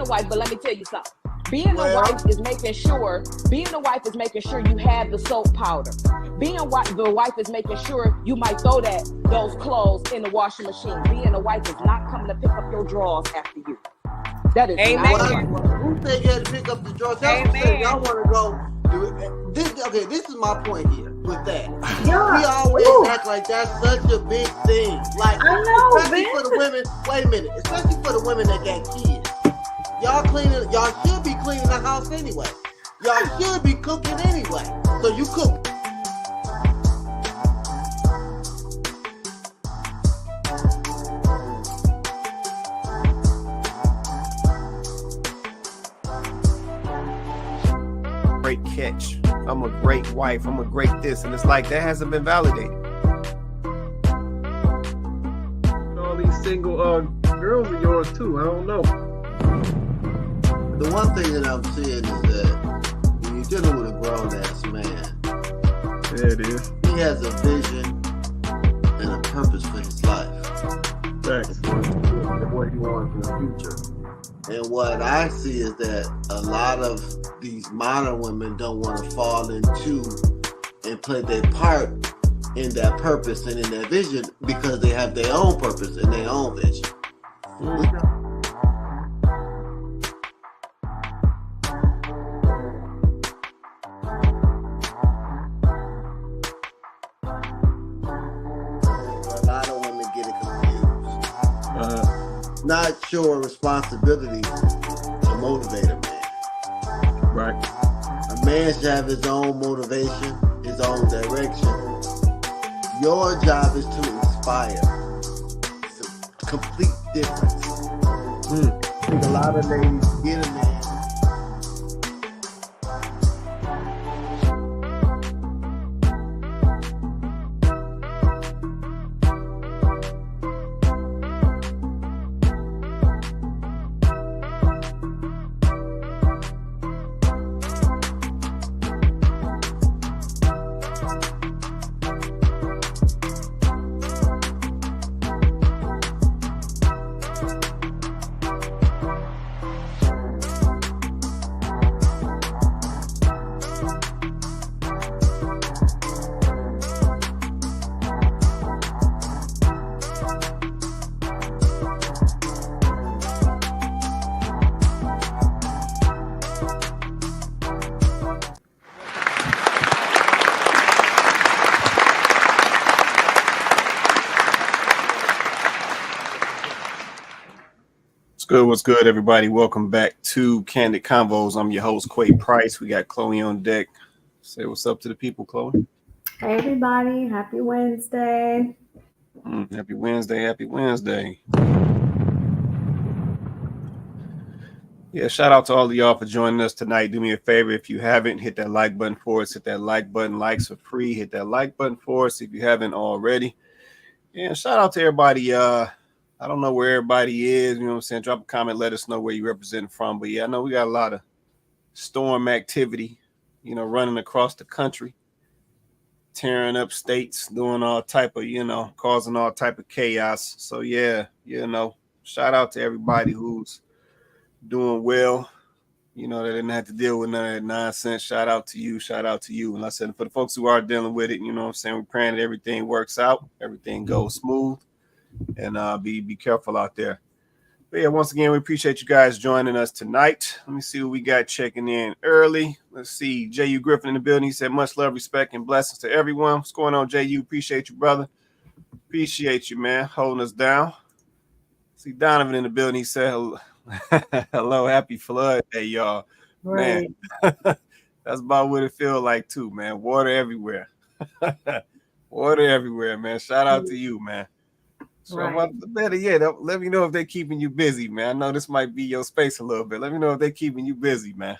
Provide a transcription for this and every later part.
being a wife, but let me tell you something. Being a wife is making sure you have the soap powder. Being the wife is making sure you might throw those clothes in the washing machine. Being a wife is not coming to pick up your drawers after you. That is Amen. Who said you had to pick up the drawers? Y'all want to go. This is my point here with that. Yeah. We always act like that's such a big thing. Like, I know, especially for the women. Wait a minute. Especially for the women that got kids. Y'all should be cleaning the house anyway. Y'all should be cooking anyway. So you cook. Great catch. I'm a great wife. I'm a great this. And it's like that hasn't been validated. All these single girls are yours too. I don't know. The one thing that I'm seeing is that when you're dealing with a grown-ass man, Yeah, it is. he has a vision and a purpose for his life. Thanks. And what he wants in the future. And what I see is that a lot of these modern women don't want to fall into and play their part in that purpose and in that vision because they have their own purpose and their own vision. A lot of women get it confused. Not sure responsibility to motivate a man. Right. A man should have his own motivation, his own direction. Your job is to inspire. It's a complete difference. I think a lot of ladies get a man. What's good, everybody? Welcome back to Candid Convos. I'm your host, Quay Price. We got Chloe on deck. Say what's up to the people, Chloe. Hey, everybody. Happy Wednesday. Happy Wednesday. Happy Wednesday. Yeah, shout out to all of y'all for joining us tonight. Do me a favor, if you haven't, hit that like button for us. Hit that like button. Likes are free. Hit that like button for us if you haven't already. And shout out to everybody. I don't know where everybody is, you know what I'm saying? Drop a comment, let us know where you represent from. But yeah, I know we got a lot of storm activity, you know, running across the country, tearing up states, doing all type of, you know, causing all type of chaos. So yeah, you know, shout out to everybody who's doing well. You know, they didn't have to deal with none of that nonsense. Shout out to you. Shout out to you. And I said, for the folks who are dealing with it, you know what I'm saying? We're praying that everything works out, everything goes smooth. And be careful out there. But yeah, once again, we appreciate you guys joining us tonight. Let me see what we got checking in early. Let's see. J.U. Griffin in the building. He said, much love, respect, and blessings to everyone. What's going on, J.U.? Appreciate you, brother. Appreciate you, man, holding us down. See Donovan in the building. He said, hello, happy flood day, y'all. Right. Man, that's about what it feels like, too, man. Water everywhere. Water everywhere, man. Shout out to you, man. So right. Better yet, let me know if they're keeping you busy, man. I know this might be your space a little bit. Let me know if they're keeping you busy, man.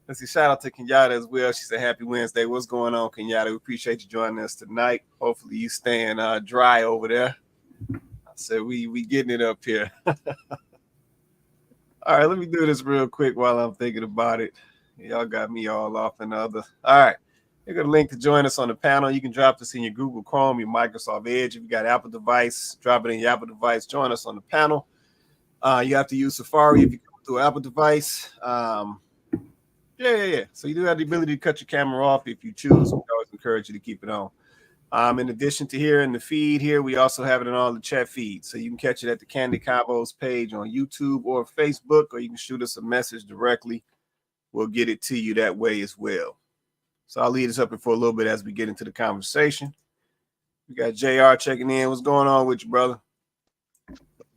Let's see. Shout out to Kenyatta as well. She said, happy Wednesday. What's going on, Kenyatta? We appreciate you joining us tonight. Hopefully you staying dry over there. I said, we getting it up here. All right, let me do this real quick while I'm thinking about it. Y'all got me all off and other. All right. You got a link to join us on the panel. You can drop this in your Google Chrome, your Microsoft Edge. If you got Apple device, drop it in your Apple device. Join us on the panel. You have to use Safari if you're through an Apple device. Yeah. So you do have the ability to cut your camera off if you choose. We always encourage you to keep it on. In addition to here in the feed here, we also have it in all the chat feeds. So you can catch it at the Kandid Konvos page on YouTube or Facebook, or you can shoot us a message directly. We'll get it to you that way as well. So I'll lead us up for a little bit as we get into the conversation. We got JR checking in. What's going on with you, brother?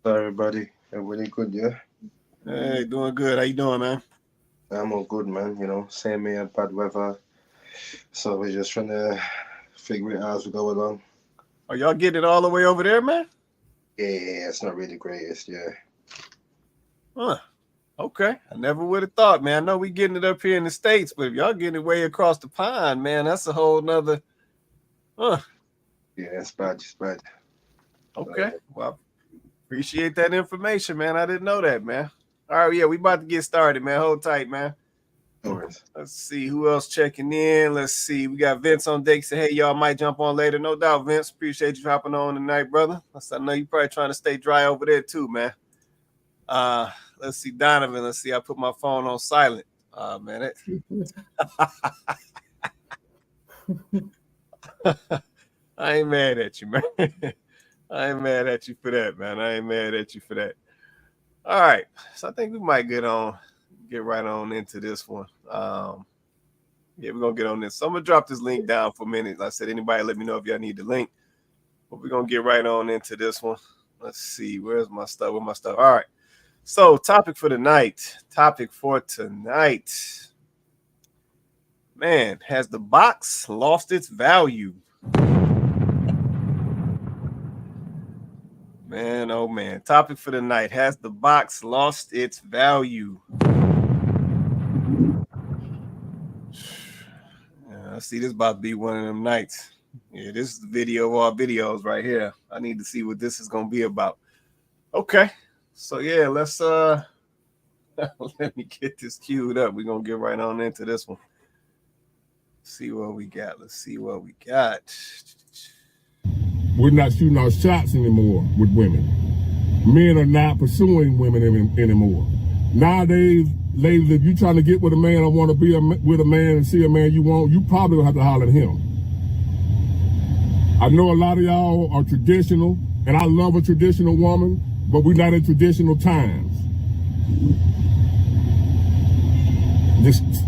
Hello, everybody. Everybody good, yeah? Hey, doing good. How you doing, man? I'm all good, man. You know, same here, bad weather. So we're just trying to figure it out as we go along. Are y'all getting it all the way over there, man? Yeah, it's not really the greatest, yeah. Huh. Okay. I never would have thought, man. I know we getting it up here in the States, but if y'all getting it way across the pond, man, that's a whole nother. Yeah, it's bad. It's bad. Okay. Well, appreciate that information, man. I didn't know that, man. All right, yeah, we about to get started, man. Hold tight, man. No worries. Let's see who else checking in. Let's see. We got Vince on deck. Say, hey, y'all might jump on later. No doubt, Vince. Appreciate you hopping on tonight, brother. I know you're probably trying to stay dry over there too, man. Let's see, Donovan. Let's see. I put my phone on silent. Man. I ain't mad at you, man. I ain't mad at you for that, man. I ain't mad at you for that. All right. So I think we might get right on into this one. Yeah, we're going to get on this. So I'm going to drop this link down for a minute. Like I said, anybody let me know if y'all need the link. But we're going to get right on into this one. Let's see. Where's my stuff? Where's my stuff? All right. So topic for tonight. Man, has the box lost its value? Man, oh man. Topic for the night. Has the box lost its value? I see this about to be one of them nights. Yeah, this is the video of all videos right here. I need to see what this is going to be about. Okay. So yeah, let's let me get this queued up. We're going to get right on into this one. See what we got. Let's see what we got. We're not shooting our shots anymore with women. Men are not pursuing women anymore. Nowadays, ladies, if you're trying to get with a man or want to be with a man and see a man you want, you probably will have to holler at him. I know a lot of y'all are traditional, and I love a traditional woman, but we're not in traditional times.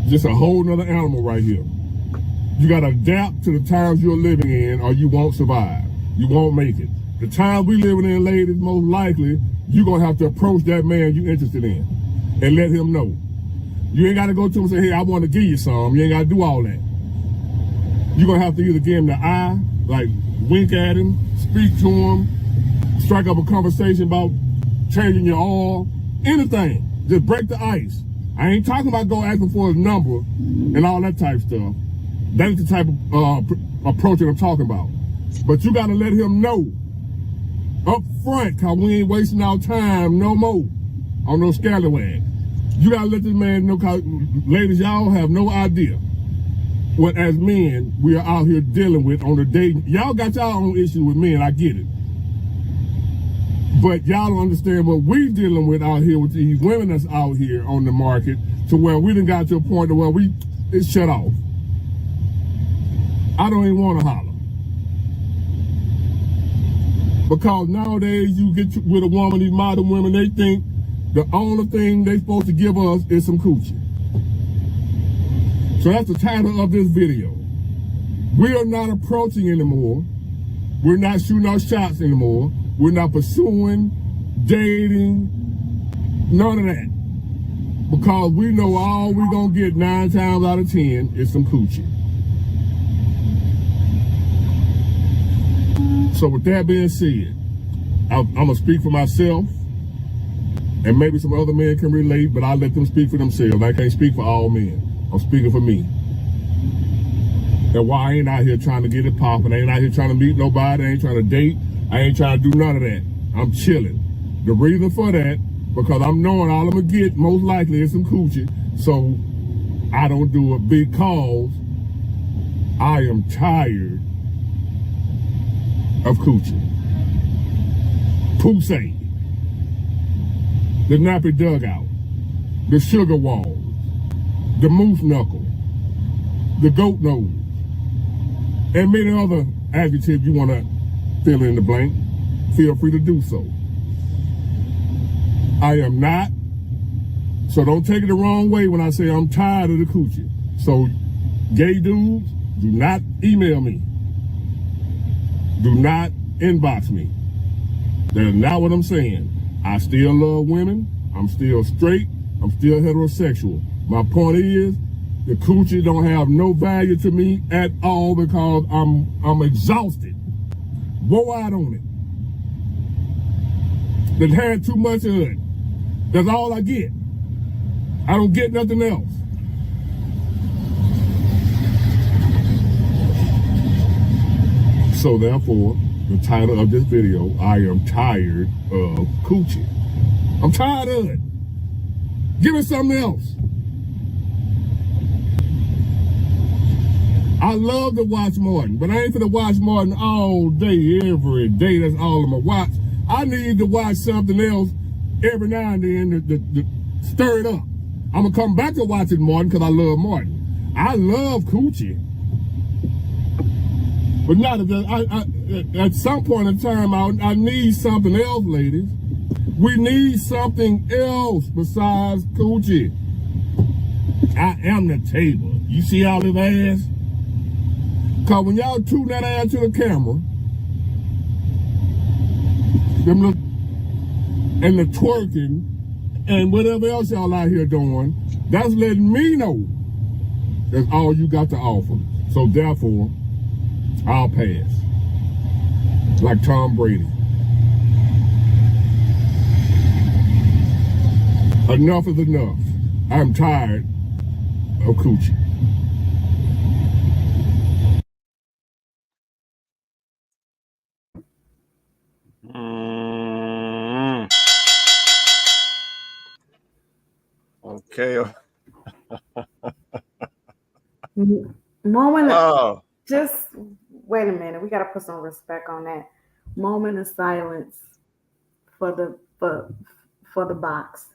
Just a whole nother animal right here. You got to adapt to the times you're living in, or you won't survive. You won't make it. The time we living in, ladies, most likely, you're going to have to approach that man you're interested in and let him know. You ain't got to go to him and say, hey, I want to give you some. You ain't got to do all that. You're going to have to either give him the eye, like wink at him, speak to him, strike up a conversation about changing your oil, anything. Just break the ice. I ain't talking about go asking for his number and all that type stuff. That's the type of approach that I'm talking about. But you got to let him know up front, because we ain't wasting our time no more on those scallywags. You got to let this man know, because ladies, y'all have no idea what, as men, we are out here dealing with on the day. Y'all got y'all own issues with men, I get it. But y'all don't understand what we dealing with out here with these women that's out here on the market, to where we done got to a point to where it's shut off. I don't even want to holler. Because nowadays you get with a woman, these modern women, they think the only thing they supposed to give us is some coochie. So that's the title of this video. We are not approaching anymore. We're not shooting our shots anymore. We're not pursuing, dating, none of that. Because we know all we're going to get 9 times out of 10 is some coochie. So with that being said, I'm going to speak for myself, and maybe some other men can relate, but I'll let them speak for themselves. I can't speak for all men. I'm speaking for me. And why I ain't out here trying to get it popping. I ain't out here trying to meet nobody. I ain't trying to date. I ain't trying to do none of that. I'm chilling. The reason for that, because I'm knowing all I'm going to get most likely is some coochie. So I don't do it because I am tired of coochie. Pussy. The nappy dugout. the sugar wall, the moose knuckle, the goat nose, and many other adjectives you want to fill in the blank. Feel free to do so. I am not, so don't take it the wrong way when I say I'm tired of the coochie. So, gay dudes, do not email me. Do not inbox me. That's not what I'm saying. I still love women. I'm still straight. I'm still heterosexual. My point is, the coochie don't have no value to me at all because I'm exhausted. Wore out on it. That had too much of it. That's all I get. I don't get nothing else. So therefore, the title of this video, I am tired of coochie. I'm tired of it. Give me something else. I love to watch Martin, but I ain't gonna watch Martin all day, every day. That's all I'm gonna watch. I need to watch something else every now and then to stir it up. I'm gonna come back to watching Martin because I love Martin. I love coochie. But not at some point in time, I need something else, ladies. We need something else besides coochie. I am the table. You see all this ass? Cause when y'all tune that ass to the camera, them look, and the twerking and whatever else y'all out here doing, that's letting me know that's all you got to offer. So therefore, I'll pass. Like Tom Brady. Enough is enough. I'm tired of coochie. Okay. Moment. Oh. Just wait a minute. We got to put some respect on that. Moment of silence for the box.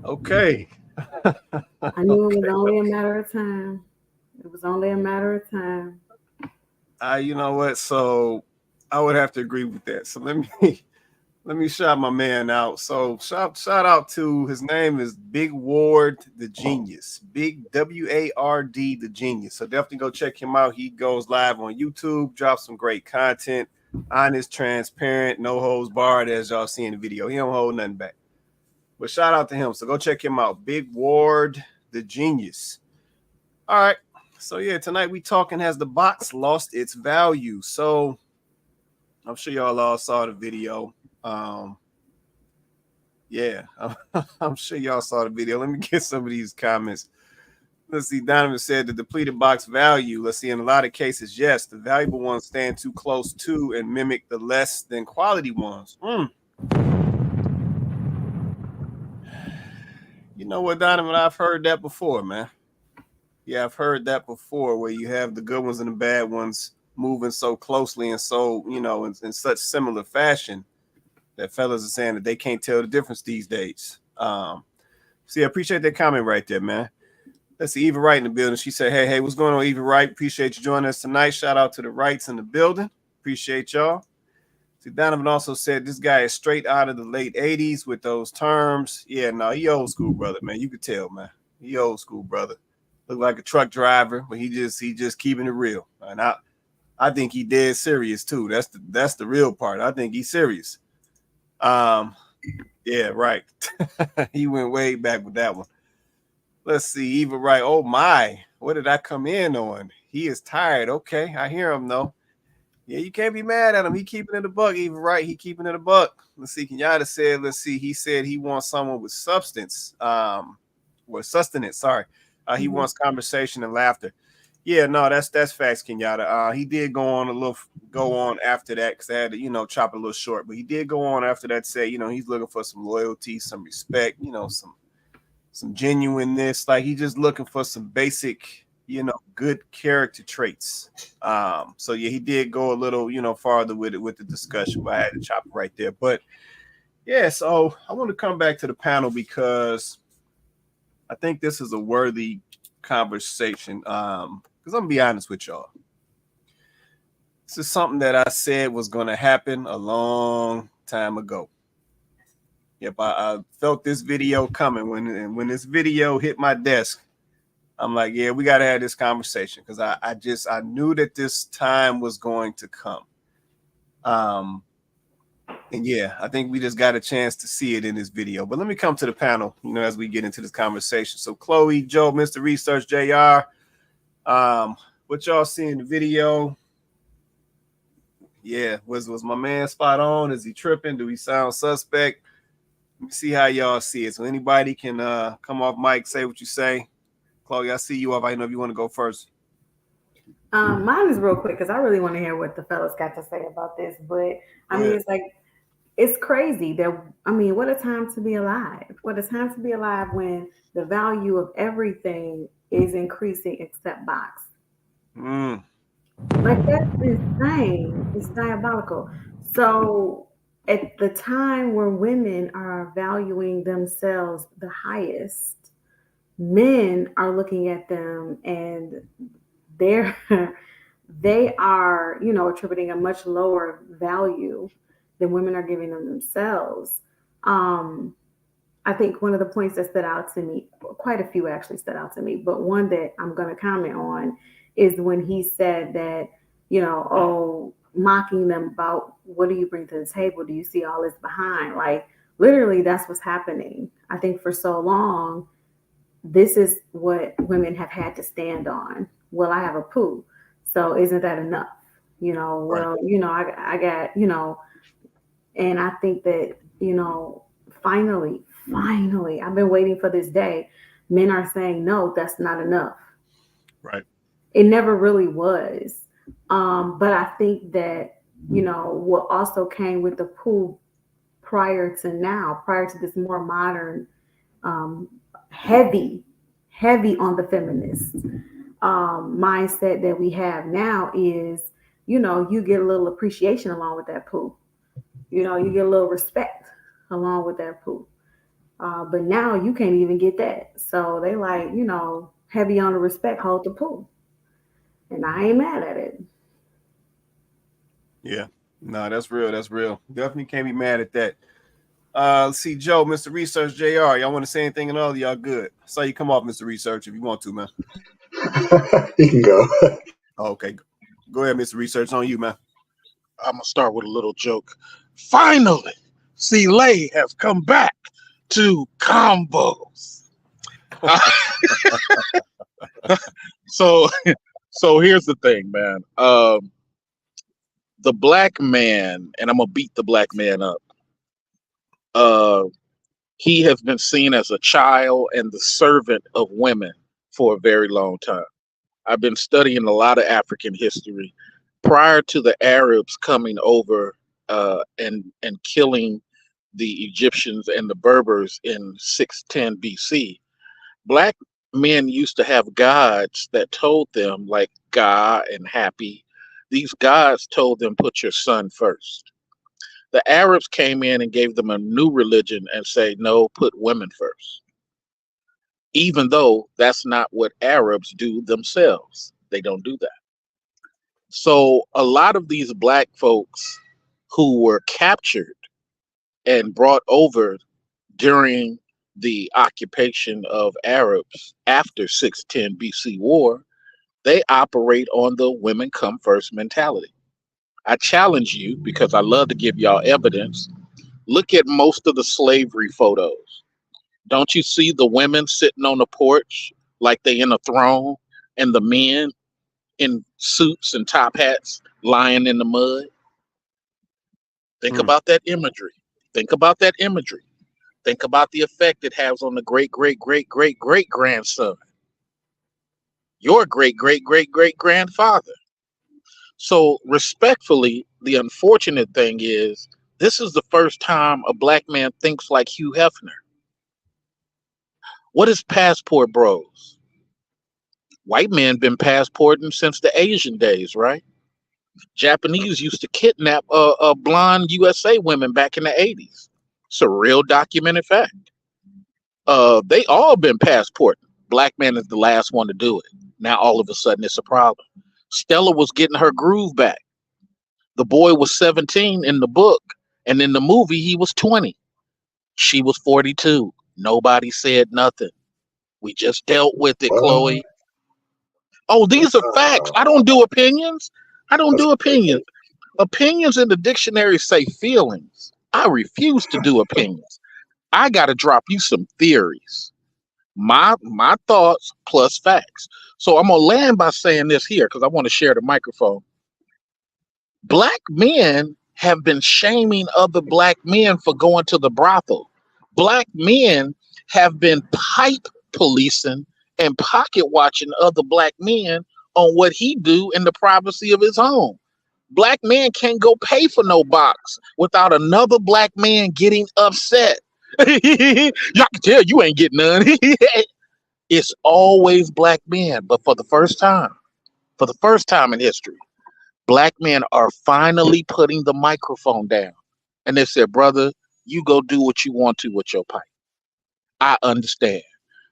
Okay. I knew it was only a matter of time. It was only a matter of time. You know what? So I would have to agree with that. So let me shout my man out. So shout out to, his name is Big Ward the Genius. Big WARD the Genius. So definitely go check him out. He goes live on YouTube, drops some great content, honest, transparent, no holds barred, as y'all see in the video. He don't hold nothing back. But shout out to him. So go check him out. Big Ward the Genius. All right. So yeah, tonight we talking, has the box lost its value? So I'm sure y'all all saw the video. Yeah, I'm sure y'all saw the video. Let me get some of these comments. Let's see. Donovan said the depleted box value. Let's see. In a lot of cases, yes, the valuable ones stand too close to and mimic the less than quality ones. You know what, Donovan? I've heard that before, man. Yeah, I've heard that before, where you have the good ones and the bad ones moving so closely and so, you know, in such similar fashion that fellas are saying that they can't tell the difference these days. See, I appreciate that comment right there, man. Let's see, Eva Wright in the building. She said, hey, what's going on, Eva Wright? Appreciate you joining us tonight. Shout out to the Wrights in the building. Appreciate y'all. See, Donovan also said this guy is straight out of the late 80s with those terms. Yeah, no, he old school, brother, man. You could tell, man. He old school, brother. Look like a truck driver, but he just keeping it real. And I think he dead serious too. That's the real part. I think he's serious. Yeah, right. He went way back with that one. Let's see, Eva Wright. Oh my, what did I come in on? He is tired. Okay, I hear him though. Yeah, you can't be mad at him. He keeping it a buck, Eva Wright. He keeping it a buck. Let's see, Kenyatta said, let's see, he said he wants someone with substance. With sustenance, sorry. He wants conversation and laughter. Yeah, no, that's facts, Kenyatta. He did go on after that because I had to, you know, chop it a little short. But he did go on after that, say, you know, he's looking for some loyalty, some respect, you know, some genuineness. Like he's just looking for some basic good character traits. So yeah, he did go a little, farther with it with the discussion, but I had to chop it right there. But yeah, so I want to come back to the panel because I think this is a worthy conversation. Because I'm gonna be honest with y'all. This is something that I said was gonna happen a long time ago. Yep, I felt this video coming when this video hit my desk. I'm like, yeah, we got to have this conversation because I knew that this time was going to come. And yeah, I think we just got a chance to see it in this video. But let me come to the panel, as we get into this conversation. So Chloe, Joe, Mr. Research, JR, what y'all see in the video? Yeah, was my man spot on? Is he tripping? Do he sound suspect? Let me see how y'all see it. So anybody can come off mic, say what you say. Chloe, I see you up. I know if you want to go first. Mine is real quick because I really want to hear what the fellas got to say about this. But I mean, it's crazy that, what a time to be alive. What a time to be alive when the value of everything is increasing except box. Like, that's insane. It's diabolical. So at the time where women are valuing themselves the highest, men are looking at them and they are, attributing a much lower value than women are giving them themselves. I think one of the points that stood out to me, quite a few actually stood out to me, but one that I'm going to comment on is when he said that, mocking them about what do you bring to the table? Do you see all this behind? Like, literally, that's what's happening. I think for so long, this is what women have had to stand on. Well, I have a poo, so isn't that enough? Well, I got, and I think that, finally, I've been waiting for this day. Men are saying, no, that's not enough. Right. It never really was. But I think that, what also came with the poo prior to this more modern, heavy on the feminist mindset that we have now is, you get a little appreciation along with that poo. You get a little respect along with that poo. But now you can't even get that. So they like, heavy on the respect, hold the poo. And I ain't mad at it. Yeah. No, that's real. That's real. Definitely can't be mad at that. Let's see, Joe, Mr. Research, JR. Y'all want to say anything at all? Y'all good. I saw you come off, Mr. Research, if you want to, man. You can go. Okay. Go ahead, Mr. Research. On you, man. I'm going to start with a little joke. Finally, C-Lay has come back to Konvos. So here's the thing, man. The black man, and I'm going to beat the black man up. He has been seen as a child and the servant of women for a very long time. I've been studying a lot of African history. Prior to the Arabs coming over and killing the Egyptians and the Berbers in 610 BC, black men used to have gods that told them, like Ga and Happy. These gods told them, put your son first. The Arabs came in and gave them a new religion and say, no, put women first. Even though that's not what Arabs do themselves. They don't do that. So a lot of these black folks who were captured and brought over during the occupation of Arabs after 610 BC war, they operate on the women come first mentality. I challenge you, because I love to give y'all evidence. Look at most of the slavery photos. Don't you see the women sitting on the porch like they in a throne and the men in suits and top hats lying in the mud? Think about that imagery. Think about that imagery. Think about the effect it has on the great, great, great, great, great grandson. Your great, great, great, great grandfather. So respectfully, the unfortunate thing is this is the first time a black man thinks like Hugh Hefner. What is Passport Bros? White men been passporting since the Asian days, right? Japanese used to kidnap blonde USA women back in the 80s. It's a real documented fact. They all been passporting. Black man is the last one to do it. Now all of a sudden it's a problem. Stella was getting her groove back. The boy was 17 in the book, and in the movie he was 20. She was 42. Nobody said nothing. We just dealt with it, Well, Chloe. Oh, these are facts. I don't do opinions. I don't that's do opinions. Opinions in the dictionary say feelings. I refuse to do opinions. I got to drop you some theories. My thoughts plus facts. So I'm gonna land by saying this here because I want to share the microphone. Black men have been shaming other black men for going to the brothel. Black men have been pipe policing and pocket watching other black men on what he do in the privacy of his home. Black men can't go pay for no box without another black man getting upset. Y'all can tell you ain't getting none. It's always black men, but for the first time in history, black men are finally putting the microphone down. And they said, brother, you go do what you want to with your pipe. I understand.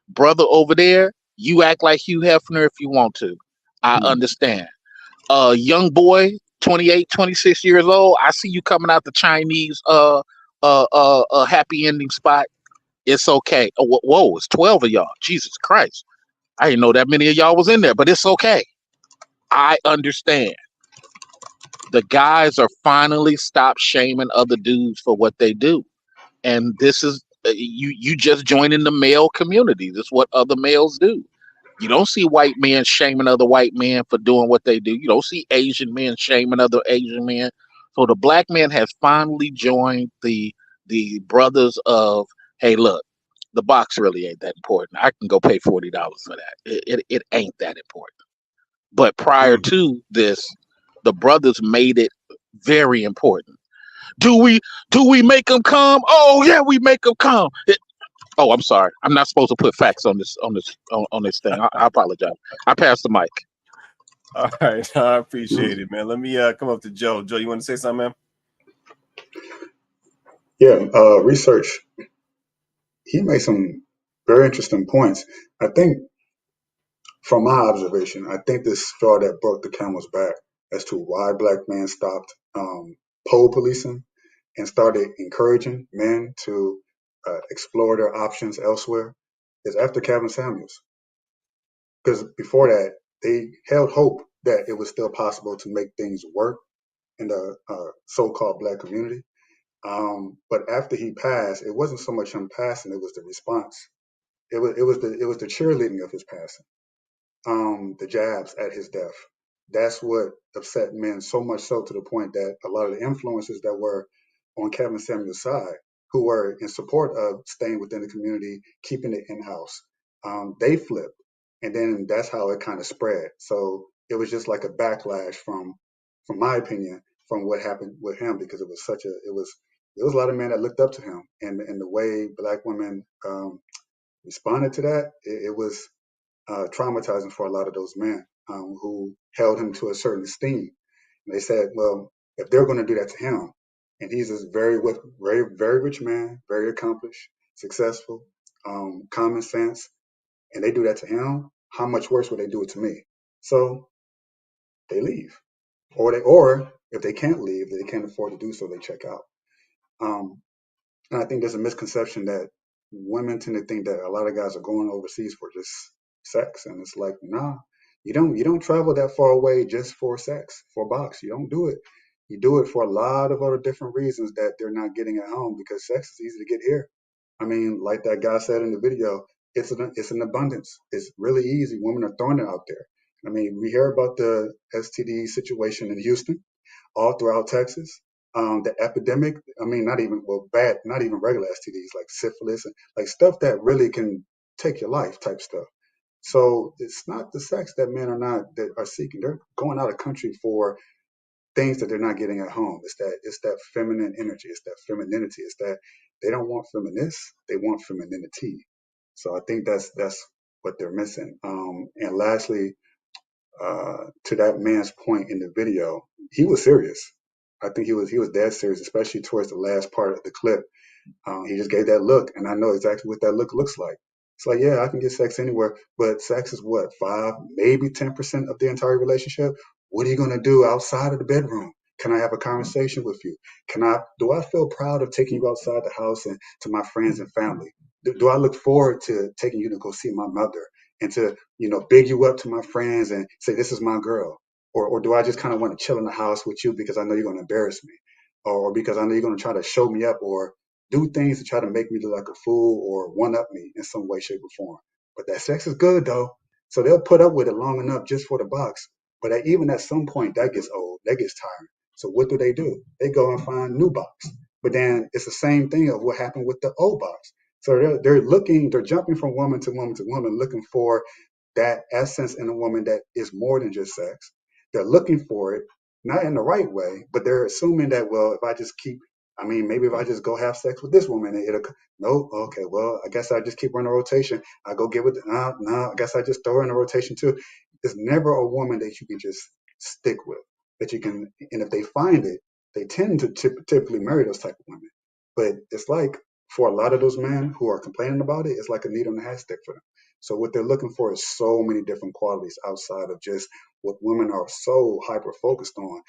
Brother over there, you act like Hugh Hefner if you want to. I understand. Young boy, 28, 26 years old, I see you coming out the Chinese happy ending spot. It's okay. Oh, whoa, it's 12 of y'all. Jesus Christ. I didn't know that many of y'all was in there, but it's okay. I understand. The guys are finally stopped shaming other dudes for what they do. And this is you just joining the male community. This is what other males do. You don't see white men shaming other white men for doing what they do. You don't see Asian men shaming other Asian men. So the black man has finally joined the brothers of, hey, look, the box really ain't that important. I can go pay $40 for that. It ain't that important. But prior to this, the brothers made it very important. Do we make them come? Oh yeah, we make them come. Oh, I'm sorry. I'm not supposed to put facts on this thing. I apologize. I passed the mic. All right, I appreciate it, man. Let me come up to Joe. Joe, you want to say something, man? Yeah, research. He made some very interesting points. I think, from my observation, I think the straw that broke the camel's back as to why black men stopped pole policing and started encouraging men to explore their options elsewhere is after Kevin Samuels. Because before that, they held hope that it was still possible to make things work in the so-called black community. But after he passed, it wasn't so much him passing; it was the response. It was the cheerleading of his passing, the jabs at his death. That's what upset men so much so to the point that a lot of the influencers that were on Kevin Samuel's side, who were in support of staying within the community, keeping it in house, they flipped, and then that's how it kind of spread. So it was just like a backlash from my opinion, from what happened with him because it was there was a lot of men that looked up to him, and the way black women responded to that, it was traumatizing for a lot of those men who held him to a certain esteem. And they said, well, if they're going to do that to him, and he's this very, very rich man, very accomplished, successful, common sense, and they do that to him, how much worse would they do it to me? So they leave, or if they can't leave, they can't afford to do so, they check out. Um, and I think there's a misconception that women tend to think that a lot of guys are going overseas for just sex, and it's like, nah, you don't travel that far away just for sex, for box. You don't do it. You do it for a lot of other different reasons that they're not getting at home because sex is easy to get here. I mean, like that guy said in the video, it's an abundance. It's really easy. Women are throwing it out there. I mean, we hear about the STD situation in Houston, all throughout Texas. The epidemic, I mean, not even regular STDs like syphilis and like stuff that really can take your life type stuff. So it's not the sex that men that are seeking. They're going out of country for things that they're not getting at home. It's that feminine energy. It's that femininity. It's that they don't want feminists. They want femininity. So I think that's what they're missing. And lastly, to that man's point in the video, he was serious. I think he was dead serious, especially towards the last part of the clip. He just gave that look, and I know exactly what that look looks like. It's like, yeah, I can get sex anywhere, but sex is what, 5, maybe 10% of the entire relationship? What are you gonna do outside of the bedroom? Can I have a conversation with you? Do I feel proud of taking you outside the house and to my friends and family? Do I look forward to taking you to go see my mother and to, big you up to my friends and say, this is my girl? Or do I just kind of want to chill in the house with you because I know you're going to embarrass me? Or because I know you're going to try to show me up or do things to try to make me look like a fool or one up me in some way, shape, or form. But that sex is good though. So they'll put up with it long enough just for the box. But even at some point, that gets old, that gets tiring. So what do? They go and find new box. But then it's the same thing of what happened with the old box. So they're jumping from woman to woman to woman, looking for that essence in a woman that is more than just sex. They're looking for it, not in the right way, but they're assuming that, well, maybe if I just go have sex with this woman, no, okay, well, I guess I just keep her in a rotation. I go get with, no, I guess I just throw her in a rotation too. There's never a woman that you can just stick with, that you can, and if they find it, they tend to typically marry those type of women. But it's like, for a lot of those men who are complaining about it, it's like a needle in a haystack for them. So what they're looking for is so many different qualities outside of just what women are so hyper focused on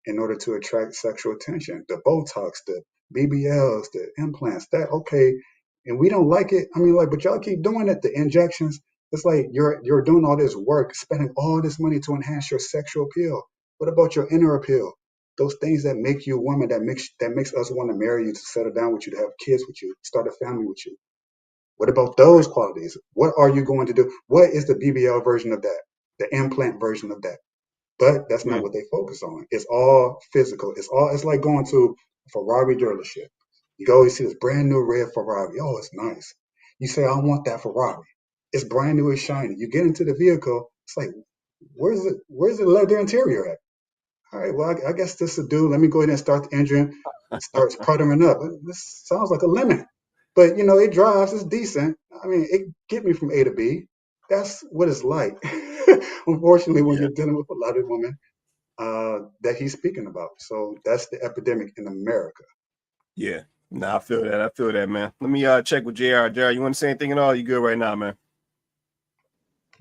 in order to attract sexual attention. The Botox, the BBLs, the implants, that okay, and we don't like it. But y'all keep doing it. The injections. It's like you're doing all this work, spending all this money to enhance your sexual appeal. What about your inner appeal? Those things that make you a woman, that makes us want to marry you, to settle down with you, to have kids with you, start a family with you. What about those qualities? What are you going to do? What is the BBL version of that? The implant version of that? But that's not what they focus on. It's all physical. It's like going to a Ferrari dealership. You go, you see this brand new red Ferrari. Oh, it's nice. You say, I want that Ferrari. It's brand new, it's shiny. You get into the vehicle, it's like, where's the leather interior at? All right, well, I guess this will do. Let me go ahead and start the engine. It starts puttering up. This sounds like a lemon. But it drives, it's decent. It get me from A to B. That's what it's like. Unfortunately, when you're dealing with a lot of women that he's speaking about. So that's the epidemic in America. Yeah. No, I feel that, man. Let me check with JR. JR, you want to say anything at all? You good right now, man?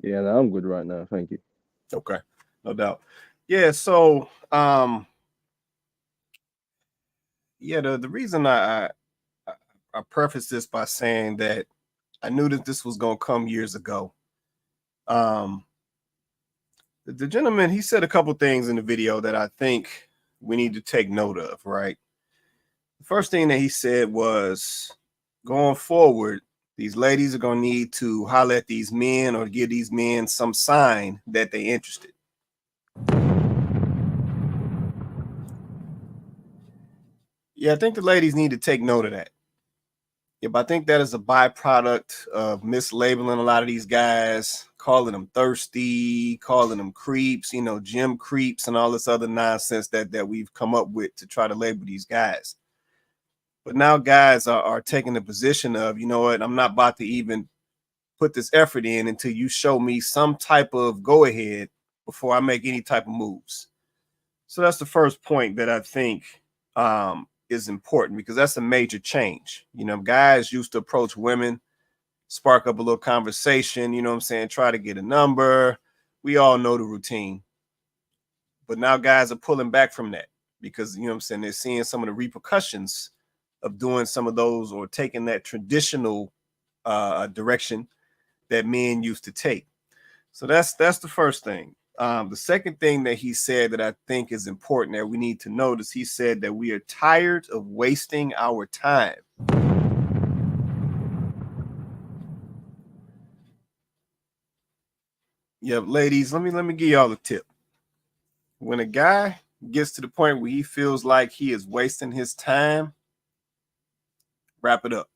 Yeah, no, I'm good right now. Thank you. Okay. No doubt. Yeah, so the reason I preface this by saying that I knew that this was gonna come years ago. The gentleman, he said a couple things in the video that I think we need to take note of, right? The first thing that he said was, going forward, these ladies are gonna need to holler at these men or give these men some sign that they're interested. Yeah, I think the ladies need to take note of that. Yeah, but I think that is a byproduct of mislabeling a lot of these guys, calling them thirsty, calling them creeps, gym creeps, and all this other nonsense that we've come up with to try to label these guys. But now guys are taking the position of, you know what, I'm not about to even put this effort in until you show me some type of go ahead before I make any type of moves. So that's the first point that I think is important, because that's a major change. Guys used to approach women, spark up a little conversation, try to get a number. We all know the routine. But now guys are pulling back from that because, they're seeing some of the repercussions of doing some of those or taking that traditional direction that men used to take. So that's the first thing. The second thing that he said that I think is important that we need to notice, he said that we are tired of wasting our time. Yeah, ladies, let me give y'all a tip. When a guy gets to the point where he feels like he is wasting his time, wrap it up.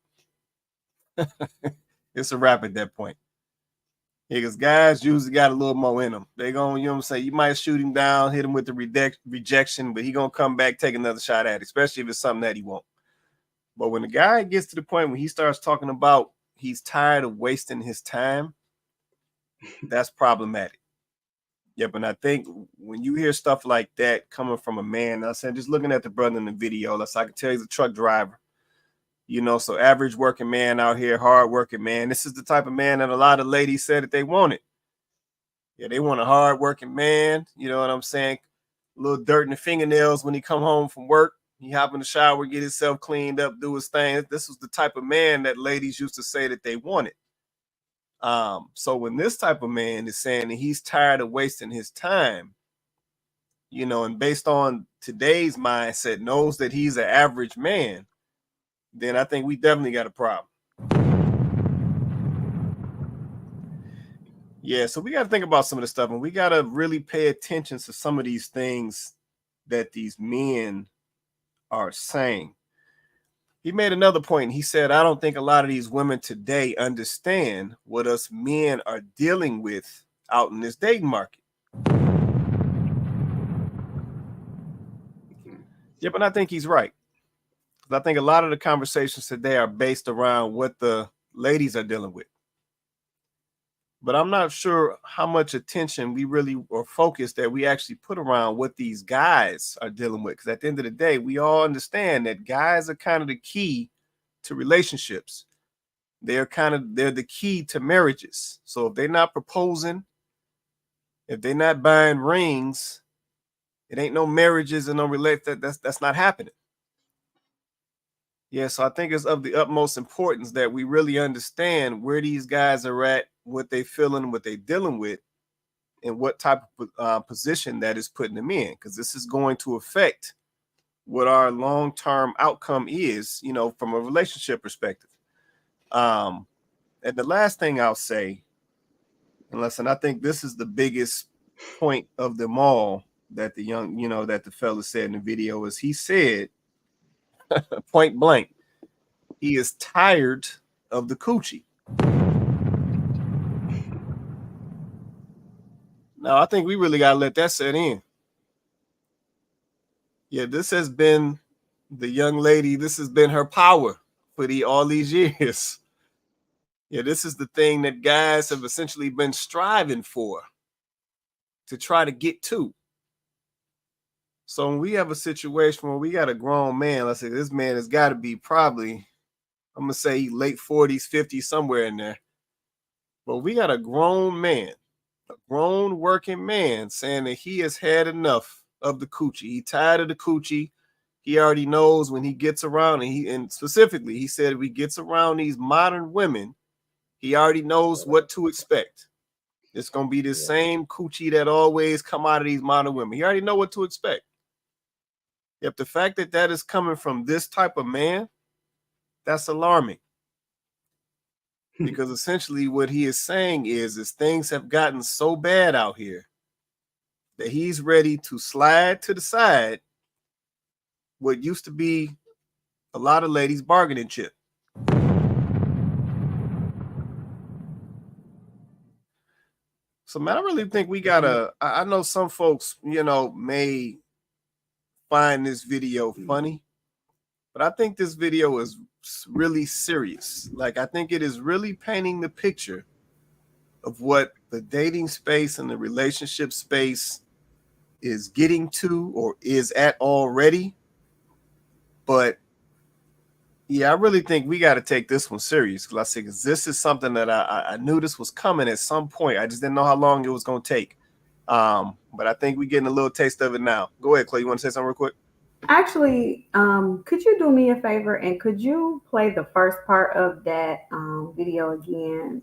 It's a wrap at that point. Yeah, because guys usually got a little more in them. They're going, you might shoot him down, hit him with the rejection, but he going to come back, take another shot at it, especially if it's something that he won't. But when the guy gets to the point when he starts talking about he's tired of wasting his time, that's problematic. Yep, and I think when you hear stuff like that coming from a man, I said, just looking at the brother in the video, I can tell he's a truck driver. So average working man out here, hard working man. This is the type of man that a lot of ladies said that they wanted. Yeah, they want a hard working man. You know what I'm saying? A little dirt in the fingernails when he come home from work. He hop in the shower, get himself cleaned up, do his thing. This was the type of man that ladies used to say that they wanted. So when this type of man is saying that he's tired of wasting his time, and based on today's mindset, knows that he's an average man, then I think we definitely got a problem. Yeah, so we got to think about some of this stuff, and we got to really pay attention to some of these things that these men are saying. He made another point. He said, I don't think a lot of these women today understand what us men are dealing with out in this dating market. Yeah, but I think he's right. I think a lot of the conversations today are based around what the ladies are dealing with. But I'm not sure how much attention we really or focus that we actually put around what these guys are dealing with. Because at the end of the day, we all understand that guys are kind of the key to relationships. They're the key to marriages. So if they're not proposing, if they're not buying rings, it ain't no marriages and no relationship. That's not happening. Yeah, so I think it's of the utmost importance that we really understand where these guys are at, what they feeling, what they dealing with, and what type of position that is putting them in, because this is going to affect what our long-term outcome is, from a relationship perspective. And the last thing I'll say, and listen, I think this is the biggest point of them all that the that the fella said in the video, is he said, point blank, he is tired of the coochie. Now, I think we really got to let that set in. Yeah, this has been the young lady. This has been her power for all these years. Yeah, this is the thing that guys have essentially been striving for, to try to get to. So when we have a situation where we got a grown man, let's say this man has got to be probably, I'm going to say late 40s, 50s, somewhere in there. But we got a grown man, a grown working man saying that he has had enough of the coochie. He tired of the coochie. He already knows when he gets around, and specifically, he said if he gets around these modern women, he already knows what to expect. It's going to be the same coochie that always come out of these modern women. He already know what to expect. Yep, the fact that that is coming from this type of man, that's alarming. Because essentially what he is saying is things have gotten so bad out here that he's ready to slide to the side what used to be a lot of ladies' bargaining chip. So, man, I really think we gotta, I know some folks, may find this video funny, but I think this video is really serious. Like, I think it is really painting the picture of what the dating space and the relationship space is getting to or is at already. But yeah, I really think we got to take this one serious, because this is something that I knew this was coming at some point. I just didn't know how long it was going to take. But I think we're getting a little taste of it now. Go ahead, Clay. You want to say something real quick? Actually, could you do me a favor and could you play the first part of that video again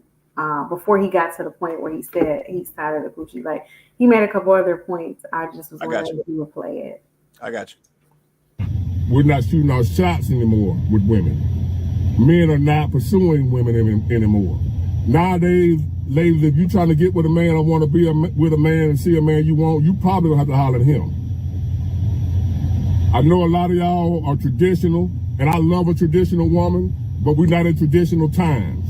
before he got to the point where he said he's tired of the coochie? Like, he made a couple other points. I just was wondering if you would play it. I got you. We're not shooting our shots anymore with women. Men are not pursuing women anymore. Nowadays, ladies, if you're trying to get with a man or want to be with a man and see a man you want, you probably gonna have to holler at him. I know a lot of y'all are traditional, and I love a traditional woman, but we're not in traditional times.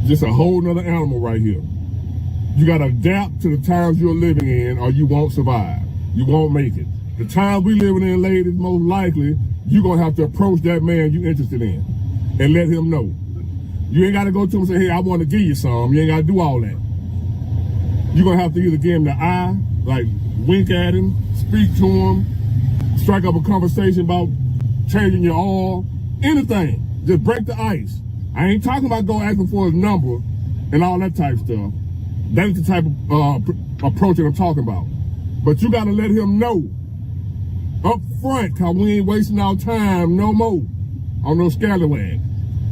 Just a whole nother animal right here. You gotta adapt to the times you're living in, or you won't survive. You won't make it. The time we living in, ladies, most likely, you're gonna have to approach that man you're interested in and let him know. You ain't got to go to him and say, hey, I want to give you some. You ain't got to do all that. You're going to have to either give him the eye, like wink at him, speak to him, strike up a conversation about changing your oil, anything. Just break the ice. I ain't talking about go asking for his number and all that type stuff. That's the type of approach that I'm talking about. But you got to let him know up front, because we ain't wasting our time no more on no scallywag.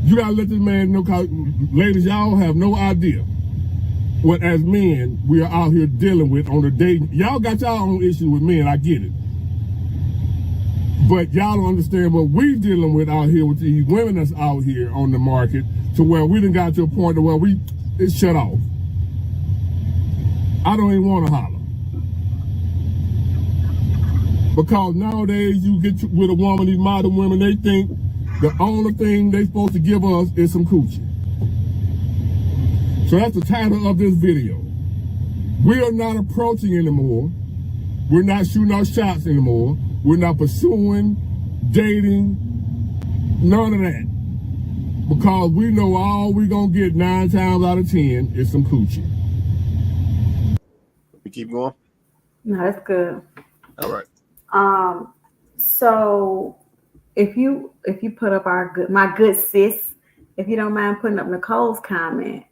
You got to let this man know, because ladies, y'all have no idea what, as men, we are out here dealing with on the dating. Y'all got y'all own issues with men, I get it. But y'all don't understand what we dealing with out here with these women that's out here on the market, to where we done got to a point to where it's shut off. I don't even want to holler. Because nowadays you get with a woman, these modern women, they think the only thing they supposed to give us is some coochie. So that's the title of this video. We are not approaching anymore. We're not shooting our shots anymore. We're not pursuing, dating, none of that. Because we know all we're going to get 9 times out of 10 is some coochie. We keep going? No, that's good. All right. So if you put up my good sis, if you don't mind putting up Nicole's comment.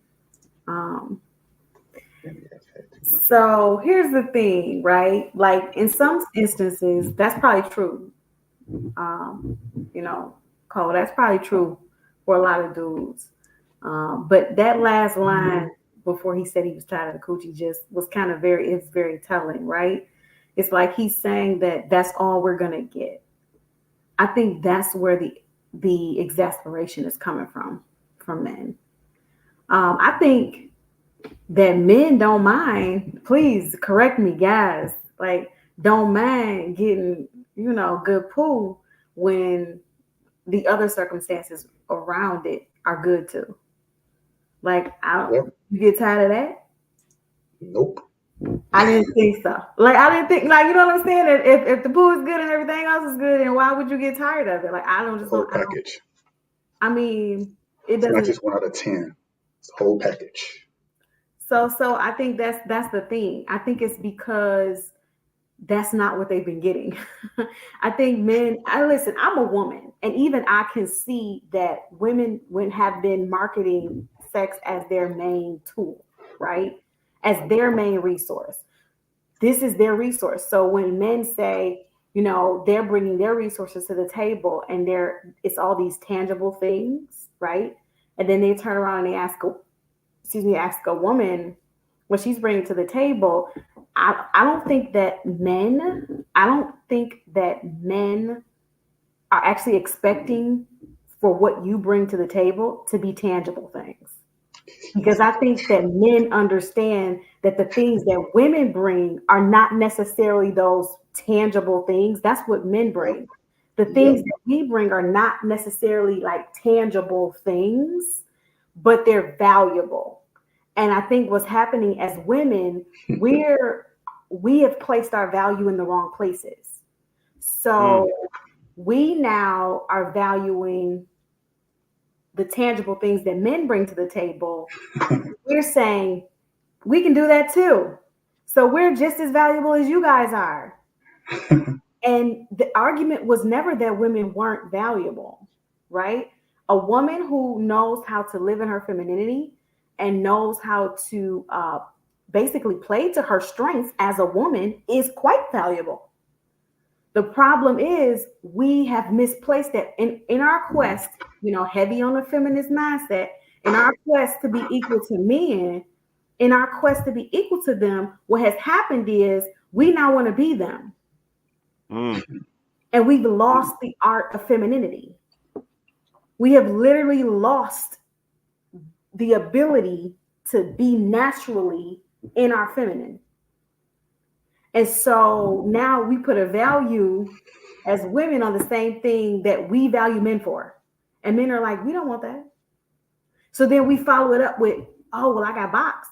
So here's the thing, right? Like in some instances, that's probably true. Cole, that's probably true for a lot of dudes. But that last line before he said he was tired of the coochie just was kind of very telling, right? It's like he's saying that that's all we're gonna get. I think that's where the exasperation is coming from men. I think that men don't mind. Please correct me, guys. Like, don't mind getting, good poo when the other circumstances around it are good too. Like, you get tired of that? Nope. I didn't think so. Like, I didn't think, like, you know what I'm saying? If the poo is good and everything else is good, then why would you get tired of it? Like, I don't just whole package. I mean, it's not just 1 out of 10. It's the whole package. So I think that's the thing. I think it's because that's not what they've been getting. I think listen, I'm a woman, and even I can see that women have been marketing sex as their main tool, right? As their main resource. This is their resource. So when men say, they're bringing their resources to the table and it's all these tangible things, right? And then they turn around and they ask a woman what she's bringing to the table. I don't think that men are actually expecting for what you bring to the table to be tangible things. Because I think that men understand that the things that women bring are not necessarily those tangible things. That's what men bring. The things that we bring are not necessarily like tangible things, but they're valuable. And I think what's happening as women, we have placed our value in the wrong places. So we now are valuing the tangible things that men bring to the table. We're saying we can do that too. So we're just as valuable as you guys are. And the argument was never that women weren't valuable, right? A woman who knows how to live in her femininity and knows how to basically play to her strengths as a woman is quite valuable. The problem is we have misplaced that in our quest, heavy on the feminist mindset, in our quest to be equal to men, in our quest to be equal to them, what has happened is we now want to be them. And we've lost the art of femininity. We have literally lost the ability to be naturally in our feminine. And so now we put a value as women on the same thing that we value men for. And men are like, we don't want that. So then we follow it up with, oh, well, I got boxed.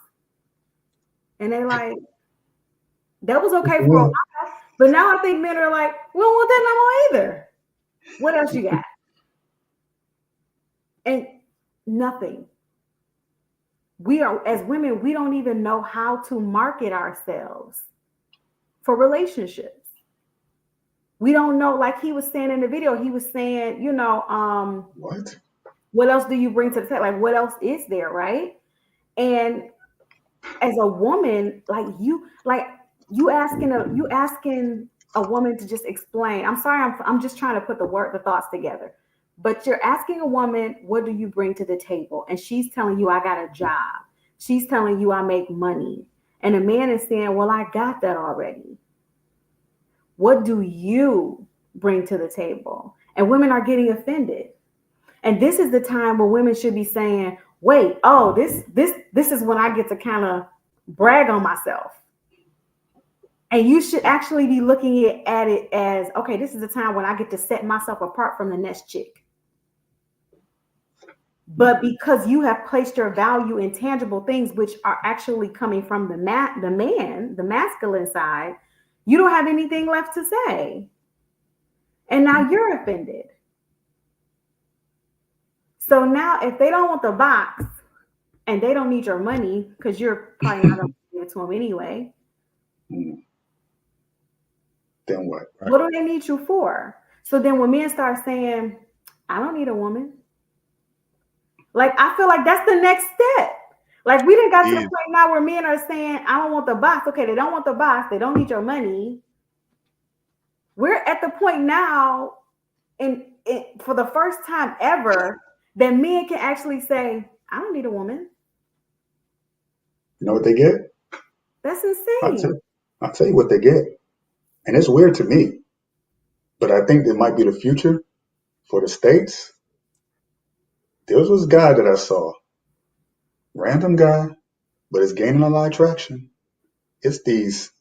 And they're like, that was okay for a while. But now I think men are like, we don't want that no more either. What else you got? And Nothing. We are, as women, we don't even know how to market ourselves for relationships. We don't know, like he was saying in the video, he was saying, what else do you bring to the table? Like, what else is there, right? And as a woman, you asking a woman to just explain. I'm sorry, I'm just trying to put the thoughts together. But you're asking a woman, what do you bring to the table? And she's telling you, I got a job. She's telling you, I make money. And a man is saying, well, I got that already. What do you bring to the table? And women are getting offended. And this is the time where women should be saying, wait, oh, this is when I get to kind of brag on myself. And you should actually be looking at it as, okay, this is the time when I get to set myself apart from the next chick. But because you have placed your value in tangible things, which are actually coming from the man, the masculine side, you don't have anything left to say. And now you're offended. So now if they don't want the box and they don't need your money, because you're probably not going to give it to them anyway. Then what? Right? What do they need you for? So then when men start saying, I don't need a woman. Like, I feel like that's the next step. Like, we done got to the point now where men are saying, I don't want the box. Okay, they don't want the box. They don't need your money. We're at the point now, for the first time ever, that men can actually say, I don't need a woman. You know what they get? That's insane. I'll tell you what they get. And it's weird to me, but I think it might be the future for the States. There was this guy that I saw, random guy, but it's gaining a lot of traction. It's these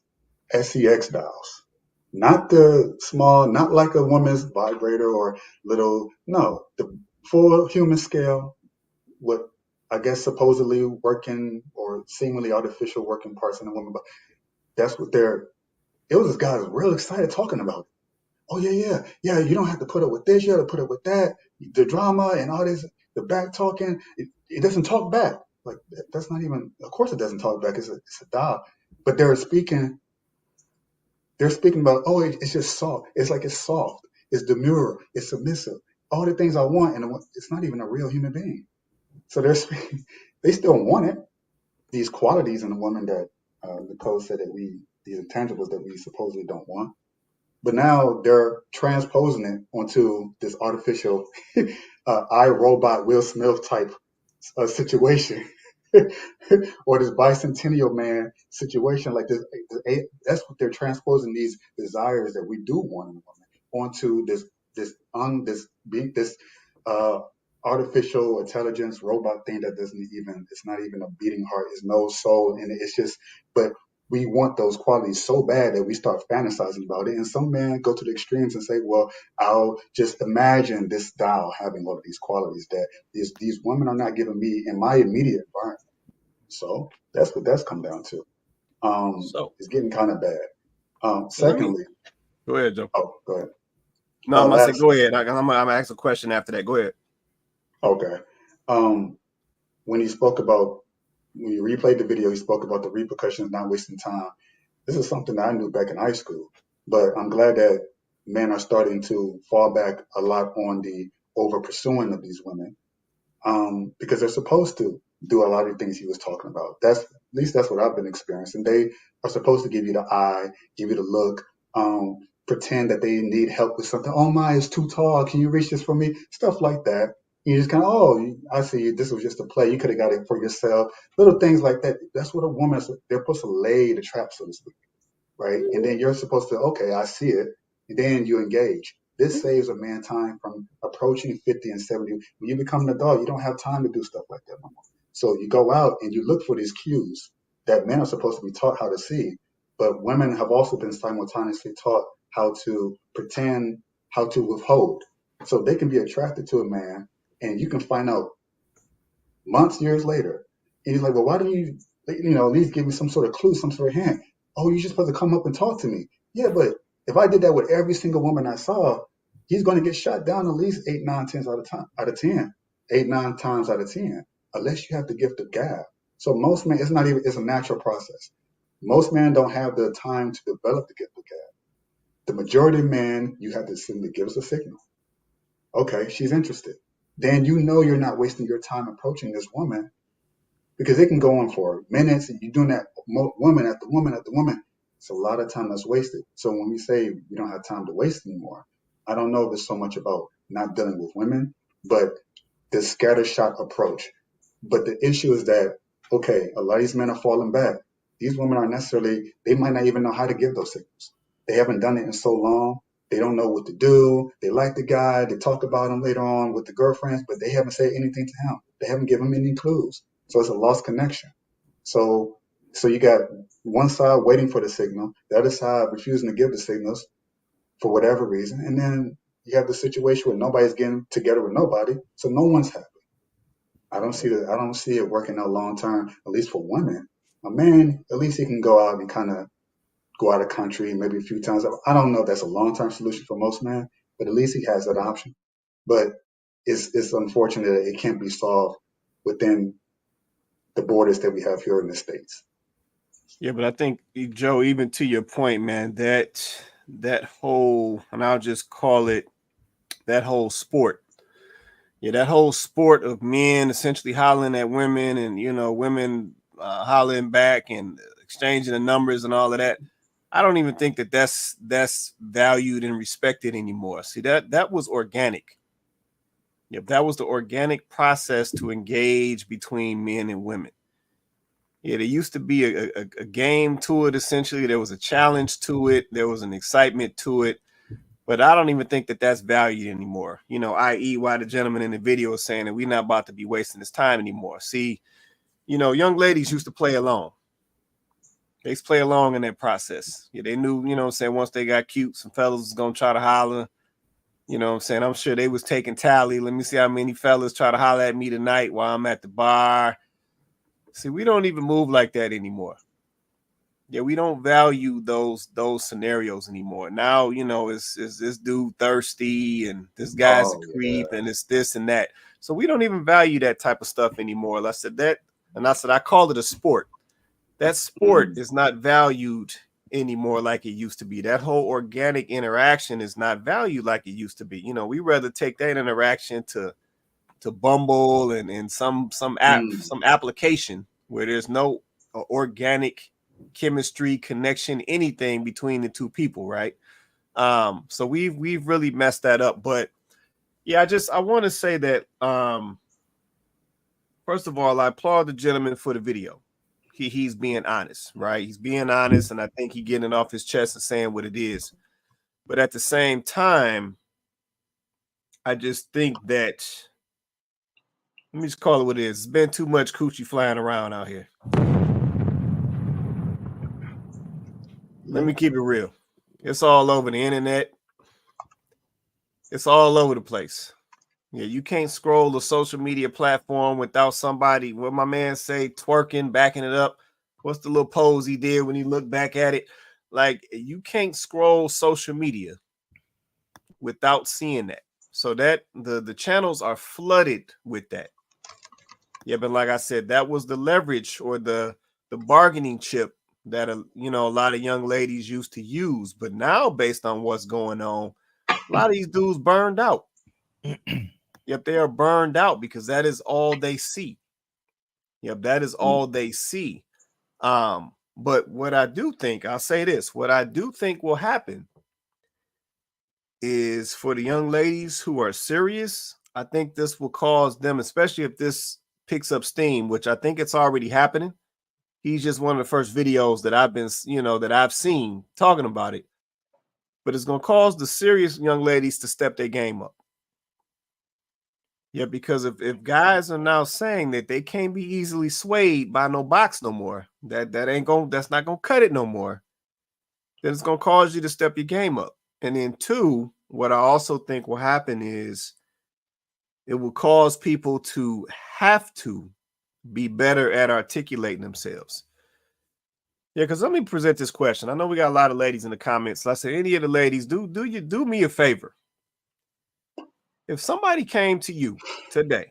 sex dolls, not the small, not like a woman's vibrator or little, no, the full human scale, with, I guess, supposedly working or seemingly artificial working parts in a woman, but that's what it was this guy who was real excited talking about it. Oh, yeah, you don't have to put up with this, you have to put up with that, the drama and all this, the back talking, it doesn't talk back. Like, that's not even, of course it doesn't talk back, it's a doll. But they're speaking about, oh, it's just soft. It's like it's soft, it's demure, it's submissive, all the things I want, and it's not even a real human being. So they still want it, these qualities in a woman that Nicole said that these intangibles that we supposedly don't want. But now they're transposing it onto this artificial iRobot Will Smith type situation, or this bicentennial man situation like this. That's what they're transposing, these desires that we do want in a woman onto this artificial intelligence robot thing that it's not even a beating heart, it's no soul in it. It's just, but we want those qualities so bad that we start fantasizing about it. And some men go to the extremes and say, well, I'll just imagine this doll having all of these qualities that these women are not giving me in my immediate environment. So that's what that's come down to. It's getting kind of bad. Secondly, go ahead, Joe. Oh, go ahead. No, I'm gonna say go ahead. I'm gonna ask a question after that. Go ahead. Okay. When you replayed the video, he spoke about the repercussions, not wasting time. This is something that I knew back in high school, but I'm glad that men are starting to fall back a lot on the over pursuing of these women, because they're supposed to do a lot of things he was talking about. At least that's what I've been experiencing. They are supposed to give you the eye, give you the look, pretend that they need help with something. Oh my, it's too tall. Can you reach this for me? Stuff like that. You just kind of, oh, I see. This was just a play. You could have got it for yourself. Little things like that. That's what a woman is. They're supposed to lay the trap, so to speak, right? And then you're supposed to, okay, I see it. And then you engage. This saves a man time from approaching 50 and 70. When you become an adult, you don't have time to do stuff like that no more. So you go out and you look for these cues that men are supposed to be taught how to see. But women have also been simultaneously taught how to pretend, how to withhold. So they can be attracted to a man, and you can find out months, years later. And he's like, well, why don't you, at least give me some sort of clue, some sort of hint? Oh, you're just supposed to come up and talk to me. Yeah, but if I did that with every single woman I saw, he's going to get shot down at least 8, 9, 10 out of 10. 8, 9 times out of 10, unless you have the gift of gab. So most men, it's a natural process. Most men don't have the time to develop the gift of gab. The majority of men, you have to simply give us a signal. Okay, she's interested. Then you know you're not wasting your time approaching this woman, because it can go on for minutes and you're doing that woman after woman after woman. It's a lot of time that's wasted. So when we say we don't have time to waste anymore, I don't know if it's so much about not dealing with women, but the scattershot approach. But the issue is that, okay, a lot of these men are falling back. These women aren't necessarily, they might not even know how to give those signals. They haven't done it in so long. They don't know what to do. They like the guy. They talk about him later on with the girlfriends, but they haven't said anything to him. They haven't given him any clues. So it's a lost connection. So you got one side waiting for the signal, the other side refusing to give the signals for whatever reason. And then you have the situation where nobody's getting together with nobody. So no one's happy. I don't see it working out long term, at least for women. A man, at least he can go out and kind of go out of country maybe a few times. I don't know if that's a long term solution for most men, but at least he has that option. But it's unfortunate that it can't be solved within the borders that we have here in the States. Yeah, but I think, Joe, even to your point, man, that whole, and I'll just call it that whole sport. Yeah, that whole sport of men essentially hollering at women and, women hollering back and exchanging the numbers and all of that. I don't even think that's valued and respected anymore. See, that was organic. Yep, that was the organic process to engage between men and women. Yeah, there used to be a game to it, essentially. There was a challenge to it. There was an excitement to it. But I don't even think that that's valued anymore, i.e. why the gentleman in the video is saying that we're not about to be wasting this time anymore. See, young ladies used to play along. They used to play along in that process. Yeah, they knew, once they got cute, some fellas was going to try to holler. I'm sure they was taking tally. Let me see how many fellas try to holler at me tonight while I'm at the bar. See, we don't even move like that anymore. Yeah, we don't value those scenarios anymore. Now, is this dude thirsty and this guy's a creep and it's this and that. So we don't even value that type of stuff anymore. I said I call it a sport. That sport is not valued anymore like it used to be. That whole organic interaction is not valued like it used to be. We rather take that interaction to Bumble and some app, some application where there's no organic chemistry, connection, anything between the two people, right? So we've really messed that up. But yeah, I want to say that first of all, I applaud the gentleman for the video. He's being honest, right? He's being honest, and I think he's getting it off his chest and saying what it is. But at the same time, I just think that, let me just call it what it is. It's been too much coochie flying around out here. Let me keep it real. It's all over the internet. It's all over the place. Yeah, you can't scroll a social media platform without somebody, what my man say, twerking, backing it up. What's the little pose he did when he looked back at it? Like, you can't scroll social media without seeing that. So that the channels are flooded with that. Yeah, but like I said, that was the leverage or the bargaining chip that a lot of young ladies used to use. But now, based on what's going on, a lot of these dudes burned out. Yep, they are burned out because that is all they see. Yep, that is all they see. But what I do think, I'll say this, what I do think will happen is for the young ladies who are serious, I think this will cause them, especially if this picks up steam, which I think it's already happening. He's just one of the first videos that I've seen talking about it. But it's going to cause the serious young ladies to step their game up. Yeah, because if guys are now saying that they can't be easily swayed by no box no more, that's not gonna cut it no more, then it's gonna cause you to step your game up. And then two, what I also think will happen is it will cause people to have to be better at articulating themselves. Yeah, because let me present this question. I know we got a lot of ladies in the comments. Let's say any of the ladies, do me a favor. If somebody came to you today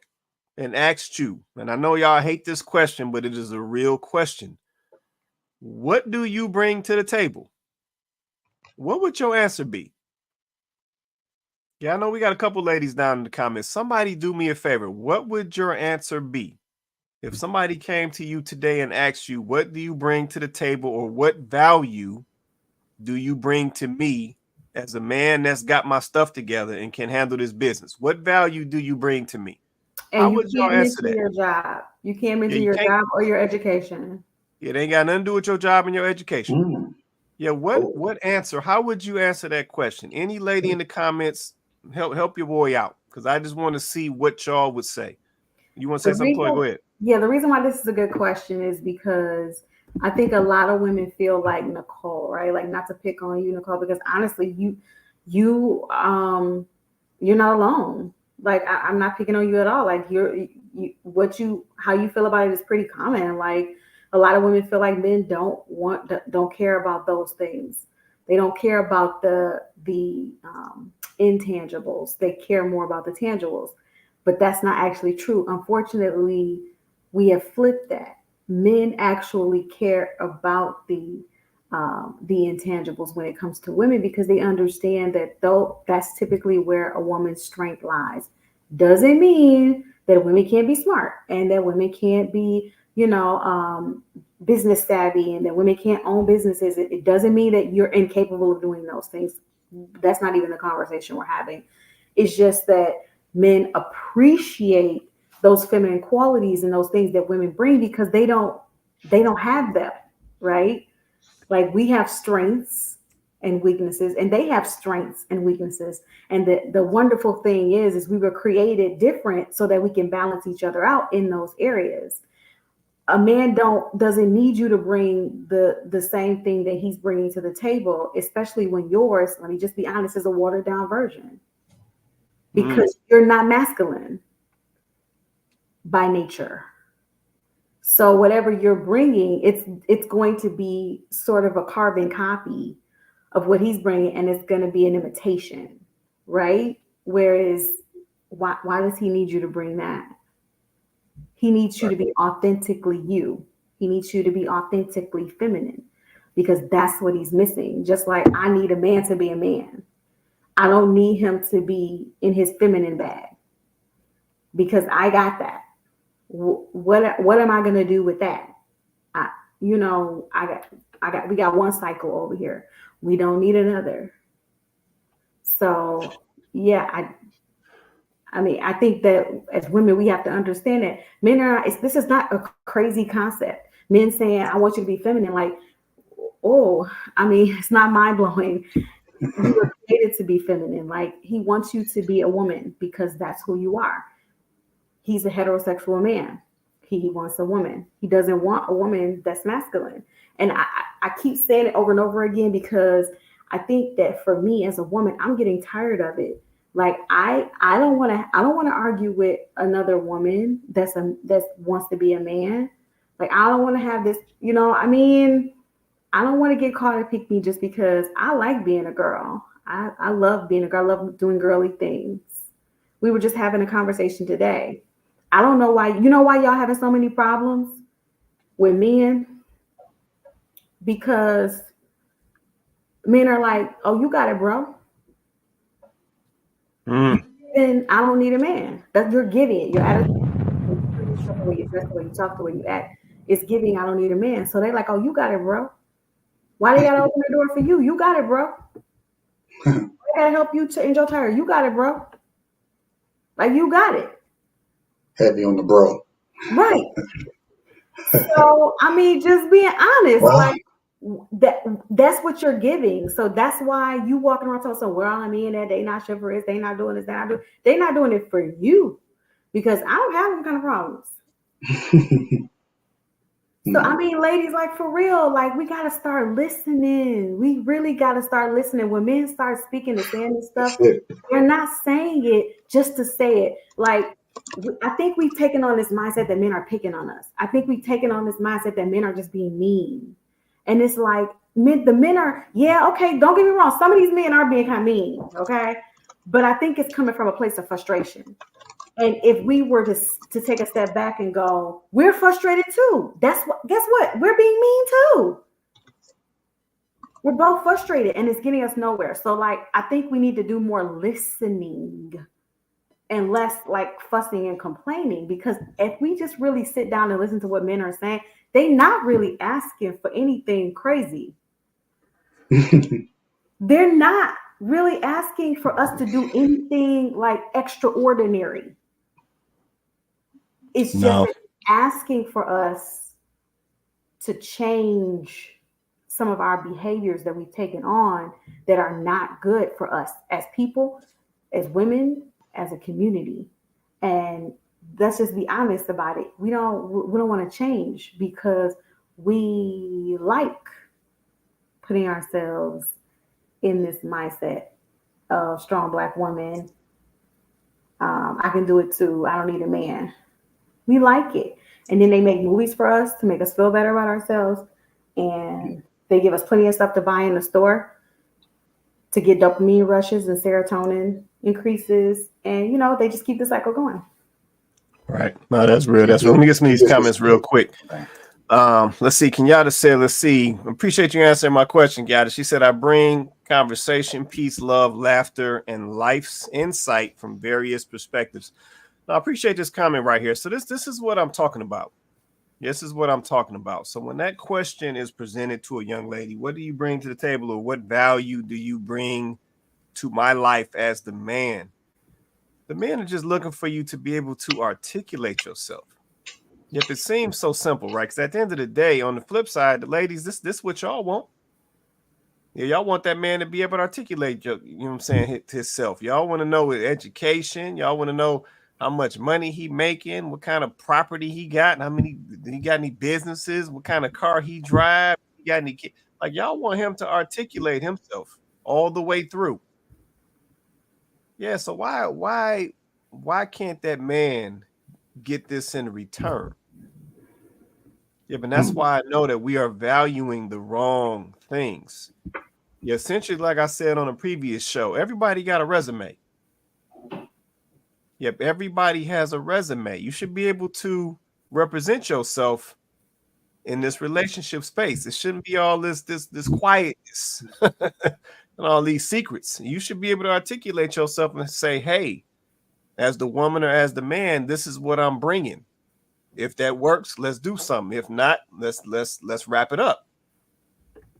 and asked you, and I know y'all hate this question, but it is a real question. What do you bring to the table? What would your answer be? Yeah, I know we got a couple ladies down in the comments. Somebody do me a favor. What would your answer be? If somebody came to you today and asked you, what do you bring to the table, or what value do you bring to me as a man that's got my stuff together and can handle this business? What value do you bring to me? And How you would y'all can't answer mention that? your job. You can't mention you your can't. job or your education. It ain't got nothing to do with your job and your education. Mm. Yeah, what answer? How would you answer that question? Any lady in the comments, help your boy out, because I just want to see what y'all would say. You want to The say something, Chloe? Go reason, ahead. yeah, the reason why this is a good question is because I think a lot of women feel like Nicole, right? Like, not to pick on you, Nicole, because honestly, you're not alone. Like, I'm not picking on you at all. Like, how you feel about it is pretty common. Like, a lot of women feel like men don't care about those things. They don't care about the intangibles. They care more about the tangibles. But that's not actually true. Unfortunately, we have flipped that. Men actually care about the intangibles when it comes to women, because they understand that though that's typically where a woman's strength lies. Doesn't mean that women can't be smart and that women can't be, business savvy, and that women can't own businesses. It doesn't mean that you're incapable of doing those things. That's not even the conversation we're having. It's just that men appreciate those feminine qualities and those things that women bring, because they don't have them, right? Like, we have strengths and weaknesses, and they have strengths and weaknesses. And the wonderful thing is we were created different so that we can balance each other out in those areas. A man doesn't need you to bring the same thing that he's bringing to the table, especially when yours, let me just be honest, is a watered down version, because you're not masculine by nature. So whatever you're bringing, it's going to be sort of a carbon copy of what he's bringing, and it's going to be an imitation, right? Whereas, why does he need you to bring that? He needs you to be authentically you. He needs you to be authentically feminine, because that's what he's missing. Just like I need a man to be a man. I don't need him to be in his feminine bag, because I got that. What am I going to do with that? We got one cycle over here. We don't need another. So yeah, I think that as women, we have to understand that men this is not a crazy concept. Men saying, I want you to be feminine, like, it's not mind blowing. You were created to be feminine. Like, he wants you to be a woman because that's who you are. He's a heterosexual man. He wants a woman. He doesn't want a woman that's masculine. And I keep saying it over and over again, because I think that for me as a woman, I'm getting tired of it. Like, I don't want to argue with another woman that wants to be a man. Like, I don't want to have this, I don't want to get caught at pick me just because I like being a girl. I love being a girl. I love doing girly things. We were just having a conversation today. I don't know why. You know why y'all having so many problems with men? Because men are like, oh, you got it, bro. And I don't need a man. That's you're giving. Your attitude, the way you dress, the way you talk, the way you act, it's giving. I don't need a man. So they're like, oh, you got it, bro. Why they gotta open the door for you? You got it, bro. I gotta help you change your tire. You got it, bro. Like, you got it. Heavy on the bro. Right. So, just being honest, like, that's what you're giving. So that's why you walking around telling someone, well, that they not chivalrous, they not doing this, they're not doing it for you, because I don't have them kind of problems. So, ladies, like, for real, like, we got to start listening. We really got to start listening. When men start speaking and saying this stuff, they're not saying it just to say it. Like, I think we've taken on this mindset that men are picking on us. I think we've taken on this mindset that men are just being mean. And it's like, the men are, yeah, okay, don't get me wrong. Some of these men are being kind of mean, okay? But I think it's coming from a place of frustration. And if we were to take a step back and go, we're frustrated too. Guess what? We're being mean too. We're both frustrated and it's getting us nowhere. So like, I think we need to do more listening and less like fussing and complaining, because if we just really sit down and listen to what men are saying, they're not really asking for anything crazy. They're not really asking for us to do anything like extraordinary. It's just asking for us to change some of our behaviors that we've taken on that are not good for us as people, as women, as a community. And let's just be honest about it. We don't want to change because we like putting ourselves in this mindset of strong Black woman. I can do it too. I don't need a man. We like it. And then they make movies for us to make us feel better about ourselves. And they give us plenty of stuff to buy in the store to get dopamine rushes and serotonin increases. And, you know, they just keep the cycle going. Right. No, that's real. That's real. Let me get some of these comments real quick. Let's see. Kenyatta said, let's see. Appreciate you answering my question, Kenyatta. She said, I bring conversation, peace, love, laughter, and life's insight from various perspectives. Now, I appreciate this comment right here. So this is what I'm talking about. This is what I'm talking about. So when that question is presented to a young lady, what do you bring to the table, or what value do you bring to my life as the man? The men are just looking for you to be able to articulate yourself. Yep, it seems so simple, right? Because at the end of the day, on the flip side, the ladies, this what y'all want. Yeah, y'all want that man to be able to articulate, you know what I'm saying, himself. Y'all want to know his education. Y'all want to know how much money he making, what kind of property he got, how many, he got any businesses, what kind of car he drive, he got any kids. Like, y'all want him to articulate himself all the way through. Yeah, so why can't that man get this in return? Yeah, but that's why I know that we are valuing the wrong things. Yeah, essentially, like I said on a previous show, everybody got a resume. Yep, everybody has a resume. You should be able to represent yourself in this relationship space. It shouldn't be all this quietness and all these secrets. You should be able to articulate yourself and say, hey, as the woman or as the man, this is what I'm bringing. If that works, let's do something. If not, let's wrap it up.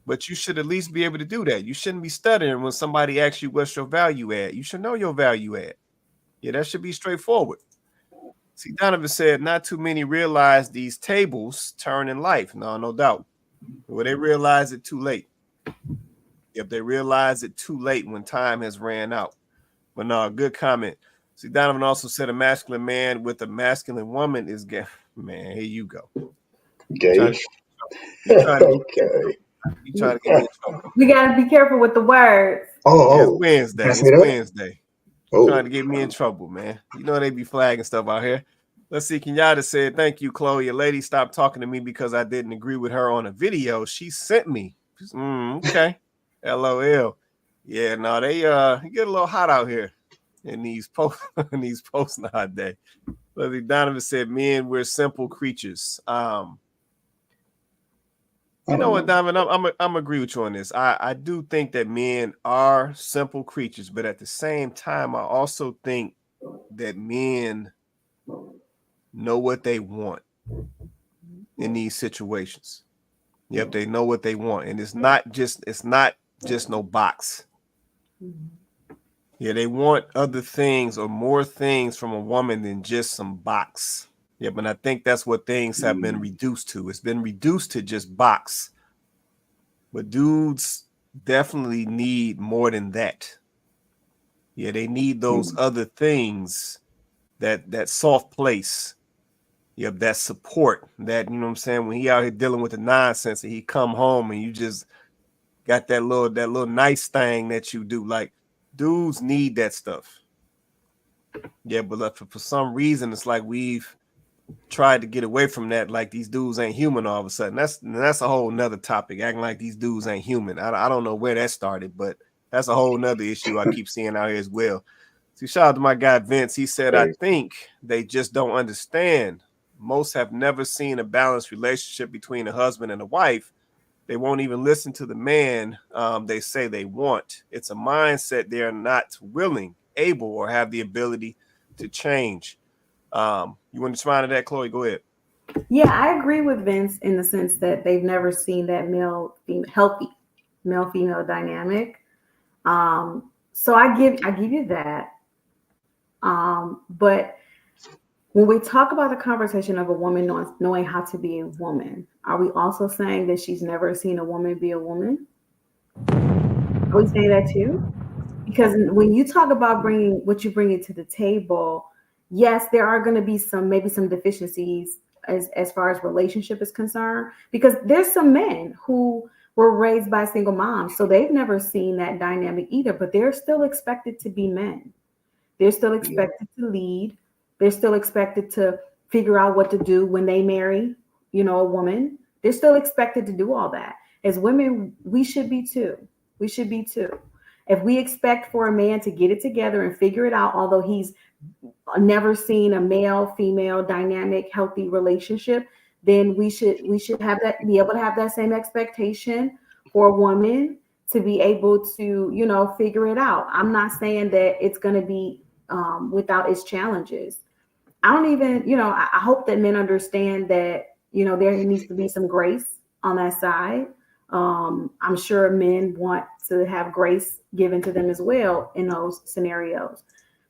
But you should at least be able to do that. You shouldn't be stuttering when somebody asks you what's your value add. You should know your value add. Yeah, that should be straightforward. See, Donovan said, not too many realize these tables turn in life. No doubt. Well, they realize it too late. If they realize it too late when time has ran out. But no, good comment. See, Donovan also said a masculine man with a masculine woman is gay. Man, here you go. Gay. You trying to get me in trouble. We got to be careful with the words. It's Wednesday. It's Wednesday. Trying to get me in trouble, man. You know they be flagging stuff out here. Let's see. Kenyatta said, thank you, Chloe. A lady stopped talking to me because I didn't agree with her on a video she sent me. Okay. LOL. Yeah, no, they get a little hot out here in these posts nowadays. Donovan said, men, we're simple creatures. You know what, Donovan? I'm agree with you on this. I do think that men are simple creatures, but at the same time, I also think that men know what they want in these situations. Yep, they know what they want, and it's not just no box. Yeah, they want other things or more things from a woman than just some box. Yeah, but I think that's what things have been reduced to. It's been reduced to just box. But dudes definitely need more than that. Yeah, they need those other things, that soft place. Yep, that support, that, you know what I'm saying, when he out here dealing with the nonsense and he come home and you just got that little nice thing that you do. Like, dudes need that stuff. Yeah, but for some reason, it's like we've tried to get away from that. Like, these dudes ain't human all of a sudden. That's a whole nother topic, acting like these dudes ain't human. I don't know where that started, but that's a whole nother issue I keep seeing out here as well. See, shout out to my guy Vince. He said, I Hey. think they just don't understand. Most have never seen a balanced relationship between a husband and a wife. They won't even listen to the man they say they want. It's a mindset they're not willing, able, or have the ability to change. You want to respond to that, Chloe? Go ahead. Yeah, I agree with Vince in the sense that they've never seen that healthy male female dynamic. So I give you that. But when we talk about the conversation of a woman knowing how to be a woman, are we also saying that she's never seen a woman be a woman? Are we saying that too? Because when you talk about bringing what you bring to the table, yes, there are going to be maybe some deficiencies as far as relationship is concerned, because there's some men who were raised by single moms, so they've never seen that dynamic either, but they're still expected to be men. They're still expected to lead. They're still expected to figure out what to do when they marry, a woman. They're still expected to do all that. As women, we should be too. We should be too. If we expect for a man to get it together and figure it out, although he's never seen a male-female dynamic, healthy relationship, then we should have that, be able to have that same expectation for a woman to be able to, figure it out. I'm not saying that it's going to be without its challenges. I don't even, I hope that men understand that, there needs to be some grace on that side. I'm sure men want to have grace given to them as well in those scenarios.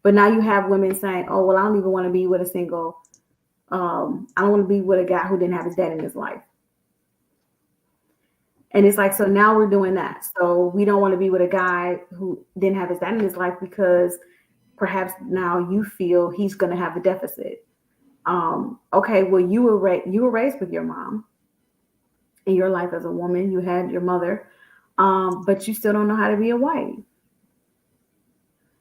But now you have women saying, oh, well, I don't even want to be with a single, I don't want to be with a guy who didn't have his dad in his life. And it's like, so now we're doing that. So we don't want to be with a guy who didn't have his dad in his life because perhaps now you feel he's going to have a deficit. Okay, well, you were raised with your mom in your life as a woman. You had your mother, but you still don't know how to be a wife.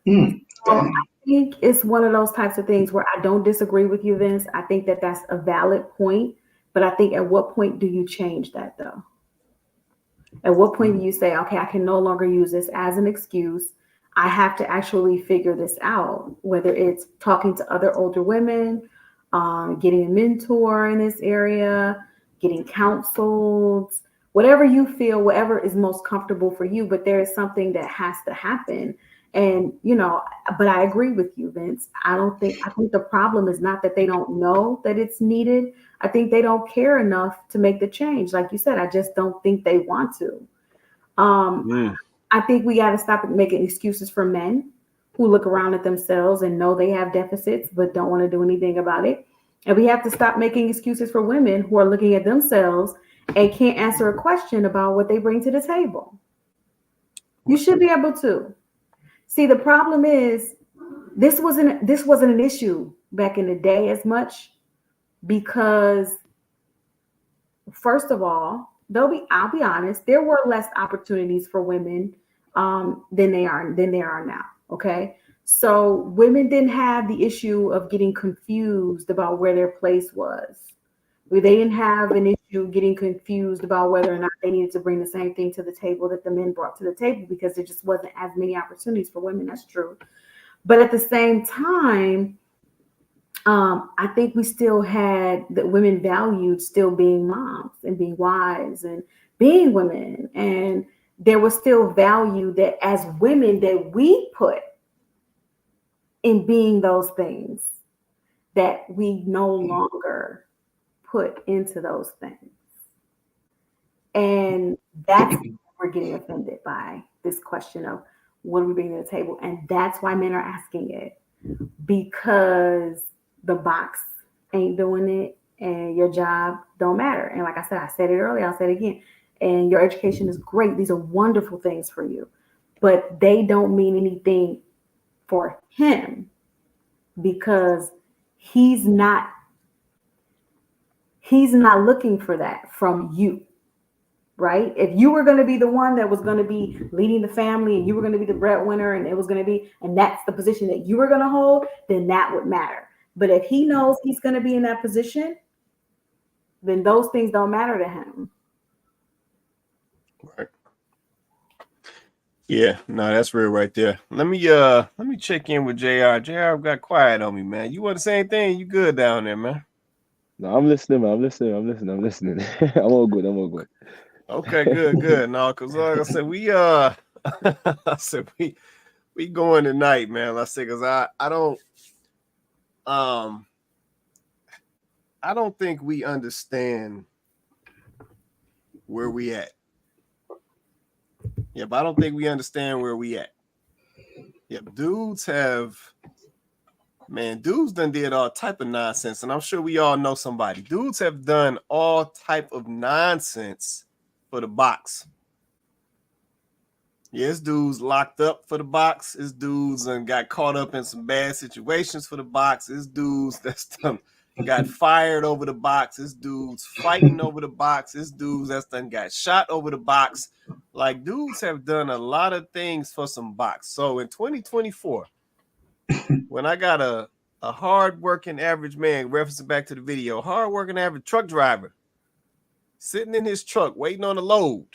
So I think it's one of those types of things where I don't disagree with you, Vince. I think that that's a valid point, but I think at what point do you change that though? At what point do you say, okay, I can no longer use this as an excuse. I have to actually figure this out, whether it's talking to other older women, getting a mentor in this area, getting counseled, whatever you feel, whatever is most comfortable for you. But there is something that has to happen. And, but I agree with you, Vince. I think the problem is not that they don't know that it's needed. I think they don't care enough to make the change. Like you said, I just don't think they want to. I think we got to stop making excuses for men who look around at themselves and know they have deficits, but don't want to do anything about it. And we have to stop making excuses for women who are looking at themselves and can't answer a question about what they bring to the table. You should be able to. See, the problem is this wasn't an issue back in the day as much because, first of all, I'll be honest, there were less opportunities for women than they are now. Okay. So women didn't have the issue of getting confused about where their place was. They didn't have an issue getting confused about whether or not they needed to bring the same thing to the table that the men brought to the table because there just wasn't as many opportunities for women. That's true. But at the same time, I think we still had that women valued still being moms and being wives and being women. And there was still value that as women that we put in being those things that we no longer put into those things. And that's what we're getting offended by this question of what are we bringing to the table? And that's why men are asking it, because the box ain't doing it and your job don't matter. And like I said it earlier, I'll say it again. And your education is great. These are wonderful things for you, but they don't mean anything for him because he's not looking for that from you, right? If you were going to be the one that was going to be leading the family and you were going to be the breadwinner and it was going to be, and that's the position that you were going to hold, then that would matter. But if he knows he's going to be in that position, then those things don't matter to him. Right. Yeah, no, that's real right there. Let me check in with JR. JR got quiet on me, man. You want to say anything? You good down there, man? No, I'm listening, man. I'm listening. I'm all good. I'm all good. Okay, good. No, cause like I said, I said we going tonight, man. I said, cause I don't think we understand where we at. Yep, I don't think we understand where we at. Yep, dudes done did all type of nonsense, and I'm sure we all know somebody. Dudes have done all type of nonsense for the box. Yes, dudes locked up for the box. This dudes and got caught up in some bad situations for the box. This dudes that's done got fired over the box. This dudes fighting over the box. This dudes that's done got shot over the box. Like, dudes have done a lot of things for some box. So in 2024, when I got a hard-working average man, referencing back to the video, hard-working average truck driver, sitting in his truck waiting on a load,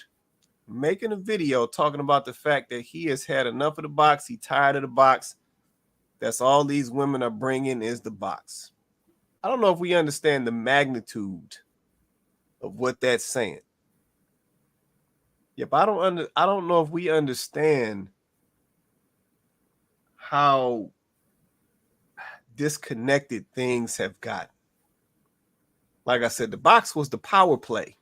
making a video talking about the fact that he has had enough of the box. He tired of the box. That's all these women are bringing is the box. I don't know if we understand the magnitude of what that's saying. Yep, I don't know if we understand how disconnected things have gotten. Like I said, the box was the power play.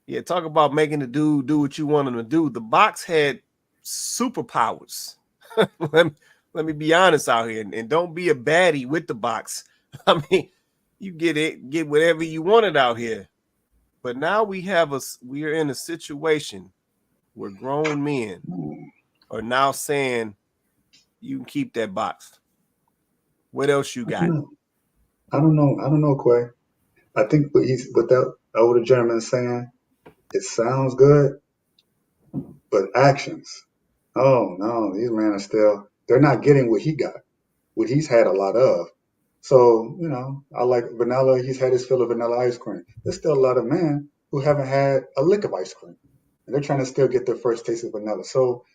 Yeah, talk about making the dude do what you want him to do. The box had superpowers. let me be honest out here, and don't be a baddie with the box. I mean, you get whatever you wanted out here. But now we are in a situation where grown men are now saying you can keep that box. What else you got? I don't know, Quay. I think what that older gentleman is saying, it sounds good, but actions. Oh no, these men are they're not getting what he got, what he's had a lot of. So, I like vanilla. He's had his fill of vanilla ice cream. There's still a lot of men who haven't had a lick of ice cream, and they're trying to still get their first taste of vanilla. So,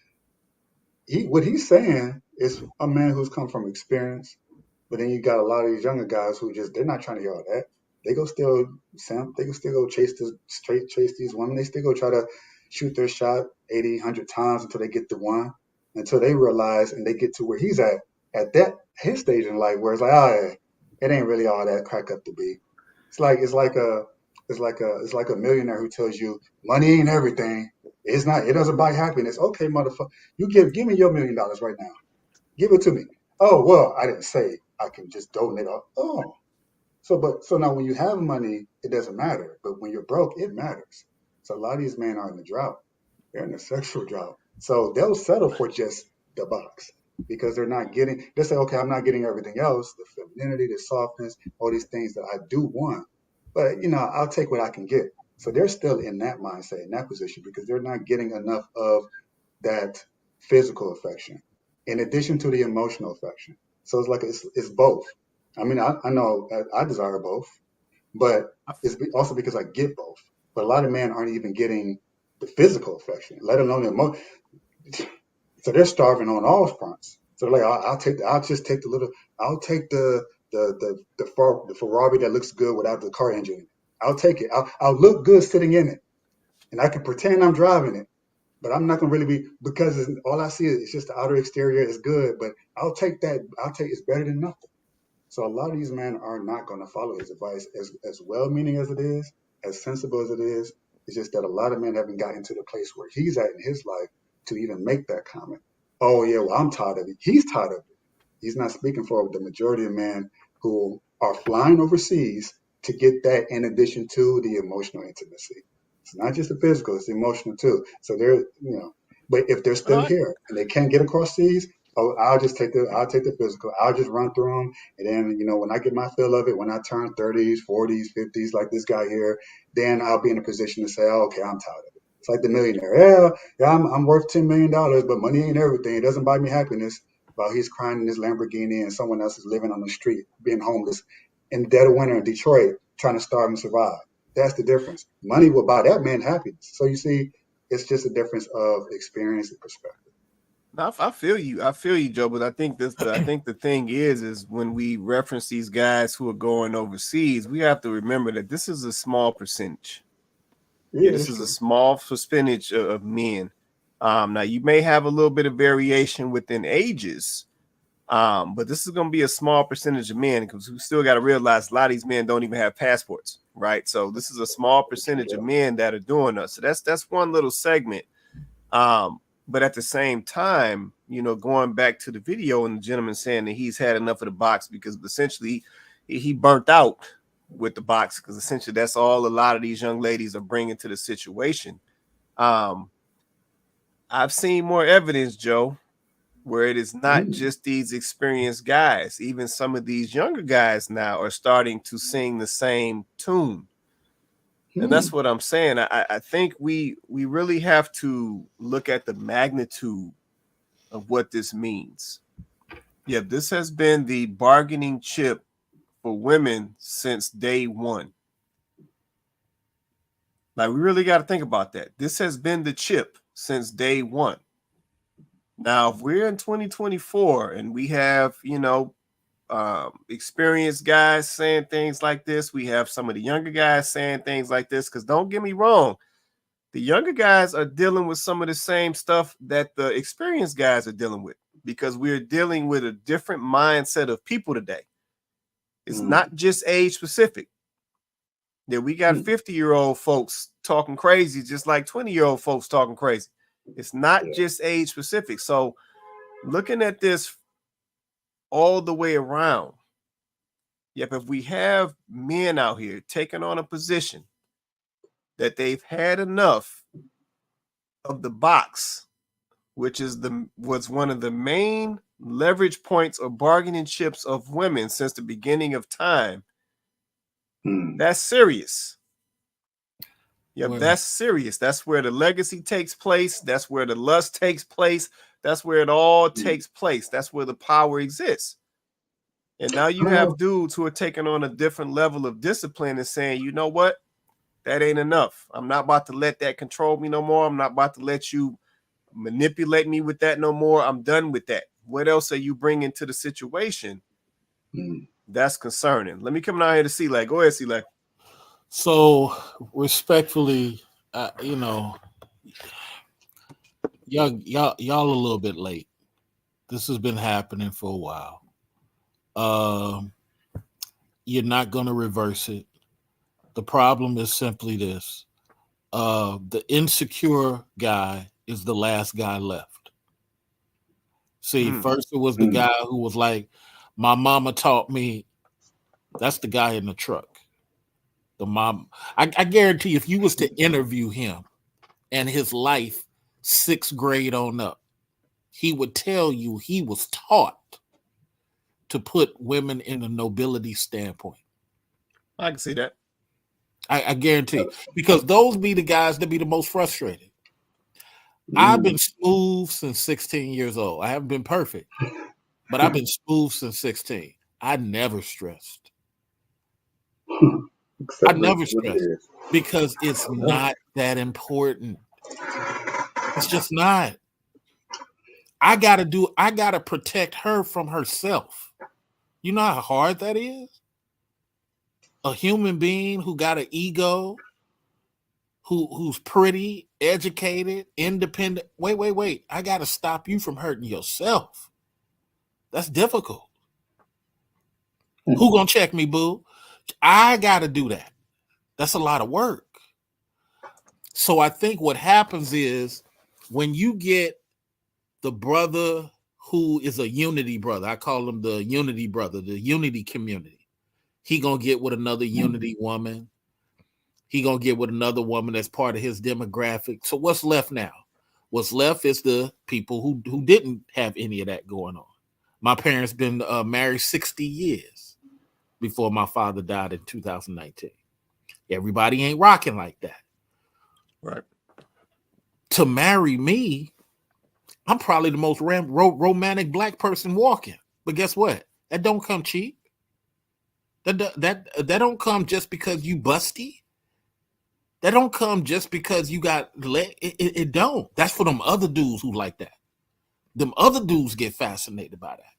what he's saying is a man who's come from experience. But then you got a lot of these younger guys who they're not trying to hear all that. They go still simp. They can still go chase these women. They still go try to shoot their shot 80, 100 times until they get the one, until they realize and they get to where he's at his stage in life, where it's like, oh yeah, it ain't really all that crack up to be. It's like a millionaire who tells you money ain't everything. It doesn't buy happiness. Okay, motherfucker, give me your $1 million right now. Give it to me. Oh, well, I didn't say I can just donate off. Oh, so now when you have money, it doesn't matter. But when you're broke, it matters. So a lot of these men are in the drought. They're in a sexual drought. So they'll settle for just the box because they say, okay, I'm not getting everything else, the femininity, the softness, all these things that I do want. But, I'll take what I can get. So they're still in that mindset, in that position, because they're not getting enough of that physical affection in addition to the emotional affection. So it's like it's both. I mean, I know I desire both, but it's also because I get both. But a lot of men aren't even getting the physical affection, let alone the emotion. So they're starving on all fronts. So they're like, I'll take the Ferrari that looks good without the car engine in it. I'll take it. I'll look good sitting in it, and I can pretend I'm driving it. But I'm not gonna really be, because all I see is just the outer exterior is good. But I'll take that. It's better than nothing. So a lot of these men are not going to follow his advice, as well-meaning as it is, as sensible as it is. It's just that a lot of men haven't gotten to the place where he's at in his life to even make that comment. Oh yeah, well, I'm tired of it. He's tired of it. He's not speaking for the majority of men who are flying overseas to get that, in addition to the emotional intimacy. It's not just the physical; it's the emotional too. So but if they're still here and they can't get across seas, oh, I'll take the physical. I'll just run through them, and then when I get my fill of it, when I turn 30s, 40s, 50s, like this guy here, then I'll be in a position to say, oh, okay, I'm tired of it. It's like the millionaire. Yeah, I'm worth $10 million, but money ain't everything. It doesn't buy me happiness. While he's crying in his Lamborghini and someone else is living on the street, being homeless in the dead of winter in Detroit, trying to starve and survive. That's the difference. Money will buy that man happiness. So you see, it's just a difference of experience and perspective. I feel you. I feel you, Joe. But I think the thing is when we reference these guys who are going overseas, we have to remember that this is a small percentage. Yeah, This that's is a true. small percentage of men. Now you may have a little bit of variation within ages, but this is going to be a small percentage of men because we still got to realize a lot of these men don't even have passports, right? So this is a small percentage of men that are doing us. So that's one little segment. But at the same time, going back to the video and the gentleman saying that he's had enough of the box because essentially he burnt out with the box because essentially that's all a lot of these young ladies are bringing to the situation. I've seen more evidence, Joe, where it is not just these experienced guys. Even some of these younger guys now are starting to sing the same tune. And that's what I'm saying. I think we really have to look at the magnitude of what this means. Yeah, this has been the bargaining chip for women since day one. Like, we really got to think about that. This has been the chip since day one. Now, if we're in 2024 and we have, experienced guys saying things like this, we have some of the younger guys saying things like this, because don't get me wrong, the younger guys are dealing with some of the same stuff that the experienced guys are dealing with, because we're dealing with a different mindset of people today. It's not just age specific. Yeah, we got 50-year-old folks talking crazy, just like 20-year-old folks talking crazy. It's not just age specific. So looking at this all the way around, yep, if we have men out here taking on a position that they've had enough of the box, which is was one of the main leverage points or bargaining chips of women since the beginning of time, that's serious. Yeah, that's serious. That's where the legacy takes place. That's where the lust takes place. That's where it all takes place. That's where the power exists. And now you have dudes who are taking on a different level of discipline and saying, you know what? That ain't enough. I'm not about to let that control me no more. I'm not about to let you manipulate me with that no more. I'm done with that. What else are you bringing to the situation? That's concerning. Let me come down here to C-Leg. Go ahead, C-Leg. So respectfully, y'all a little bit late. This has been happening for a while. You're not going to reverse it. The problem is simply this. The insecure guy is the last guy left. See, first it was the guy who was like, my mama taught me. That's the guy in the truck. The mom, I guarantee if you was to interview him and his life 6th grade on up, he would tell you he was taught to put women in a nobility standpoint. I can see that. I guarantee, because those be the guys that be the most frustrated. I've been smooth since 16 years old. I haven't been perfect, but I've been smooth since 16. I never stressed. I never stressed because it's not that important. It's just not. I gotta protect her from herself. You know how hard that is? A human being who got an ego, who's pretty, educated, independent. Wait. I gotta stop you from hurting yourself. That's difficult. Who gonna check me, boo? I gotta do that. That's a lot of work. So I think what happens is when you get the brother who is a unity brother, I call him the unity brother, the unity community. He gonna get with another unity woman. He gonna get with another woman that's part of his demographic. So what's left now? What's left is the people who didn't have any of that going on. My parents been married 60 years before my father died in 2019. Everybody ain't rocking like that. Right. To marry me, I'm probably the most romantic black person walking. But guess what? That don't come cheap. That don't come just because you busty. That don't come just because you got it don't. That's for them other dudes who like that. Them other dudes get fascinated by that.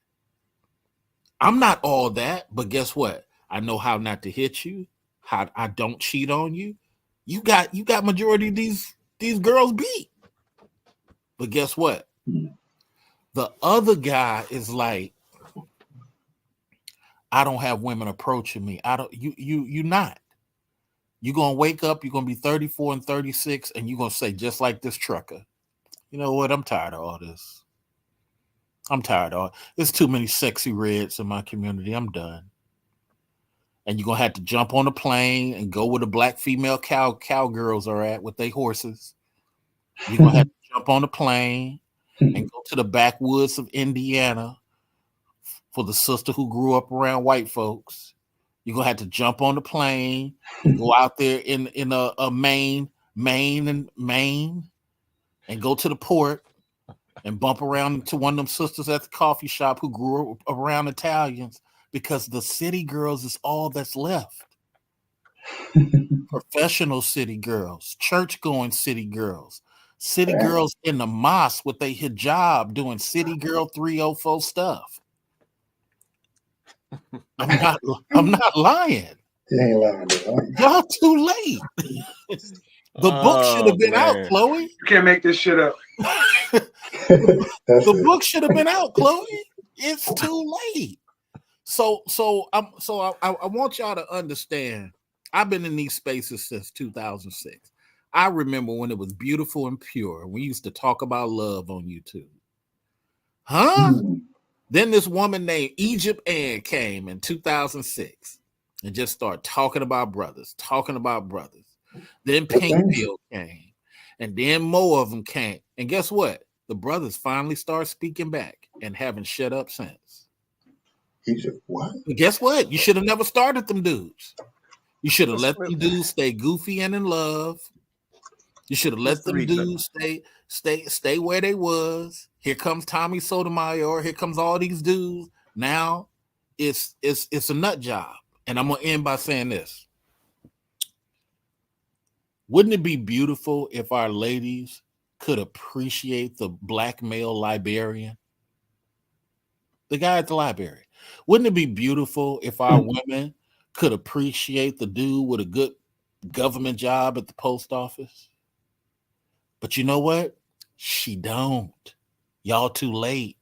I'm not all that, but guess what? I know how not to hit you. How I don't cheat on you. You got majority of these girls beat. But guess what? The other guy is like, I don't have women approaching me. You not. You're gonna wake up, you're gonna be 34 and 36, and you're gonna say, just like this trucker, you know what? I'm tired of all this. I'm tired of all. There's too many sexy reds in my community. I'm done. And you're gonna have to jump on a plane and go where the black female cowgirls are at with their horses. You're gonna have to jump on a plane and go to the backwoods of Indiana for the sister who grew up around white folks. You're gonna have to jump on the plane and go out there in a Maine, and go to the port and bump around to one of them sisters at the coffee shop who grew up around Italians, because the city girls is all that's left. Professional city girls, church-going city girls, city girls in the mosque with their hijab doing city girl 304 stuff. I'm not lying. He ain't lying. Y'all too late. The book should have been out, Chloe. You can't make this shit up. The book should have been out, Chloe. It's too late. So I want y'all to understand. I've been in these spaces since 2006. I remember when it was beautiful and pure. We used to talk about love on YouTube. Huh? Then this woman named Egypt Ann came in 2006 and just started talking about brothers. Then Pink Pill came, and then more of them came. And guess what? The brothers finally started speaking back and haven't shut up since. Egypt, what? But guess what? You should have never started them dudes. You should have let them dudes stay goofy and in love. You should have let them dudes stay where they was. Here comes Tommy Sotomayor. Here comes all these dudes. Now it's a nut job. And I'm gonna end by saying this. Wouldn't it be beautiful if our ladies could appreciate the black male librarian? The guy at the library. Wouldn't it be beautiful if our women could appreciate the dude with a good government job at the post office? But you know what? She don't. Y'all too late.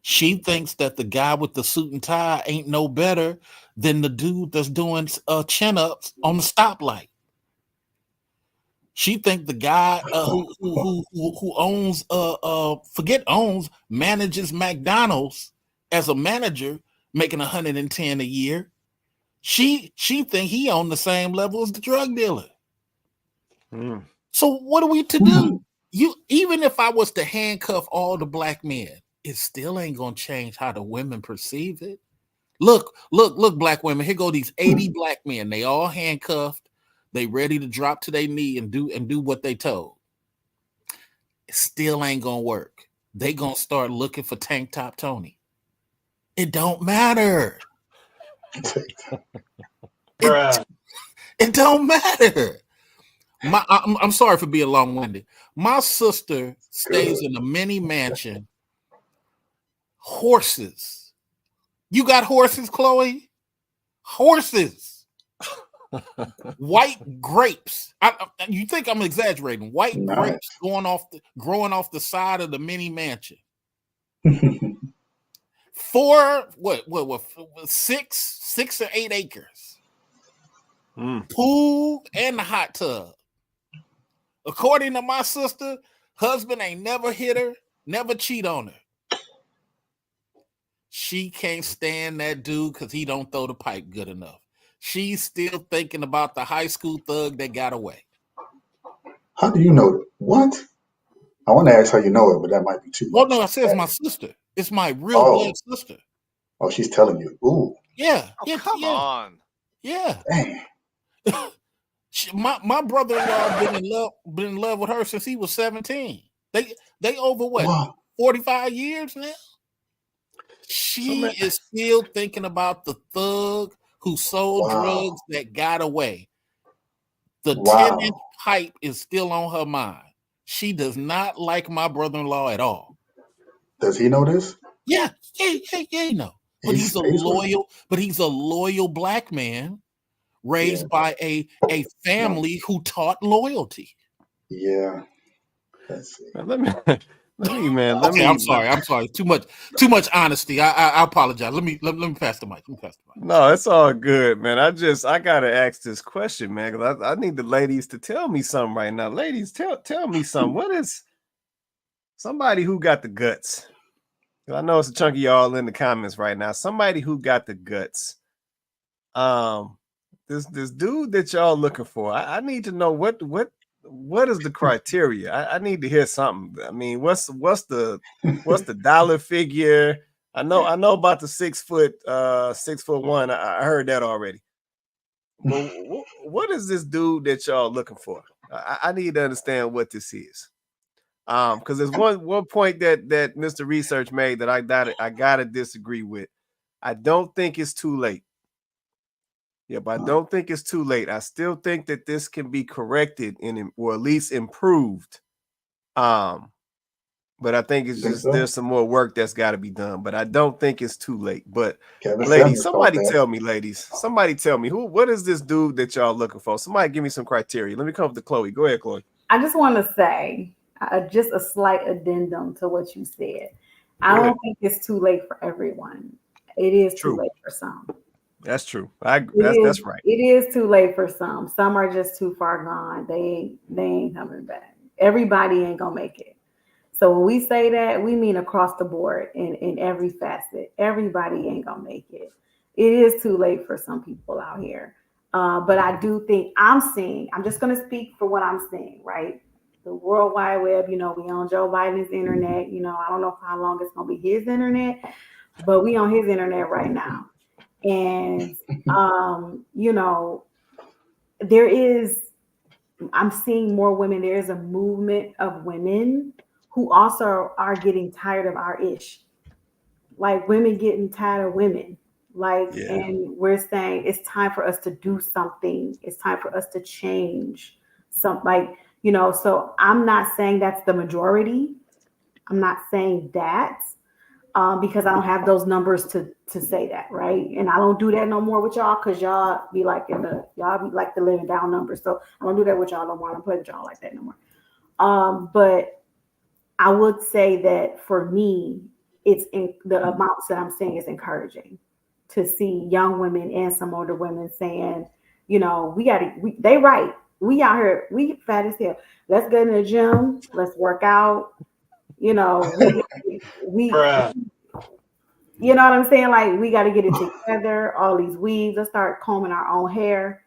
She thinks that the guy with the suit and tie ain't no better than the dude that's doing chin-ups on the stoplight. She think the guy who owns manages McDonald's as a manager, making $110 a year. She think he on the same level as the drug dealer. So what are we to do? Even if I was to handcuff all the black men, it still ain't gonna change how the women perceive it. Look, black women. Here go these 80 black men. They all handcuffed. They ready to drop to their knee and do what they told. It still ain't gonna work. They gonna start looking for Tank Top Tony. It don't matter. It don't matter. I'm sorry for being long-winded. My sister stays in a mini mansion. Horses. You got horses, Chloe? Horses. White grapes. You think I'm exaggerating? White grapes growing off the side of the mini mansion. 6 or 8 acres. Pool and the hot tub. According to my sister, husband ain't never hit her, never cheat on her. She can't stand that dude because he don't throw the pipe good enough. She's still thinking about the high school thug that got away. How do you know that? What? I want to ask how you know it, but that might be too much. Oh, no, I said it's my sister. It's my real blood sister. Oh, she's telling you. Ooh. Yeah. Come on. Yeah. Dang. My brother-in-law been in love with her since he was 17. They over what? Wow. 45 years now? She is still thinking about the thug who sold drugs that got away. The Wow. 10-inch pipe is still on her mind. She does not like my brother-in-law at all. Does he know this? Yeah, no. But he's a loyal black man raised by a family who taught loyalty. Yeah. Let's see. Let me. Okay, I'm sorry. Too much honesty. I apologize. Let me pass the mic. No, it's all good, man. I gotta ask this question, man, because I need the ladies to tell me something right now. Ladies, tell me something. What is somebody who got the guts? I know it's a chunk of y'all in the comments right now. Somebody who got the guts. This dude that y'all looking for. I need to know what is the criteria. I need to hear something. I mean, what's the dollar figure? I know about the 6 foot 6'1". I heard that already. But what is this dude that y'all looking for? I need to understand what this is. Because there's one point that Mr. Research made that I gotta disagree with. I don't think it's too late. Yeah, but I don't think it's too late. I still think that this can be corrected or at least improved. But I think it's just there's some more work that's got to be done. But I don't think it's too late. But ladies, somebody tell me, what is this dude that y'all looking for? Somebody give me some criteria. Let me come up to Chloe. Go ahead, Chloe. I just want to say just a slight addendum to what you said. I don't think it's too late for everyone. It is too late for some. That's true. That's right. It is too late for some. Some are just too far gone. They ain't coming back. Everybody ain't gonna make it. So when we say that, we mean across the board in every facet. Everybody ain't gonna make it. It is too late for some people out here. But I do think I'm just gonna speak for what I'm seeing, right? The World Wide Web, we on Joe Biden's internet. I don't know how long it's gonna be his internet, but we on his internet right now. And I'm seeing more women. There is a movement of women who also are getting tired of our ish. Like women getting tired of women. And we're saying it's time for us to do something. It's time for us to change something. So I'm not saying that's the majority. I'm not saying that. Because I don't have those numbers to say that, right? And I don't do that no more with y'all because y'all be like the living down numbers. So I don't do that with y'all no more. I don't play with y'all like that no more. But I would say that for me, it's in the amounts that I'm seeing is encouraging to see young women and some older women saying, they right. We out here, we fat as hell. Let's get in the gym. Let's work out. We you know what I'm saying? Like we got to get it together. All these weaves. Let's start combing our own hair.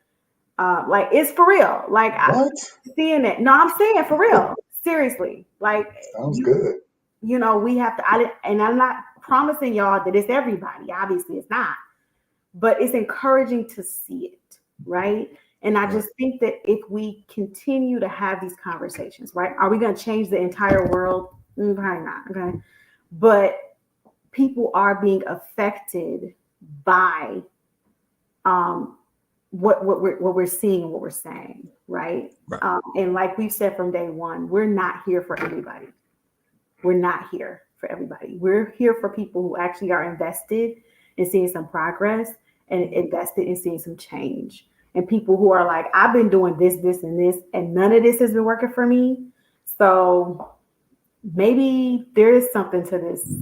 It's for real. Like I'm seeing it. No, I'm saying for real. Seriously. Like sounds good. We have to. And I'm not promising y'all that it's everybody. Obviously, it's not. But it's encouraging to see it, right? And I just think that if we continue to have these conversations, right? Are we going to change the entire world? Probably not. Okay, but people are being affected by what we're seeing and what we're saying, right? And like we've said from day one, we're not here for everybody. We're not here for everybody. We're here for people who actually are invested in seeing some progress and invested in seeing some change. And people who are like, I've been doing this, and this, and none of this has been working for me. So maybe there is something to this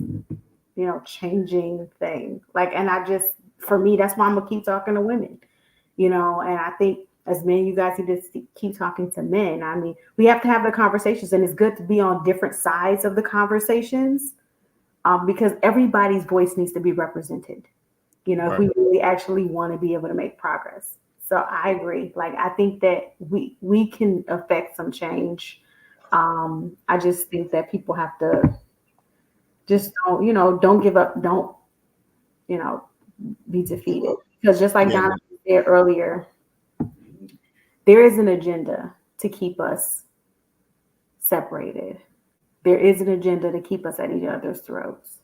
changing thing. For me, that's why I'm gonna keep talking to women, and I think as men, you guys need to keep talking to men. I mean, we have to have the conversations, and it's good to be on different sides of the conversations, because everybody's voice needs to be represented, if we really actually want to be able to make progress. So I agree. I think that we can affect some change. I just think that people have to just don't give up. Don't, be defeated. Because just like Donna said earlier, there is an agenda to keep us separated. There is an agenda to keep us at each other's throats.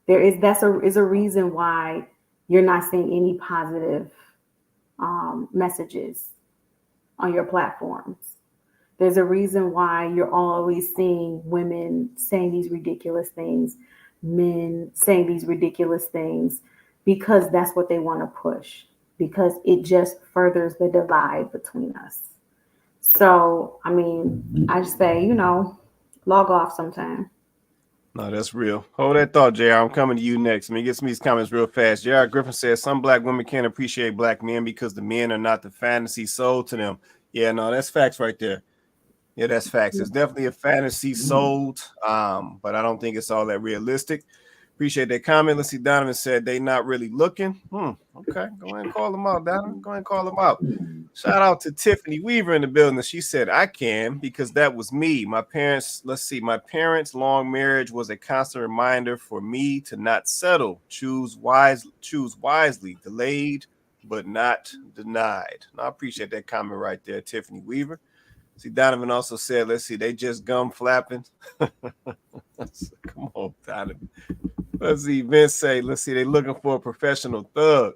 That's a reason why you're not seeing any positive messages on your platforms. There's a reason why you're always seeing women saying these ridiculous things, men saying these ridiculous things, because that's what they want to push, because it just furthers the divide between us. So, I mean, I just say, log off sometime. No, that's real. Hold that thought, JR. I'm coming to you next. Let me get some of these comments real fast. JR Griffin says some black women can't appreciate black men because the men are not the fantasy sold to them. Yeah, no, that's facts right there. Yeah, that's facts. It's definitely a fantasy sold, but I don't think it's all that realistic. Appreciate that comment. Let's see. Donovan said they not really looking. Okay, go ahead and call them out, Donovan. Go ahead and call them out. Shout out to Tiffany Weaver in the building. She said, I can because that was me. My parents' long marriage was a constant reminder for me to not settle. Choose wisely, delayed, but not denied. And I appreciate that comment right there, Tiffany Weaver. See, Donovan also said, let's see, they just gum flapping. Come on, Donovan. Let's see, Vince say, let's see, they looking for a professional thug.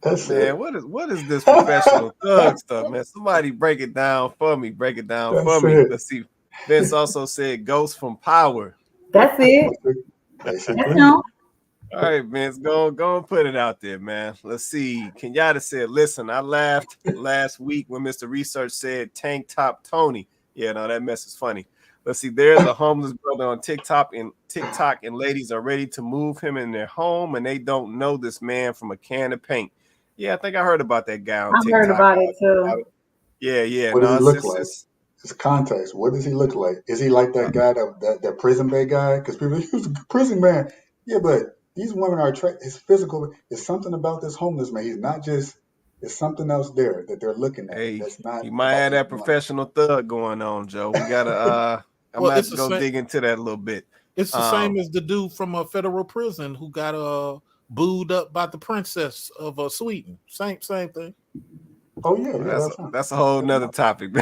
That's man, it. what is this professional thug stuff, man? Somebody break it down for me. That's it. Let's see. Vince also said Ghost from Power. That's it. Basically. No. All right, Vince, go and put it out there, man. Let's see. Kenyatta said, listen, I laughed last week when Mr. Research said tank top Tony. Yeah, no, that mess is funny. Let's see. There's a homeless brother on TikTok, and ladies are ready to move him in their home, and they don't know this man from a can of paint. Yeah, I think I heard about that guy on I've TikTok. heard about it too. Yeah. What does he look like? It's context. What does he look like? Is he like that guy, that prison bay guy? Because people, he was a prison man. Yeah, but these women are his physical. There's something about this homeless man. He's not just. There's something else there that they're looking at. Hey, that's not. you might have that professional thug going on, Joe. We gotta. I'm gonna have to go dig into that a little bit. It's the same as the dude from a federal prison who got booed up by the princess of Sweden. Same thing. Oh yeah, that's a whole nother topic.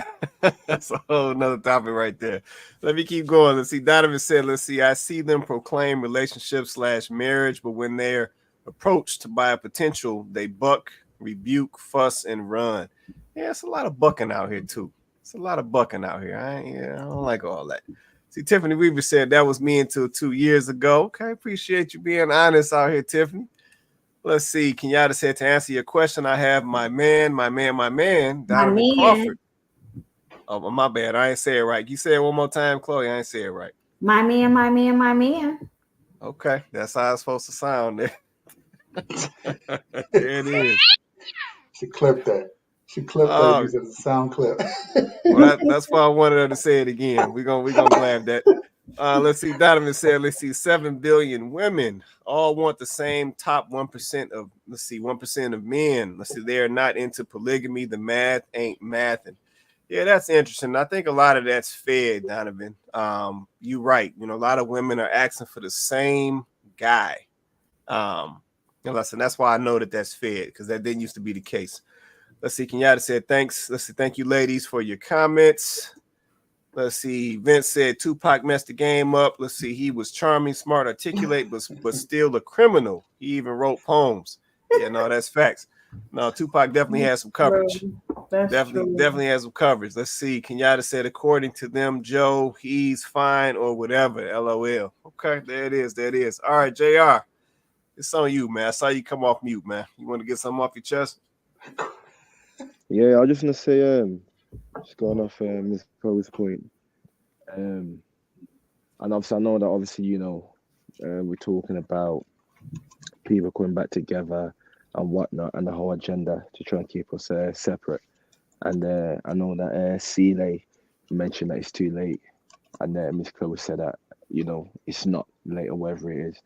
That's a whole nother topic right there. Let me keep going. Let's see. Donovan said, let's see. I see them proclaim relationship/marriage, but when they're approached by a potential, they buck, rebuke, fuss, and run. Yeah, it's a lot of bucking out here too. It's a lot of bucking out here. I don't like all that. See, Tiffany Weaver said that was me until 2 years ago. Okay, appreciate you being honest out here, Tiffany. Let's see. Kenyatta said, to answer your question, I have my man, Donovan Crawford. Oh, my bad. I ain't say it right. You say it one more time, Chloe. I ain't say it right. My man. Okay, that's how it's supposed to sound there. There it is. She clipped that. She clipped that using the sound clip. Well, that's why I wanted her to say it again. We're gonna grab that. Let's see. Donovan said, 7 billion women all want the same top 1% of, 1% of men. Let's see, they are not into polygamy. The math ain't mathing. Yeah, that's interesting. I think a lot of that's fed, Donovan. You're right. A lot of women are asking for the same guy. Listen, that's why I know that's fed, because that didn't used to be the case. Let's see. Kenyatta said, thanks. Let's see. Thank you, ladies, for your comments. Let's see. Vince said Tupac messed the game up. Let's see. He was charming, smart, articulate, but still a criminal. He even wrote poems. Yeah, no, that's facts. No, Tupac definitely has some coverage. Definitely has some coverage. Let's see. Kenyatta said, according to them, Joe, he's fine or whatever. LOL. Okay, there it is. All right, JR. It's on you, man. I saw you come off mute, man. You want to get something off your chest? Yeah, I was just gonna say, just going off Ms. Chloe's point, and obviously I know that we're talking about people coming back together and whatnot, and the whole agenda to try and keep us separate. And I know that Celie mentioned that it's too late, and Ms. Chloe said that it's not late or whatever it is.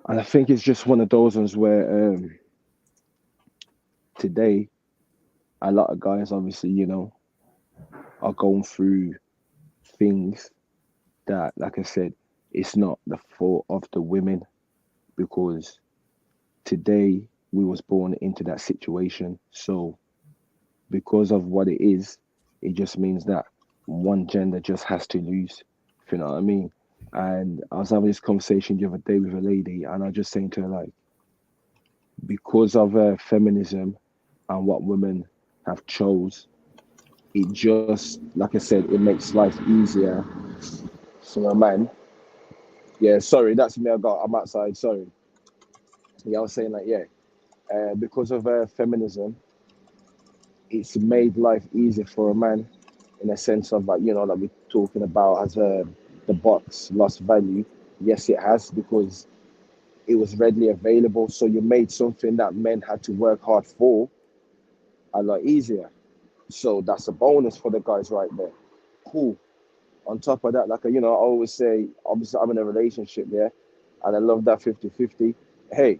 And I think it's just one of those ones where today a lot of guys obviously are going through things that, like I said, it's not the fault of the women, because today we was born into that situation. So because of what it is, it just means that one gender just has to lose, if you know what I mean. And I was having this conversation the other day with a lady, and I was just saying to her, like, because of feminism and what women have chose. It just, like I said, it makes life easier for a man. Yeah, sorry, that's me. I'm outside. Sorry. Yeah, I was saying that. Yeah, because of feminism, it's made life easier for a man in a sense of like like we're talking about as the box lost value. Yes, it has because it was readily available. So you made something that men had to work hard for a lot easier. So that's a bonus for the guys right there. Cool. On top of that, like I always say, obviously I'm in a relationship, yeah, and I love that 50-50. Hey,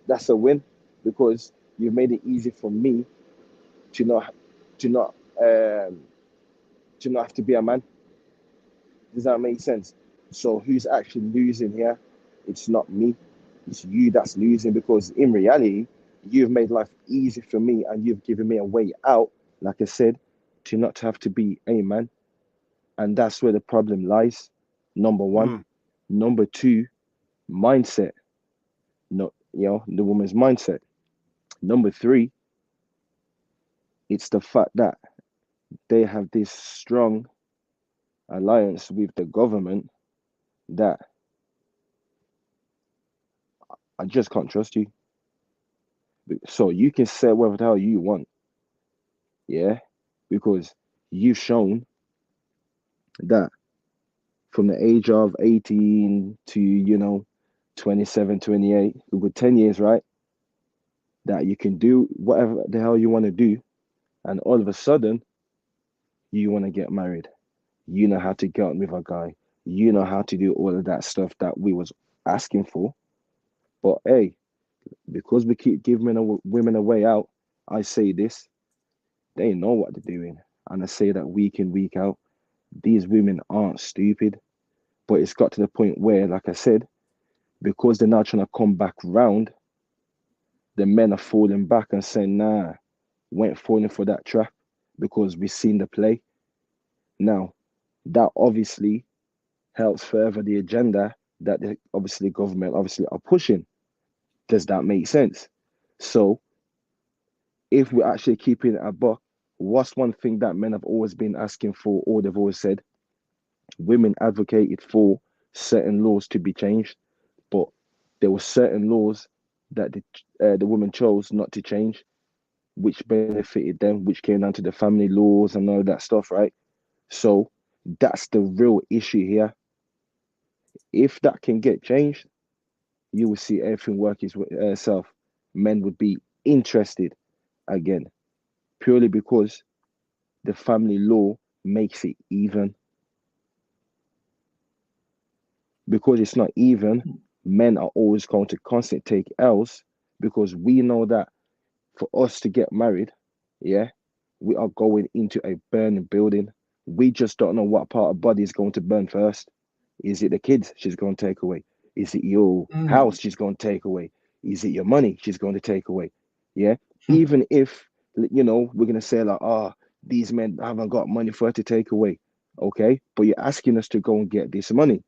that's a win because you've made it easy for me to not to not um to not have to be a man. Does that make sense? So who's actually losing here? It's not me. It's you that's losing because in reality, you've made life easy for me and you've given me a way out, like I said, to not have to be a man. And that's where the problem lies. Number one. Mm. Number two, mindset. No, the woman's mindset. Number three, it's the fact that they have this strong alliance with the government that I just can't trust you. So you can say whatever the hell you want, yeah, because you've shown that from the age of 18 to 27, 28, with 10 years, right, that you can do whatever the hell you want to do, and all of a sudden you want to get married. You know how to get on with a guy. You know how to do all of that stuff that we was asking for. But hey, because we keep giving women a way out, I say this, they know what they're doing. And I say that week in, week out, these women aren't stupid. But it's got to the point where, like I said, because they're now trying to come back round, the men are falling back and saying, nah, we ain't falling for that trap because we've seen the play. Now, that obviously helps further the agenda that the obviously government obviously are pushing. Does that make sense? So if we're actually keeping it a buck, what's one thing that men have always been asking for, or they've always said? Women advocated for certain laws to be changed, but there were certain laws that the women chose not to change, which benefited them, which came down to the family laws and all that stuff, right? So that's the real issue here. If that can get changed, you will see everything work itself. Men would be interested again, purely because the family law makes it even. Because it's not even, men are always going to constantly take L's because we know that for us to get married, yeah, we are going into a burning building. We just don't know what part of body is going to burn first. Is it the kids she's going to take away? Is it your house she's going to take away? Is it your money she's going to take away? Yeah. Even if we're gonna say like, these men haven't got money for her to take away. Okay, but you're asking us to go and get this money.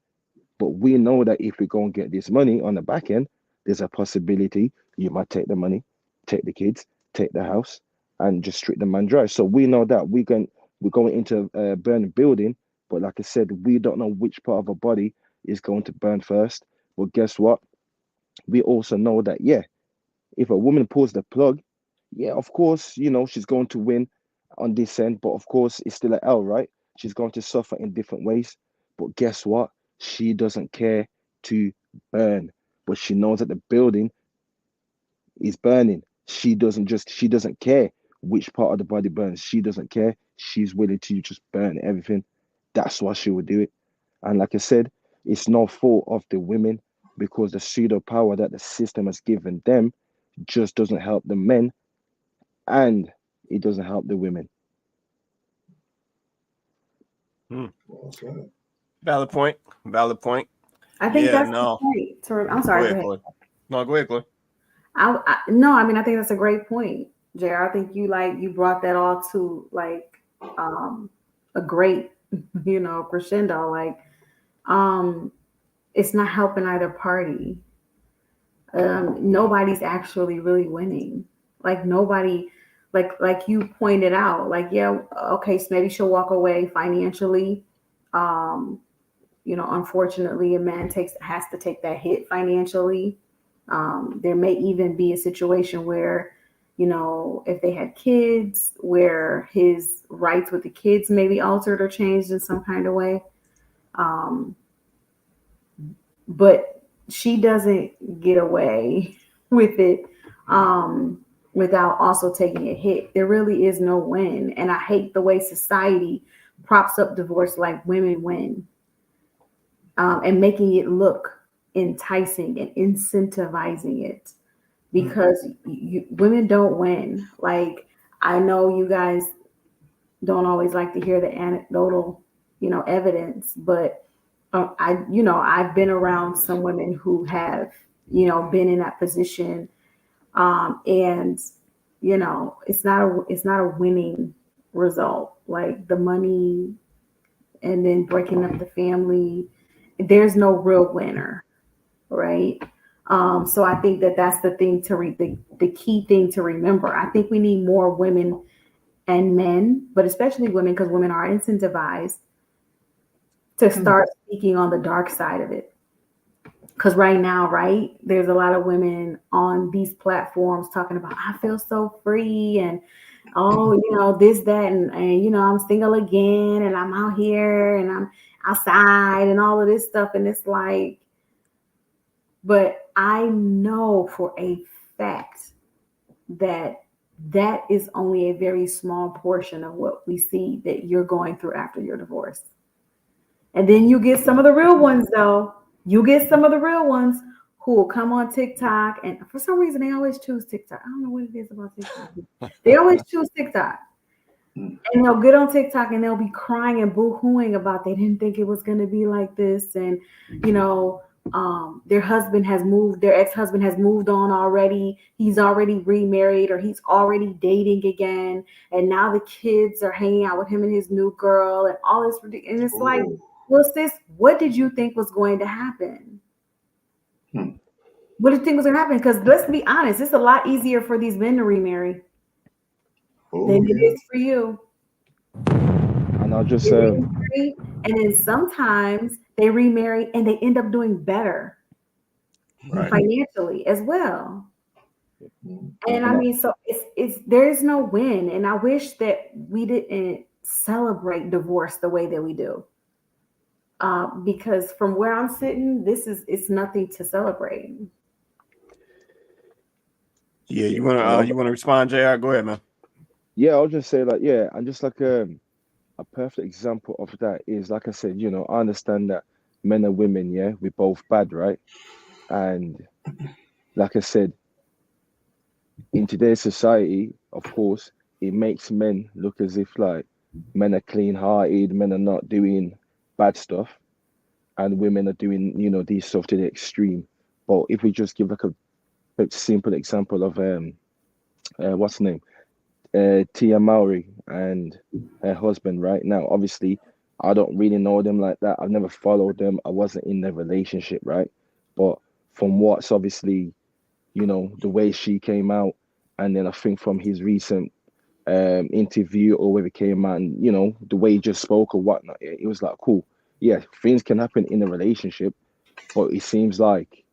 But we know that if we go and get this money on the back end, there's a possibility you might take the money, take the kids, take the house, and just strip the man dry. So we know that we're going into a burning building, but like I said, we don't know which part of our body is going to burn first. Well, guess what? We also know that if a woman pulls the plug, of course, she's going to win on this end, but of course, it's still an L, right? She's going to suffer in different ways. But guess what? She doesn't care to burn, but she knows that the building is burning. She doesn't care which part of the body burns. She doesn't care. She's willing to just burn everything. That's why she would do it. And like I said, it's no fault of the women because the pseudo power that the system has given them just doesn't help the men and it doesn't help the women. Valid point. Valid point. I think that's the point. I'm sorry. Go ahead, Chloe. No, go ahead, Chloe. No, I mean, I think that's a great point, JR. I think you brought that all to like a great, crescendo. Like, it's not helping either party. Nobody's actually really winning. Like nobody, like you pointed out, like, yeah, okay, so maybe she'll walk away financially. Unfortunately, a man has to take that hit financially. There may even be a situation where, if they had kids, where his rights with the kids may be altered or changed in some kind of way. But she doesn't get away with it without also taking a hit. There really is no win. And I hate the way society props up divorce like women win, and making it look enticing and incentivizing it, because women don't win. Like, I know you guys don't always like to hear the anecdotal, evidence, but I've been around some women who have, been in that position, and it's not a winning result. Like, the money and then breaking up the family, there's no real winner, right? So I think that that's the thing the key thing to remember. I think we need more women and men, but especially women, because women are incentivized to start speaking on the dark side of it. Because right now, right, there's a lot of women on these platforms talking about, I feel so free, and this, that, and I'm single again, and I'm out here, and I'm outside, and all of this stuff. And it's like, but I know for a fact that is only a very small portion of what we see that you're going through after your divorce. And then you get some of the real ones, though. You get some of the real ones who will come on TikTok, and for some reason they always choose TikTok. I don't know what it is about TikTok. They always choose TikTok. And they'll get on TikTok and they'll be crying and boo-hooing about they didn't think it was going to be like this. And, their ex-husband has moved on already. He's already remarried, or he's already dating again. And now the kids are hanging out with him and his new girl and all this. And it's like, well, sis, what did you think was going to happen? What did you think was going to happen? Because let's be honest, it's a lot easier for these men to remarry than it is for you. And I'll just remarry, and then sometimes they remarry and they end up doing better financially as well. And I mean, so it's there's no win. And I wish that we didn't celebrate divorce the way that we do. Because from where I'm sitting, it's nothing to celebrate. Yeah, you wanna respond, JR? Go ahead, man. Yeah, I'll just say, like, yeah, and just like a perfect example of that is, like I said, I understand that men and women, yeah, we're both bad, right? And like I said, in today's society, of course, it makes men look as if like men are clean-hearted, men are not doing bad stuff, and women are doing, these stuff to the extreme. But if we just give like a simple example of what's her name? Tia Mowry and her husband. Right now, obviously, I don't really know them like that. I've never followed them. I wasn't in their relationship, right? But from what's obviously, the way she came out, and then I think from his recent interview, or whether it came out, and the way he just spoke or whatnot, it was like, cool. Yeah, things can happen in a relationship, but it seems like,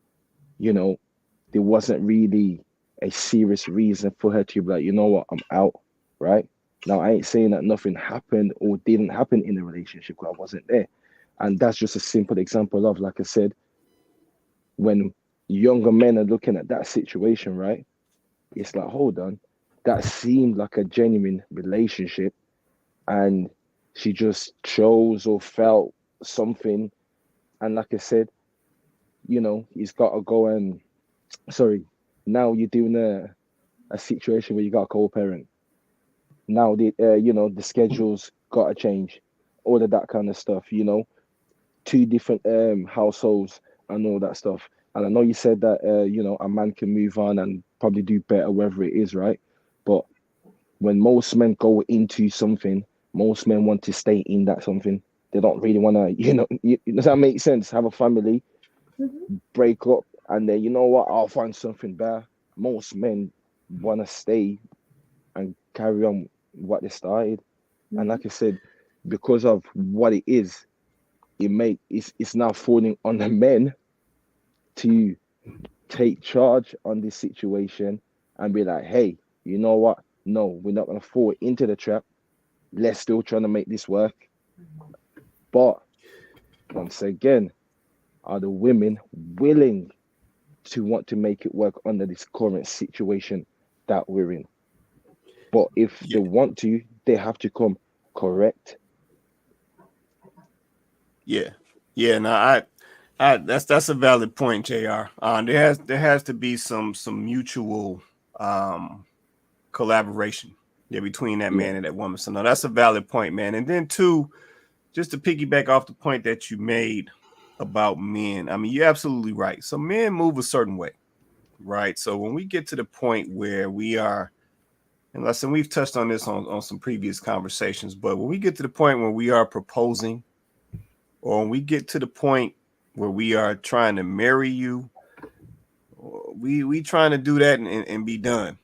there wasn't really a serious reason for her to be like, you know what, I'm out, right? Now, I ain't saying that nothing happened or didn't happen in the relationship because I wasn't there. And that's just a simple example of, like I said, when younger men are looking at that situation, right? It's like, hold on, that seemed like a genuine relationship, and she just chose or felt something. And like I said, he's got to go and, sorry, now you're doing a situation where you got a co-parent. Now the schedules got to change, all of that kind of stuff. Two different households and all that stuff. And I know you said that a man can move on and probably do better wherever it is, right? But when most men go into something, most men want to stay in that something. They don't really want to, does that make sense? Have a family, break up, and then, you know what, I'll find something better. Most men want to stay and carry on what they started. And like I said, because of what it is, it's now falling on the men to take charge on this situation and be like, hey, you know what? No, we're not going to fall into the trap. Let's still trying to make this work. But once again, are the women willing to want to make it work under this current situation that we're in? But if they want to, they have to come correct. Yeah. No, I that's a valid point, JR. There has to be some mutual collaboration between that man and that woman. So no, that's a valid point, man. And then two, just to piggyback off the point that you made about men, I mean, you're absolutely right. So men move a certain way, right? So when we get to the point where we are, and listen, we've touched on this on some previous conversations, but when we get to the point where we are proposing, or when we get to the point where we are trying to marry you, we trying to do that and be done.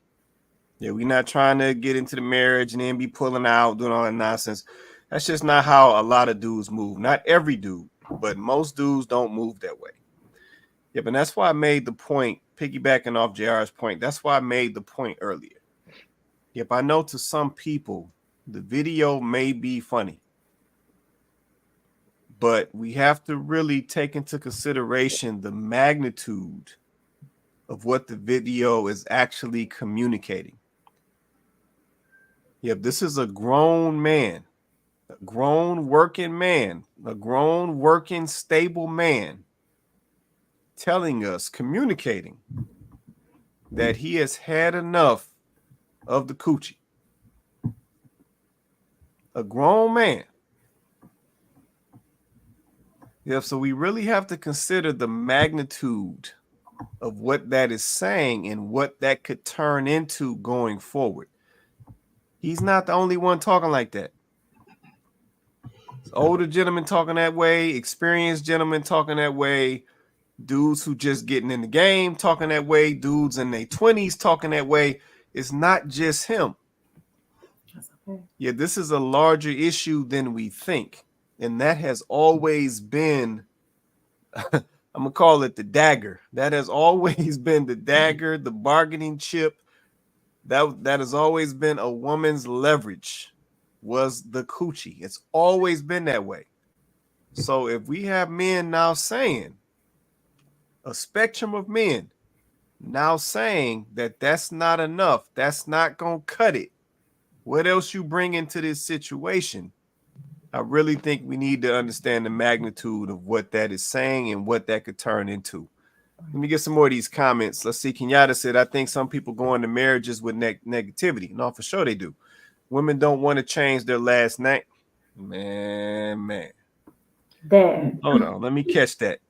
Yeah, we're not trying to get into the marriage and then be pulling out, doing all that nonsense. That's just not how a lot of dudes move. Not every dude, but most dudes don't move that way. Yep, and that's why I made the point, piggybacking off JR's point, that's why I made the point earlier. Yep, I know to some people, the video may be funny, but we have to really take into consideration the magnitude of what the video is actually communicating. Yep, this is a grown man, a grown working man, a grown working stable man telling us, communicating that he has had enough of the coochie. A grown man. Yeah, so we really have to consider the magnitude of what that is saying and what that could turn into going forward. He's not the only one talking like that. It's older gentlemen talking that way, experienced gentlemen talking that way, dudes who just getting in the game talking that way, dudes in their 20s talking that way. It's not just him. Yeah, this is a larger issue than we think. And that has always been, I'm going to call it the dagger. That has always been the dagger, the bargaining chip. That has always been a woman's leverage, was the coochie. It's always been that way. So if we have men now saying, a spectrum of men now saying that that's not enough, that's not going to cut it, what else you bring into this situation? I really think we need to understand the magnitude of what that is saying and what that could turn into. Let me get some more of these comments. Let's see. Kenyatta said, I think some people go into marriages with negativity. No, for sure they do. Women don't want to change their last name. Man. Dad. Hold on. Let me catch that.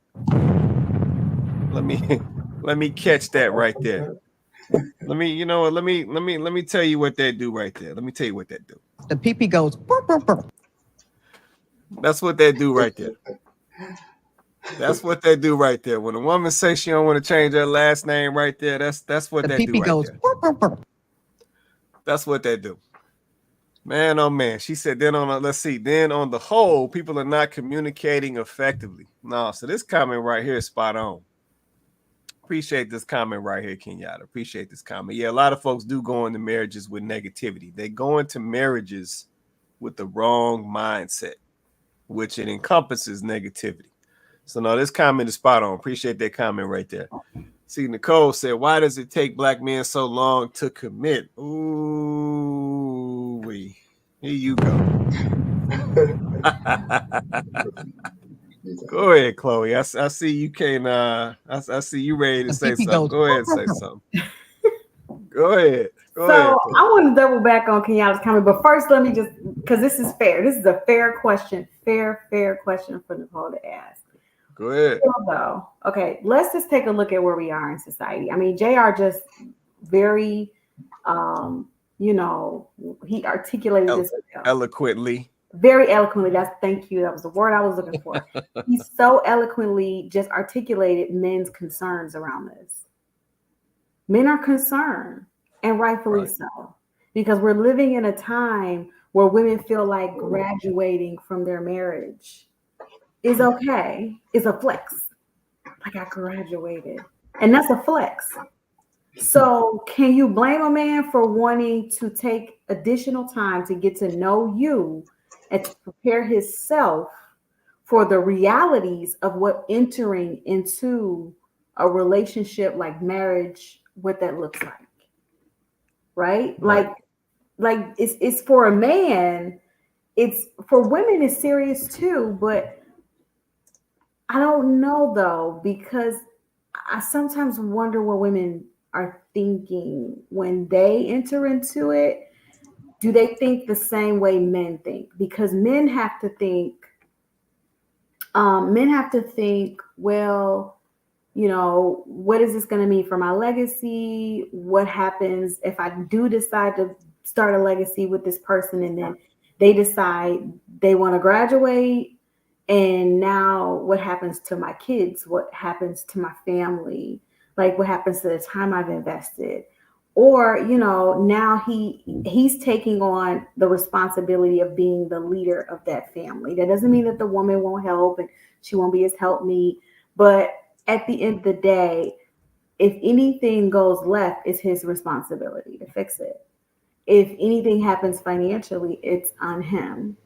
Let me catch that right there. Let me tell you what that do right there. Let me tell you what that do. The pee-pee goes. Burr, burr, burr. That's what that do right there. That's what they do right there. When a woman says she don't want to change her last name right there, that's what they do right goes, there. burr, burr, burr. That's what they do. Man, oh man. She said then on the whole, people are not communicating effectively. No, so this comment right here is spot on. Appreciate this comment right here, Kenyatta. Appreciate this comment. Yeah, a lot of folks do go into marriages with negativity. They go into marriages with the wrong mindset, which it encompasses negativity. So no, this comment is spot on. Appreciate that comment right there. See, Nicole said, why does it take black men so long to commit? Ooh, here you go. Go ahead, Chloe. I see you can. I see you ready to say something. Go ahead and say something. Go ahead. Go ahead. I want to double back on Kenyatta's comment, but first let me just, because this is fair. This is a fair question. Fair question for Nicole to ask. Go ahead. So, okay, let's just take a look at where we are in society. I mean, JR just very, he articulated this eloquently. Very eloquently. Thank you. That was the word I was looking for. He so eloquently just articulated men's concerns around this. Men are concerned, and rightfully so. because we're living in a time where women feel like graduating from their marriage is okay, is a flex. Like I graduated, and that's a flex. So, can you blame a man for wanting to take additional time to get to know you and to prepare himself for the realities of what entering into a relationship like marriage, what that looks like, right? Right. Like it's for a man, it's for women, it's serious too, but I don't know though, because I sometimes wonder what women are thinking when they enter into it. Do they think the same way men think? Because men have to think, well, you know, what is this going to mean for my legacy? What happens if I do decide to start a legacy with this person and then they decide they want to graduate? And now what happens to my kids? What happens to my family? Like what happens to the time I've invested? Or, you know, now he's taking on the responsibility of being the leader of that family. That doesn't mean that the woman won't help and she won't be his helpmeet, but at the end of the day, if anything goes left, it's his responsibility to fix it. If anything happens financially, it's on him.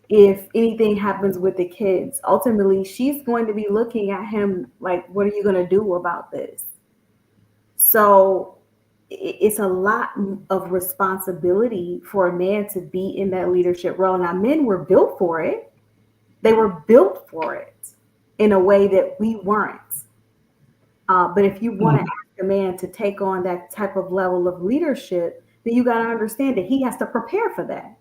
If anything happens with the kids, ultimately she's going to be looking at him like, what are you going to do about this? So it's a lot of responsibility for a man to be in that leadership role. Now, men were built for it. They were built for it in a way that we weren't. But if you want to ask a man to take on that type of level of leadership, then you got to understand that he has to prepare for that.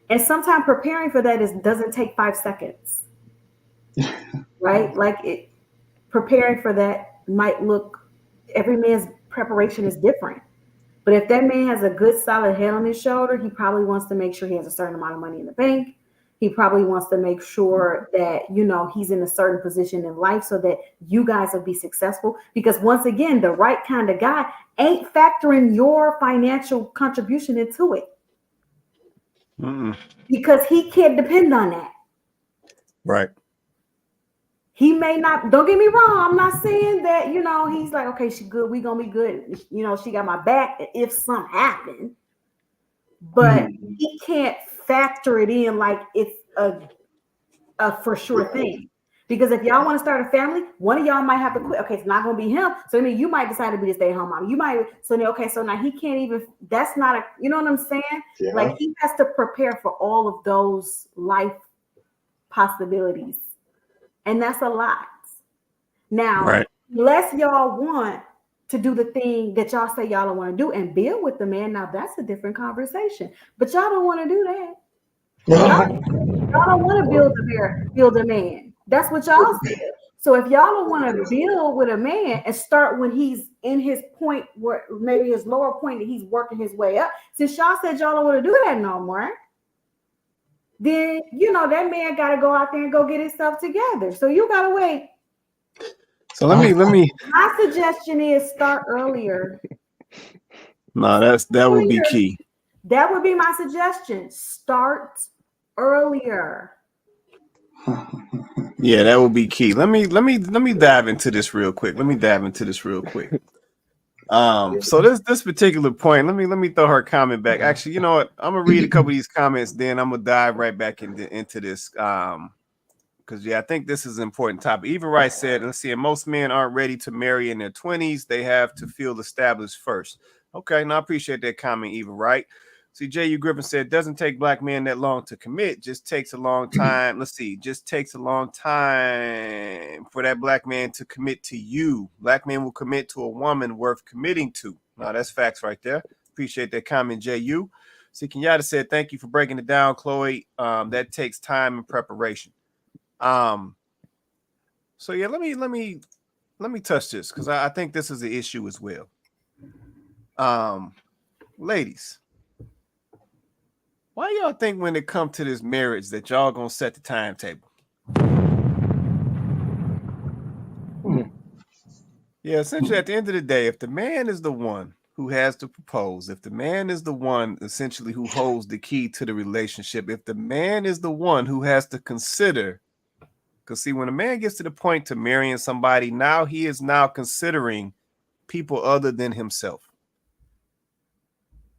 And sometimes preparing for that doesn't take 5 seconds, right? Preparing for that might look, every man's preparation is different. But if that man has a good solid head on his shoulder, he probably wants to make sure he has a certain amount of money in the bank. He probably wants to make sure that, you know, he's in a certain position in life so that you guys will be successful. Because once again, the right kind of guy ain't factoring your financial contribution into it. Because he can't depend on that. Right. He may not, don't get me wrong, I'm not saying that, you know, he's like, okay, she good, we gonna be good. You know, she got my back if something happened. But he can't factor it in like it's a for sure thing. Because if y'all want to start a family, one of y'all might have to quit. Okay, it's not gonna be him. So I mean, you might decide to be the stay-at-home mom. You might, so then, okay, so now he can't even, that's not a, you know what I'm saying? Yeah. Like he has to prepare for all of those life possibilities. And that's a lot. Now, Right. unless y'all want to do the thing that y'all say y'all don't want to do and build with the man, now that's a different conversation. But y'all don't want to do that. Y'all don't want to build a man. That's what y'all said. So if y'all don't want to build with a man and start when he's in his point, where maybe his lower point that he's working his way up, since y'all said y'all don't want to do that no more, then you know that man got to go out there and go get himself together. So you got to wait. So let me. My suggestion is start earlier. No, that would be key. That would be my suggestion. Start earlier. Yeah, that would be key. Let me dive into this real quick. So this particular point, let me throw her comment back. Actually, you know what? I'm gonna read a couple of these comments, then I'm gonna dive right back into this. Because I think this is an important topic. Eva Wright said, let's see, most men aren't ready to marry in their 20s. They have to feel established first. Okay, now I appreciate that comment, Eva Wright. See, J.U. Griffin said, it doesn't take black men that long to commit. Just takes a long time. Just takes a long time for that black man to commit to you. Black men will commit to a woman worth committing to. Now, that's facts right there. Appreciate that comment, J.U. See, Kenyatta said, thank you for breaking it down, Chloe. That takes time and preparation. So yeah, let me touch this because I think this is an issue as well. Ladies, why y'all think when it comes to this marriage that y'all gonna set the timetable? Yeah, essentially at the end of the day, if the man is the one who has to propose, if the man is the one essentially who holds the key to the relationship, if the man is the one who has to consider, because see, when a man gets to the point to marrying somebody, now he is now considering people other than himself.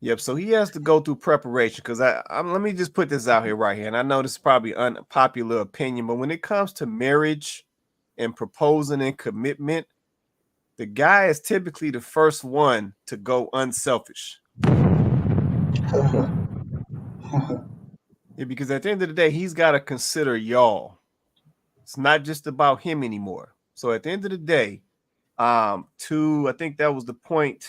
Yep. So he has to go through preparation because let me just put this out here right here. And I know this is probably unpopular opinion, but when it comes to marriage and proposing and commitment, the guy is typically the first one to go unselfish. Yeah, because at the end of the day, he's got to consider y'all. It's not just about him anymore. So at the end of the day, I think that was the point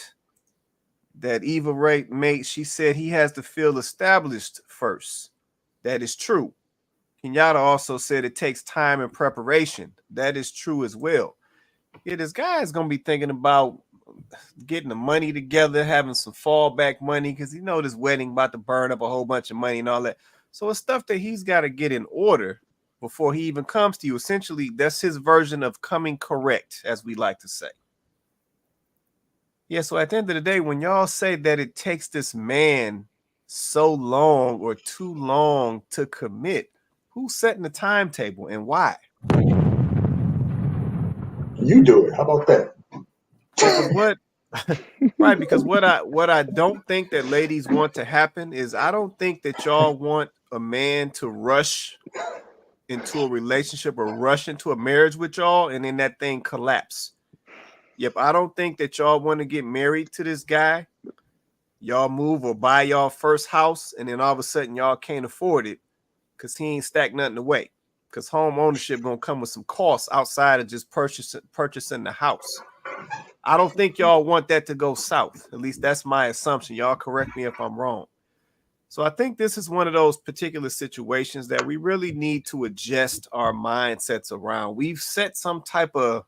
that Eva Ray made. She said he has to feel established first. That is true. Kenyatta also said it takes time and preparation. That is true as well. Yeah, this guy is going to be thinking about getting the money together, having some fallback money, because you know this wedding about to burn up a whole bunch of money and all that. So it's stuff that he's got to get in order before he even comes to you. Essentially, that's his version of coming correct, as we like to say. Yeah, so at the end of the day, when y'all say that it takes this man so long or too long to commit, who's setting the timetable and why? You do it. How about that? Because what I don't think that ladies want to happen is I don't think that y'all want a man to rush into a relationship or rush into a marriage with y'all and then that thing collapse. Yep, I don't think that y'all want to get married to this guy. Y'all move or buy y'all first house and then all of a sudden y'all can't afford it because he ain't stacked nothing away. Because home ownership gonna come with some costs outside of just purchasing the house. I don't think y'all want that to go south. At least that's my assumption. Y'all correct me if I'm wrong. So I think this is one of those particular situations that we really need to adjust our mindsets around. We've set some type of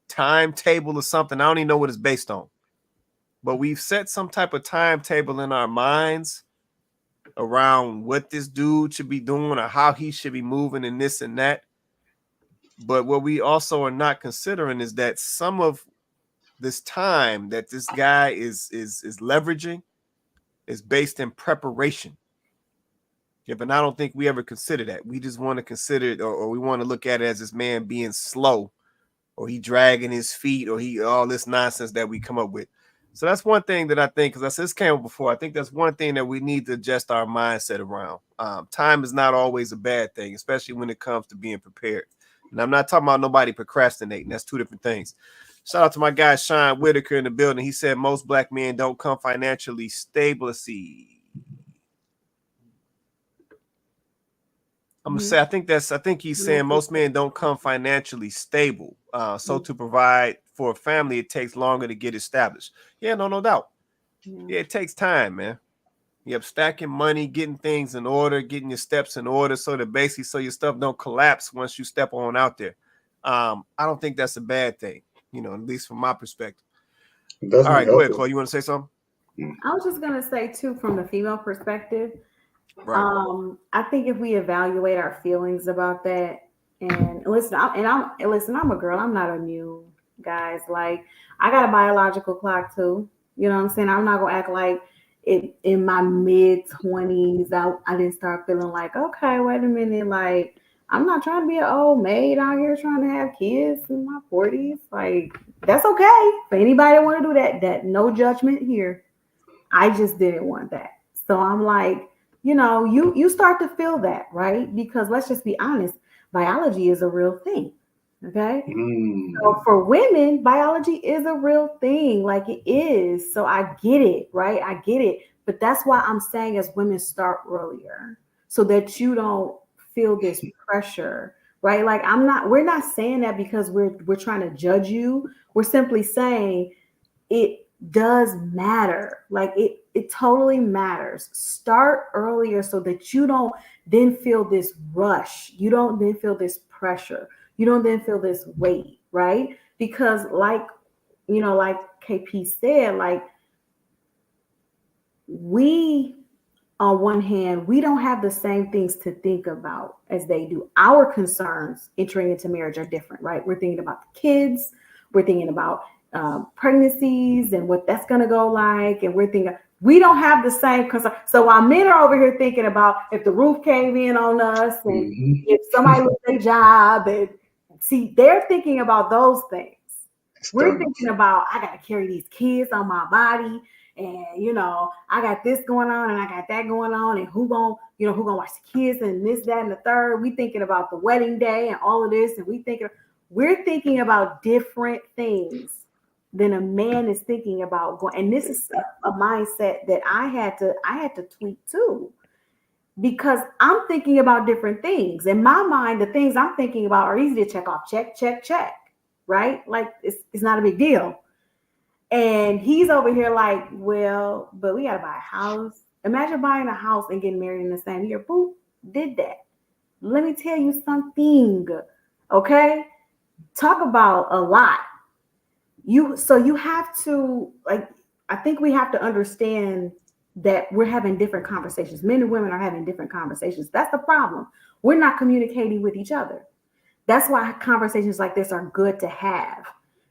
timetable or something. I don't even know what it's based on. But we've set some type of timetable in our minds around what this dude should be doing or how he should be moving and this and that. But what we also are not considering is that some of this time that this guy is leveraging is based in preparation. Yeah, but I don't think we ever consider that. We just want to consider it, or we want to look at it as this man being slow, or he dragging his feet, or he all this nonsense that we come up with. So that's one thing that I think, because I said this came up before, I think that's one thing that we need to adjust our mindset around. Time is not always a bad thing, especially when it comes to being prepared. And I'm not talking about nobody procrastinating. That's two different things. Shout out to my guy, Sean Whitaker, in the building. He said most black men don't come financially stable. Let's see. I'm going to say, I think he's saying most men don't come financially stable. So to provide for a family, it takes longer to get established. Yeah, no doubt. Yeah, it takes time, man. Yep, stacking money, getting things in order, getting your steps in order so that basically so your stuff don't collapse once you step on out there. I don't think that's a bad thing, at least from my perspective. All right, go ahead, Chloe. You want to say something? I was just gonna say too, from the female perspective, right. I think if we evaluate our feelings about that, and listen, I'm a girl. I'm not immune, guys. Like, I got a biological clock too. You know what I'm saying? I'm not gonna act like in my mid-20s, I didn't start feeling like, okay, wait a minute, like, I'm not trying to be an old maid out here trying to have kids in my 40s. Like, that's okay. For anybody that want to do that, no judgment here. I just didn't want that. So I'm like, you start to feel that, right? Because let's just be honest, biology is a real thing. Okay. So for women, biology is a real thing. Like, it is. So I get it, right? I get it. But that's why I'm saying as women, start earlier so that you don't feel this pressure, right? Like, we're not saying that because we're trying to judge you. We're simply saying it does matter. Like, it totally matters. Start earlier so that you don't then feel this rush. You don't then feel this pressure. You don't then feel this weight, right? Because like KP said, like, we, on one hand, we don't have the same things to think about as they do. Our concerns entering into marriage are different, right? We're thinking about the kids. We're thinking about pregnancies and what that's going to go like, and we're thinking we don't have the same concern. So while men are over here thinking about if the roof cave in on us and if somebody loses their job, and see, they're thinking about those things. We're thinking about I got to carry these kids on my body, and I got this going on and I got that going on, and who gonna watch the kids and this, that, and the third. We thinking about the wedding day and all of this, and we're thinking about different things than a man is thinking about going. And this is a mindset that I had to tweak too, because I'm thinking about different things. In my mind, the things I'm thinking about are easy to check off. Check, check, check. Right? Like it's not a big deal. And he's over here like, well, but we gotta buy a house. Imagine buying a house and getting married in the same year. Boo, did that. Let me tell you something. Okay? Talk about a lot. You have to, like, I think we have to understand that we're having different conversations. Men and women are having different conversations. That's the problem. We're not communicating with each other. That's why conversations like this are good to have,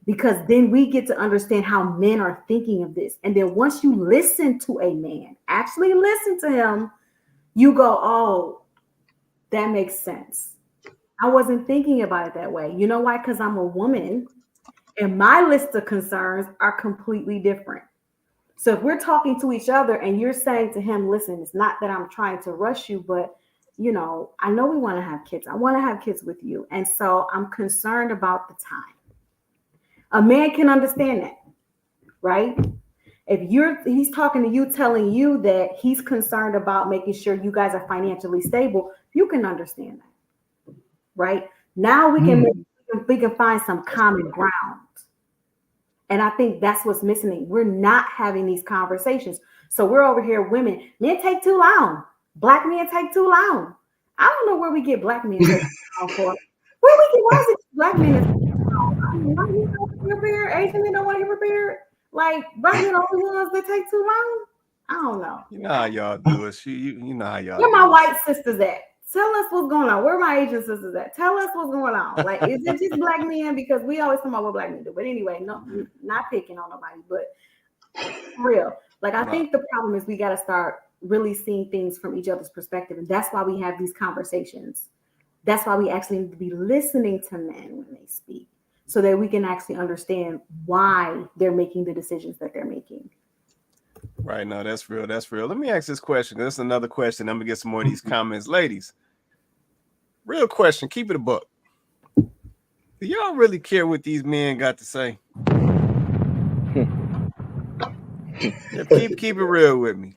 because then we get to understand how men are thinking of this. And then once you listen to a man, actually listen to him, you go, oh, that makes sense. I wasn't thinking about it that way. You know why? Because I'm a woman. And my list of concerns are completely different. So if we're talking to each other and you're saying to him, listen, it's not that I'm trying to rush you, but I know we want to have kids. I want to have kids with you. And so I'm concerned about the time. A man can understand that, right? If he's talking to you, telling you that he's concerned about making sure you guys are financially stable, you can understand that, right? Now we can find some common ground. And I think that's what's missing. We're not having these conversations. So we're over here, women take too long. Black men take too long. I don't know where we get black men take too long for. Why is it black men take too long? I mean, white men don't want to get repaired. Asian men don't want to get repaired. Like, black men are the only ones that take too long. I don't know. You know how y'all do it. You know how y'all Where do my it. white sisters at? Tell us what's going on. Where are my Asian sisters at? Tell us what's going on. Like, is it just black men? Because we always talk about what black men do. But anyway, no, not picking on nobody, but for real. Like, I think the problem is we got to start really seeing things from each other's perspective. And that's why we have these conversations. That's why we actually need to be listening to men when they speak, so that we can actually understand why they're making the decisions that they're making. Right. No, that's real. That's real. Let me ask this question. This is another question. I'm going to get some more of these comments. Ladies, real question. Keep it a buck. Do y'all really care what these men got to say? Yeah, keep it real with me.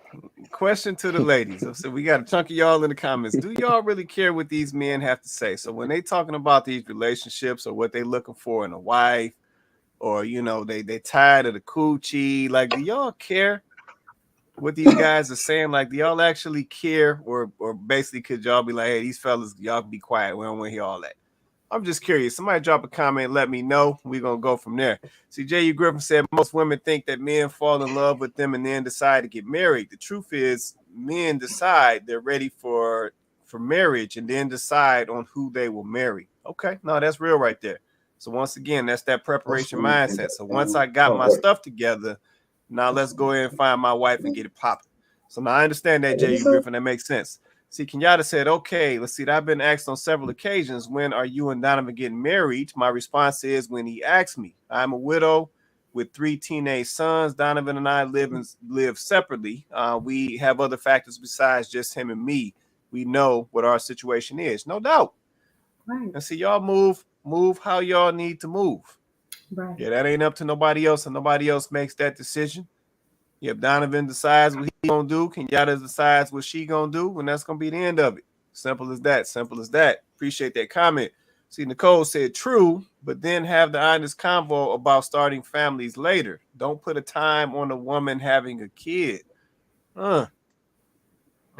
Question to the ladies. So we got a chunk of y'all in the comments. Do y'all really care what these men have to say? So when they talking about these relationships or what they looking for in a wife, or they tired of the coochie, like, do y'all care what these guys are saying? Like, do y'all actually care, or basically could y'all be like, hey, these fellas, y'all be quiet, we don't want to hear all that? I'm just curious. Somebody drop a comment, let me know. We're gonna go from there. See, J.U. Griffin said most women think that men fall in love with them and then decide to get married. The truth is, men decide they're ready for marriage and then decide on who they will marry. Okay, no, that's real right there. So once again, that's that preparation mindset. So once I got my stuff together, now let's go ahead and find my wife and get it popping. So now I understand that, J.U. Griffin. That makes sense. See, Kenyatta said, okay, let's see. I've been asked on several occasions, when are you and Donovan getting married? My response is, when he asked me. I'm a widow with 3 teenage sons. Donovan and I live separately. We have other factors besides just him and me. We know what our situation is, no doubt. Right. And see, y'all move how y'all need to move. Right. Yeah, that ain't up to nobody else, and nobody else makes that decision. If Donovan decides what he gonna do, Kenyatta decides what she gonna do, and that's gonna be the end of it. Simple as that. Simple as that. Appreciate that comment. See, Nicole said true, but then have the honest convo about starting families later. Don't put a time on a woman having a kid. Okay.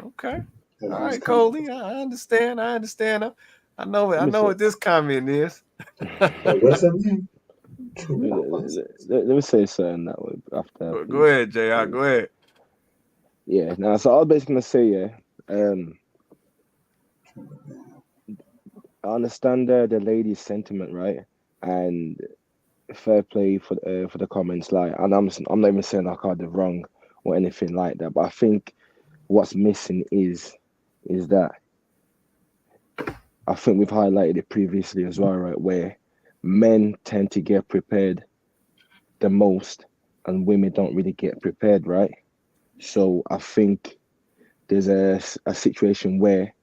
All right, Coley. I understand. I know what this comment is. What's that mean? Let me say something that way after. Go ahead, JR. Go ahead. Yeah. Now, so I was basically gonna say, I understand the lady's sentiment, right? And fair play for the comments. Like, and I'm not even saying like I did wrong or anything like that. But I think what's missing is that I think we've highlighted it previously as well, right? Where men tend to get prepared the most, and women don't really get prepared, right? So I think there's a situation where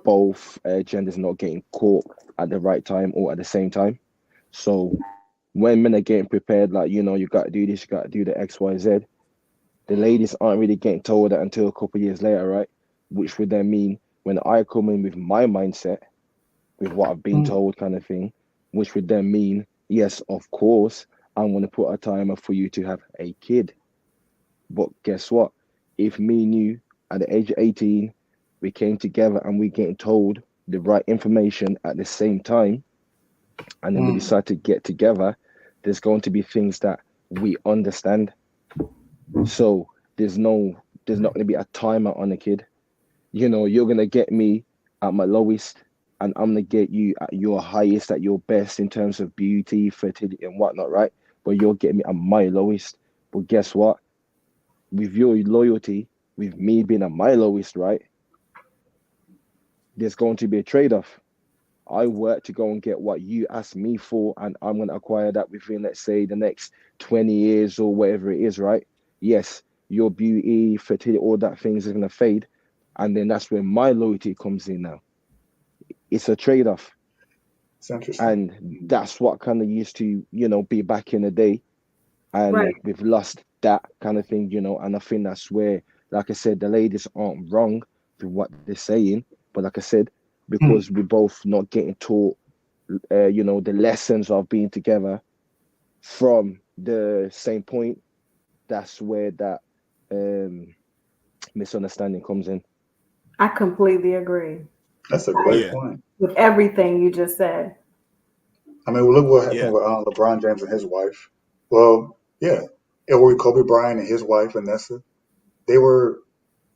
both genders not getting caught at the right time or at the same time. So when men are getting prepared, like, you got to do this, you got to do the X, Y, Z, the ladies aren't really getting told that until a couple of years later, right? Which would then mean when I come in with my mindset, with what I've been told, kind of thing, which would then mean, yes, of course, I'm going to put a timer for you to have a kid. But guess what? If me and you, at the age of 18, we came together and we getting told the right information at the same time, and then we decide to get together, there's going to be things that we understand. So there's not going to be a timer on a kid. You're going to get me at my lowest, and I'm going to get you at your highest, at your best in terms of beauty, fertility, and whatnot, right? But you'll get me at my lowest. But guess what? With your loyalty, with me being at my lowest, right? There's going to be a trade-off. I work to go and get what you asked me for, and I'm going to acquire that within, let's say, the next 20 years or whatever it is, right? Yes, your beauty, fertility, all that things is going to fade. And then that's where my loyalty comes in now. It's a trade-off. It's interesting. And that's what kind of used to, be back in the day. And Right. we've lost that kind of thing, and I think that's where, like I said, the ladies aren't wrong with what they're saying. But like I said, because we're both not getting taught, the lessons of being together from the same point, that's where that misunderstanding comes in. I completely agree That's a great Yeah, point. with everything you just said. I mean, well, look what yeah, happened with LeBron James and his wife. Well, yeah, or Kobe Bryant and his wife Vanessa. They were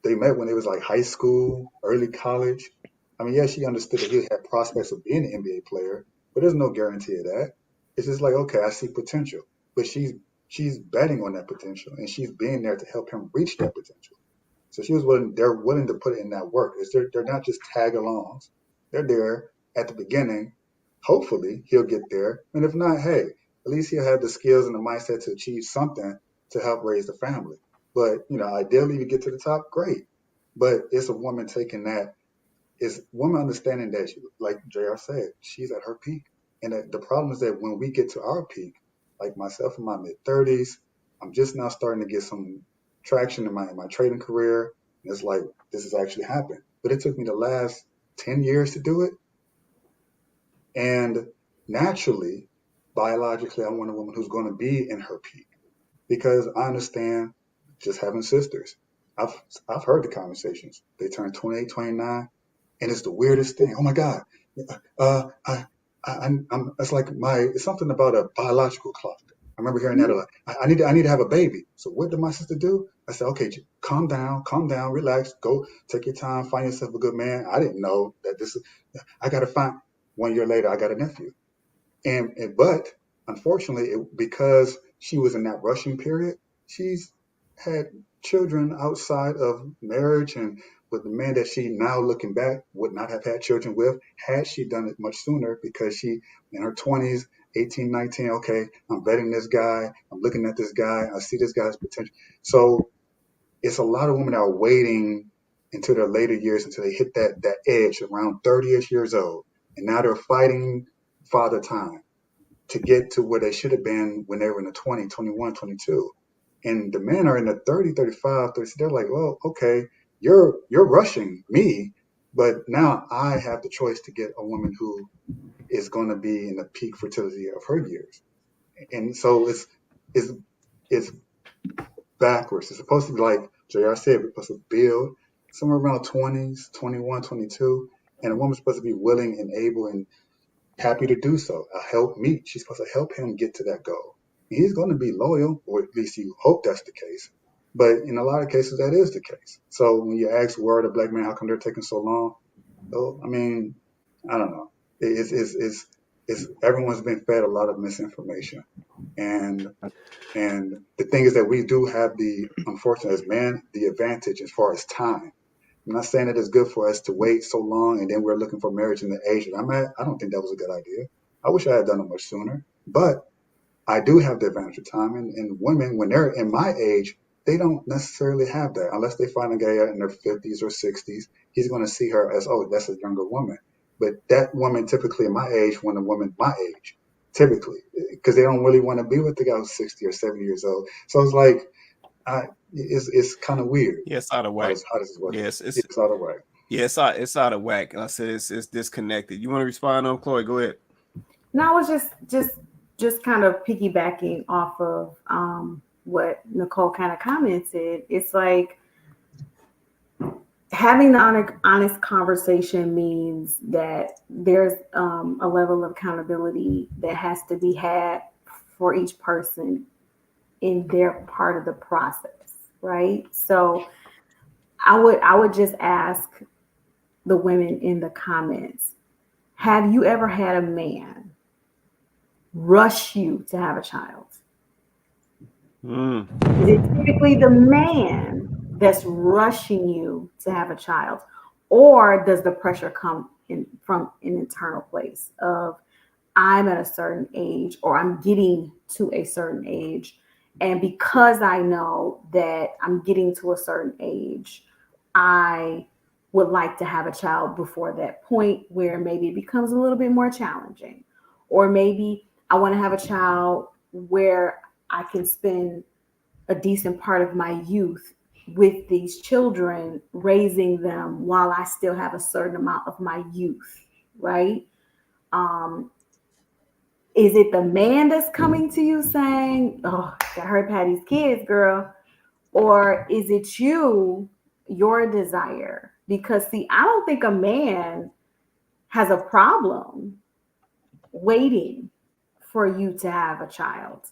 they met when they was like high school, early college. I mean, yeah, she understood that he had prospects of being an NBA player, but there's no guarantee of that. It's just like, okay, I see potential, but she's betting on that potential, and she's being there to help him reach that potential. So she was willing. They're willing to put in that work. They're not just tag alongs. They're there at the beginning. Hopefully, he'll get there, and if not, hey, at least he'll have the skills and the mindset to achieve something to help raise the family. But ideally, you get to the top, great. But it's a woman taking that. It's woman understanding that, like Jr. said, she's at her peak, and the problem is that when we get to our peak, like myself in my mid 30s, I'm just now starting to get some traction in my trading career, and it's like this has actually happened. But it took me the last 10 years to do it, and naturally, biologically, I want a woman who's going to be in her peak because I understand just having sisters. I've I've heard the conversations. They turn 28, 29, and it's the weirdest thing. Oh my God, I, it's like it's something about a biological clock. I remember hearing that a lot. I need to have a baby. So what did my sister do? I said, okay, calm down, relax, go take your time, find yourself a good man. I didn't know that this. I got to find. 1 year later, I got a nephew. But unfortunately, because she was in that rushing period, she's had children outside of marriage and with the man that she now looking back would not have had children with had she done it much sooner because she in her 20s, 18, 19, okay, I'm vetting this guy, I'm looking at this guy, I see this guy's potential. So it's a lot of women that are waiting until their later years until they hit that edge around 30ish years old. And now they're fighting father time to get to where they should have been when they were in the 20, 21, 22. And the men are in the 30, 35, 30. They're like, well, okay, you're rushing me, but now I have the choice to get a woman who is going to be in the peak fertility of her years. And so it's it's backwards. It's supposed to be like JR said, we're supposed to build somewhere around 20s, 21, 22, and a woman's supposed to be willing and able and happy to do so. A help meet. She's supposed to help him get to that goal. And he's going to be loyal, or at least you hope that's the case. But in a lot of cases, that is the case. So when you ask word of black man, how come they're taking so long? So I mean, I don't know. It's everyone's been fed a lot of misinformation, and the thing is that we do have unfortunately as men, the advantage as far as time. I'm not saying that it's good for us to wait so long and then we're looking for marriage in the age that I'm at. I don't think that was a good idea. I wish I had done it much sooner, but I do have the advantage of time, and women, when they're in my age, they don't necessarily have that unless they find a guy in their 50s or 60s. He's going to see her as, oh, that's a younger woman. But that woman typically in my age, when a woman my age, typically, because they don't really want to be with the guy who's 60 or 70 years old. So it's like, it's kind of weird. Yeah, it's out of whack. How does it work? Yes, It's out of whack. Yeah, it's out of whack. And I said it's disconnected. You want to respond on Chloe? Go ahead. No, I was just kind of piggybacking off of what Nicole kind of commented. It's like having the honest conversation means that there's a level of accountability that has to be had for each person in their part of the process, right? So I would just ask the women in the comments, have you ever had a man rush you to have a child? Is it typically the man that's rushing you to have a child, or does the pressure come from an internal place of I'm at a certain age or I'm getting to a certain age, and because I know that I'm getting to a certain age, I would like to have a child before that point where maybe it becomes a little bit more challenging, or maybe I want to have a child where I can spend a decent part of my youth with these children, raising them while I still have a certain amount of my youth, right? Is it the man that's coming to you saying, oh, I heard Patty's kids, girl? Or is it your desire? Because see, I don't think a man has a problem waiting for you to have a child.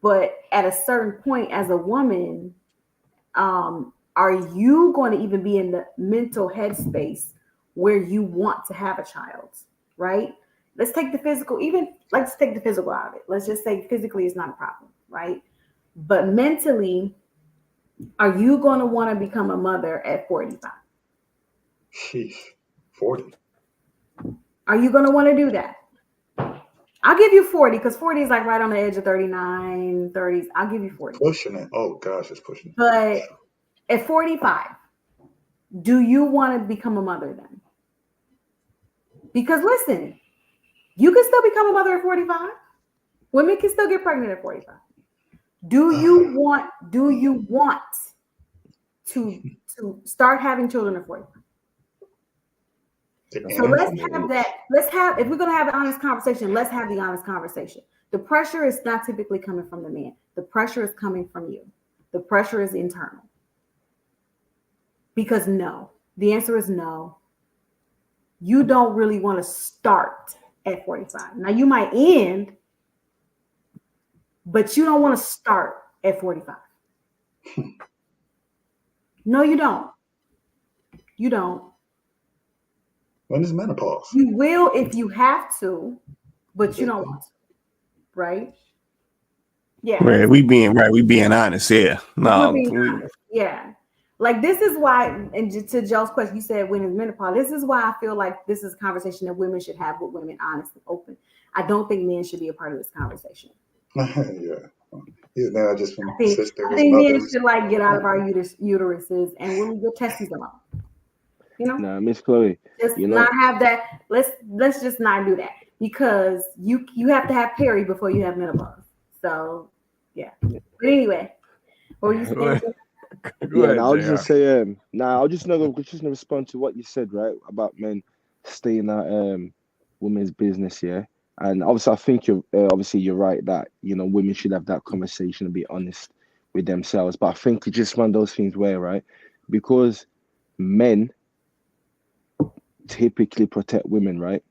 But at a certain point as a woman, are you going to even be in the mental headspace where you want to have a child, right? Let's take the physical out of it. Let's just say physically is not a problem, right? But mentally, are you going to want to become a mother at 45? Sheesh, 40. Are you going to want to do that? I'll give you 40 because 40 is like right on the edge of 39, 30s. I'll give you 40. Pushing it. Oh, gosh, it's pushing it. But at 45, do you want to become a mother then? Because listen, you can still become a mother at 45. Women can still get pregnant at 45. Do you want to start having children at 45? So let's have that. If we're going to have an honest conversation, let's have the honest conversation. The pressure is not typically coming from the man. The pressure is coming from you. The pressure is internal. Because no, the answer is no. You don't really want to start at 45. Now you might end, but you don't want to start at 45. No, you don't. You don't. When is menopause? You will if you have to, but you don't want to, right? Yeah. Right, we being honest here. No, yeah. Like this is why, and to Joe's question, you said when is menopause. This is why I feel like this is a conversation that women should have with women, honest and open. I don't think men should be a part of this conversation. Yeah. He's now just from sisters. I think men should like get out of our uteruses and really get testes alone. You know, nah, Miss Chloe, just not have that. Let's just not do that because you have to have peri before you have menopause. So yeah. But anyway, what were you saying? I was just say, I'll just gonna respond to what you said, right, about men staying at women's business, yeah. And obviously, I think you're right that women should have that conversation and be honest with themselves. But I think it's just one of those things where, right, because men typically protect women, right?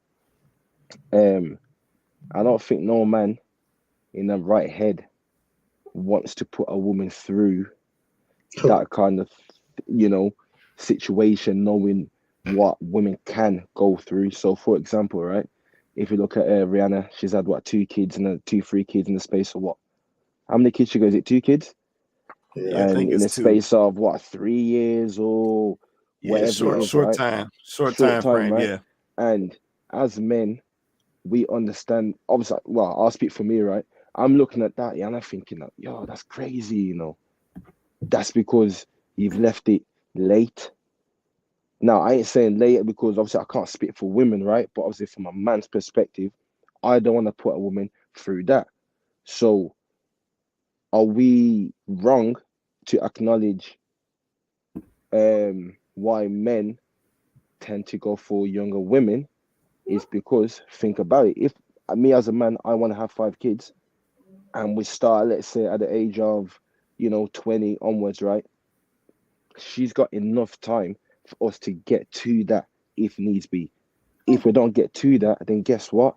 I don't think no man in the right head wants to put a woman through that kind of situation, knowing what women can go through. So for example, right, If you look at Rihanna, she's had what, 2 kids and 3 kids in the space of what? How many kids she got? Is it 2 kids? Yeah, I And think in it's the two. space of what, 3 years or Yeah, whatever it is, short right? time, short Short time time, frame. right? Yeah, And as men, we understand. Obviously, well, I'll speak for me, right? I'm looking at that, yeah, and I'm thinking that, yo, that's crazy, you know. That's because you've left it late. Now, I ain't saying later because obviously I can't speak for women, right? But obviously, from a man's perspective, I don't want to put a woman through that. So, are we wrong to acknowledge why men tend to go for younger women? Is because think about it. If me as a man, I want to have 5 kids, and we start, let's say, at the age of 20 onwards, right? She's got enough time for us to get to that if needs be. If we don't get to that, then guess what?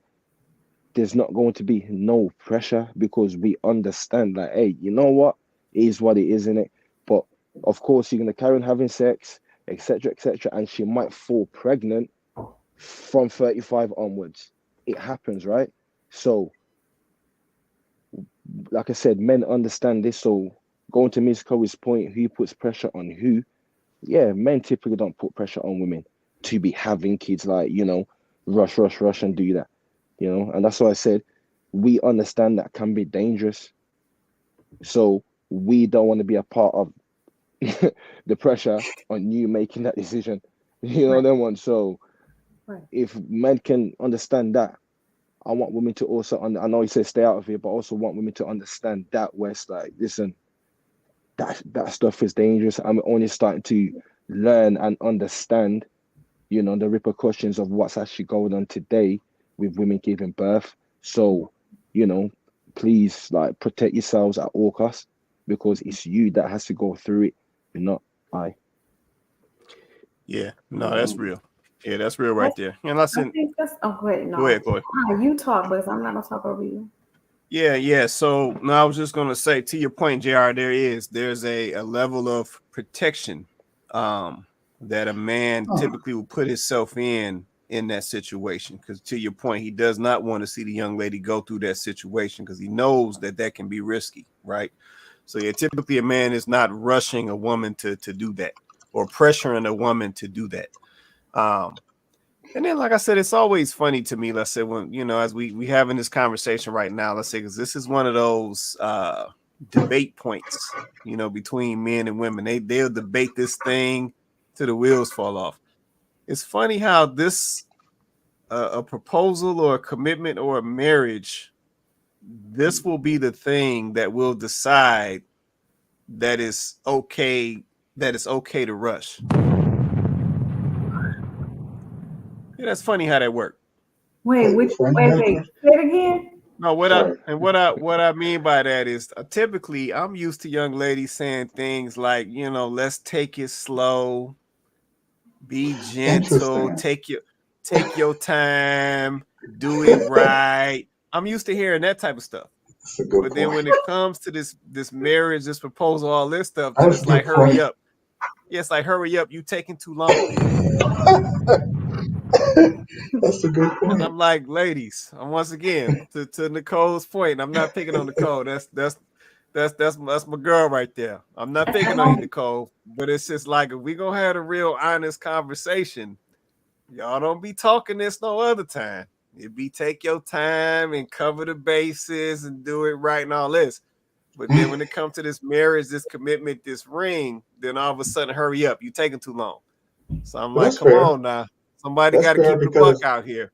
There's not going to be no pressure because we understand that, hey, you know what? It is what it is, isn't it? But of course, you're going to carry on having sex, etc., etc., and she might fall pregnant from 35 onwards. It happens, right? So, like I said, men understand this. So, going to Miss Chloe's point, who puts pressure on who? Yeah, men typically don't put pressure on women to be having kids, like, rush, rush, rush and do that, and that's why I said we understand that can be dangerous. So we don't want to be a part of the pressure on you making that decision. Right. That one. So Right. if men can understand that, I want women to also, I know he says stay out of it, but I also want women to understand that where it's like, listen, that stuff is dangerous. I'm only starting to learn and understand, the repercussions of what's actually going on today with women giving birth. So, you know, please like protect yourselves at all costs because it's you that has to go through it, not I. yeah. No, that's real. Yeah, that's real right there. And I listen, think that's. Oh, wait, go no. ahead, go ahead. You talk, but I'm not gonna talk over you. Yeah, yeah. So no, I was just gonna say to your point, JR, there's a level of protection that a man typically will put himself in that situation. Because to your point, he does not want to see the young lady go through that situation because he knows that can be risky, right? So yeah, typically a man is not rushing a woman to do that or pressuring a woman to do that. And then, like I said, it's always funny to me, let's say, when, as we having this conversation right now, let's say, because this is one of those debate points, between men and women. They'll debate this thing till the wheels fall off. It's funny how this a proposal or a commitment or a marriage, this will be the thing that will decide that it's okay to rush. Yeah, that's funny how that works. Wait, Wait, which? before you Wait, make wait. it, Say it again. No, sorry. what I mean by that is typically I'm used to young ladies saying things like, let's take it slow, be gentle, Interesting. take your time, do it right. I'm used to hearing that type of stuff. That's a good But then point. when it comes to this marriage, this proposal, all this stuff, then That's a it's like good hurry point. up. Yeah, it's like hurry up, you taking too long. That's a good And point. I'm like, ladies, once again, to Nicole's point, I'm not picking on Nicole. That's my girl right there. I'm not picking on you, Nicole, but it's just like if we gonna have a real honest conversation, y'all don't be talking this no other time. It be take your time and cover the bases and do it right and all this. But then when it comes to this marriage, this commitment, this ring, then all of a sudden, hurry up, you taking too long. So I'm But like, that's come fair. on now, somebody That's got to fair keep it a buck because out here.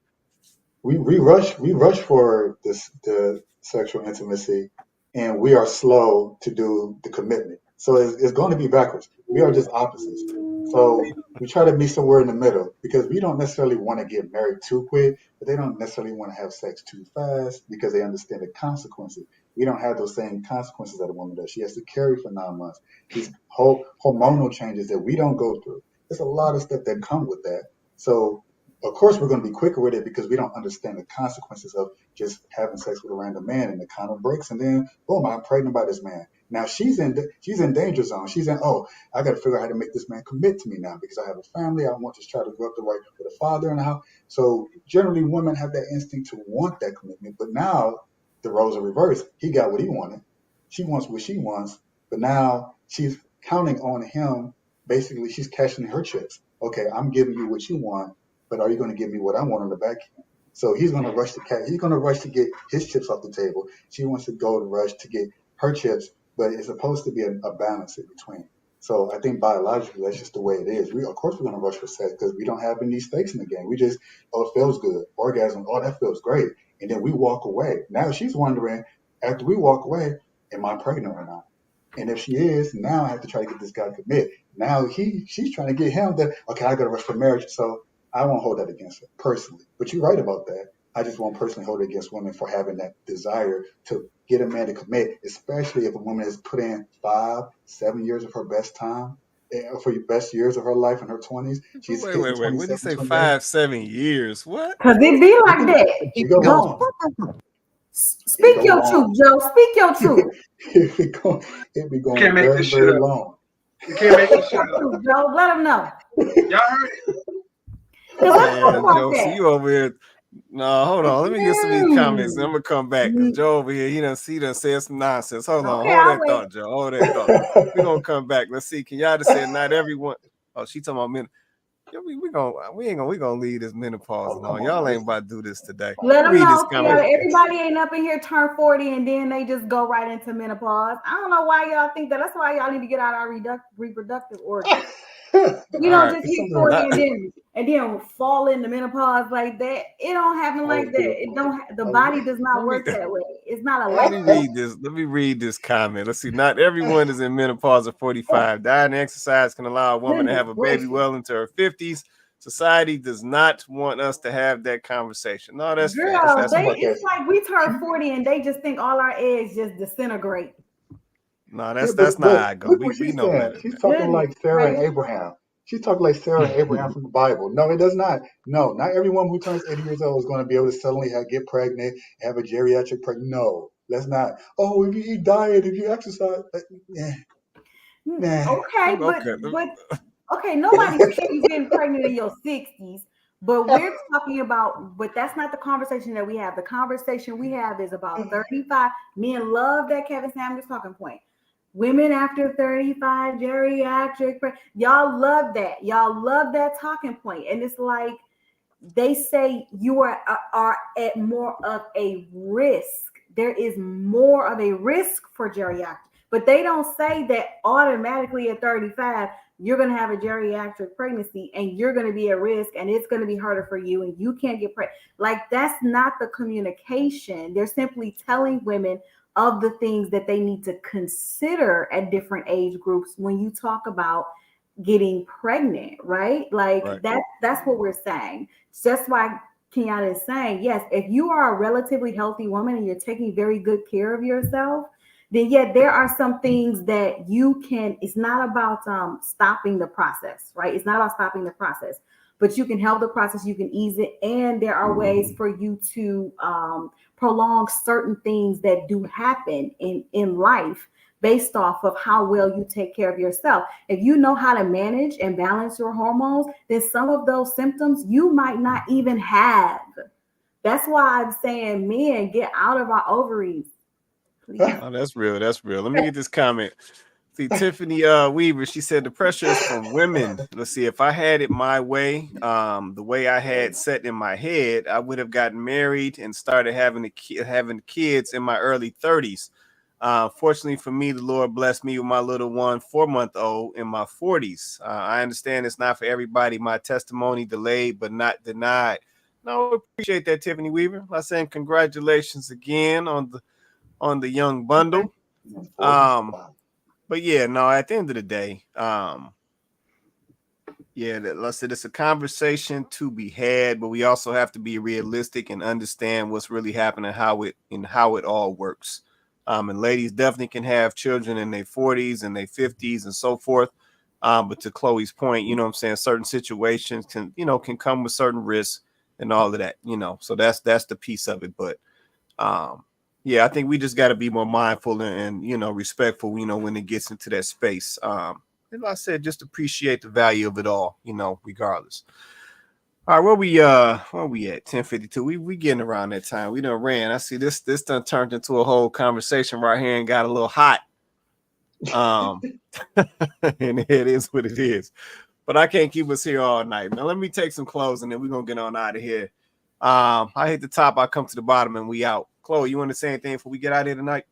we rush for the sexual intimacy, and we are slow to do the commitment. So it's going to be backwards. We are just opposites. So we try to meet somewhere in the middle because we don't necessarily want to get married too quick, but they don't necessarily want to have sex too fast because they understand the consequences. We don't have those same consequences that a woman does. She has to carry for 9 months. These whole hormonal changes that we don't go through. There's a lot of stuff that come with that. So of course we're going to be quicker with it because we don't understand the consequences of just having sex with a random man and the condom breaks and then boom, I'm pregnant by this man. Now she's in danger zone. She's in, oh, I got to figure out how to make this man commit to me now because I have a family. I want to try to grow up the right with a father in the house. So generally, women have that instinct to want that commitment. But now the roles are reversed. He got what he wanted. She wants what she wants. But now she's counting on him. Basically, she's cashing her chips. Okay, I'm giving you what you want, but are you going to give me what I want on the back end? So he's going to rush to he's going to rush to get his chips off the table. She wants to go to rush to get her chips, but it's supposed to be a balance in between. So I think biologically that's just the way it is. Of course we're going to rush for sex because we don't have any stakes in the game. We just, oh, it feels good, orgasm, oh, that feels great, and then we walk away. Now she's wondering after we walk away, am I pregnant or not? And if she is, now I have to try to get this guy to commit. Now she's trying to get him that, okay, I got to rush for marriage. So I won't hold that against her personally. But you're right about that. I just won't personally hold it against women for having that desire to get a man to commit, especially if a woman has put in 5, 7 years of her best time, for your best years of her life in her 20s. She's Wait. hitting When you 27, say 28. 5, 7 years, what? Because it be like that. It go Go. long. Speak your truth, Joe. Speak your truth. It be going Can't make very, this shit very up. long. You can't make this shit Speak your up. truth, Joe. Let them know. Y'all heard it. Because let's talk about Joe, that. see you over here. No, hold on. Let me get some of these comments and I'm gonna come back. Because Joe over here, he done said some nonsense. Hold on, Okay, hold I'll that wait. thought, Joe. Hold that thought. We're gonna come back. Let's see. Can y'all just say not everyone? Oh, she talking about men. Yeah, we gonna leave this menopause and all. Y'all ain't about to do this today. Let them Read this know. comment. Everybody ain't up in here turn 40 and then they just go right into menopause. I don't know why y'all think that. That's why y'all need to get out our reproductive organs. You don't just hit 40 and then fall into menopause like that. It don't happen like that. It don't. The body does not work that way. It's not a Let life. me read this. Let me read this comment. Let's see. Not everyone is in menopause at 45. Diet and exercise can allow a woman to have a baby well into her 50s. Society does not want us to have that conversation. No, that's Girl, facts. it's like we turn 40 and they just think all our eggs just disintegrate. No, that's not how I go. Look what We she's know saying. better. She's talking like Sarah and Abraham. She's talking like Sarah and Abraham from the Bible. No, it does not. No, not everyone who turns 80 years old is going to be able to suddenly get pregnant, have a geriatric pregnancy. No, that's not. Oh, if you eat diet, if you exercise, nah. Okay, but nobody's saying you getting pregnant in your 60s. But we're talking about, but that's not the conversation that we have. The conversation we have is about 35. Men love that Kevin Samuels talking point. Women after 35, geriatric. Y'all love that. Y'all love that talking point. And it's like they say you are at more of a risk. There is more of a risk for geriatric. But they don't say that automatically at 35, you're going to have a geriatric pregnancy and you're going to be at risk and it's going to be harder for you and you can't get pregnant. Like, that's not the communication. They're simply telling women of the things that they need to consider at different age groups when you talk about getting pregnant, right? Like that's what we're saying. So that's why Kenyatta is saying, yes, if you are a relatively healthy woman and you're taking very good care of yourself, then there are some things that you can, it's not about stopping the process, right? It's not about stopping the process, but you can help the process, you can ease it. And there are ways for you to prolong certain things that do happen in life based off of how well you take care of yourself. If you know how to manage and balance your hormones, then some of those symptoms you might not even have. That's why I'm saying, men, get out of our ovaries. Oh, that's real. That's real. Let me get this comment. See, Tiffany Weaver, she said the pressure is from women. Let's see, if I had it my way, the way I had set in my head, I would have gotten married and started having kids in my early 30s. Fortunately for me, the Lord blessed me with my little 4-month-old in my 40s. I understand it's not for everybody. My testimony delayed but not denied. No, appreciate that, Tiffany Weaver. I'm saying congratulations again on the young bundle. But yeah, no, at the end of the day, let's say it's a conversation to be had, but we also have to be realistic and understand what's really happening, how it all works. And ladies definitely can have children in their 40s and their 50s and so forth. But to Chloe's point, what I'm saying, certain situations can come with certain risks and all of that, so that's the piece of it. But yeah, I think we just got to be more mindful and respectful, when it gets into that space. And like I said, just appreciate the value of it all, regardless. All right, where we at? 10:52. We getting around that time. We done ran. I see this done turned into a whole conversation right here and got a little hot. And it is what it is. But I can't keep us here all night. Now let me take some clothes and then we're gonna get on out of here. I hit the top, I come to the bottom, and we out. Chloe, you want to say anything before we get out of here tonight?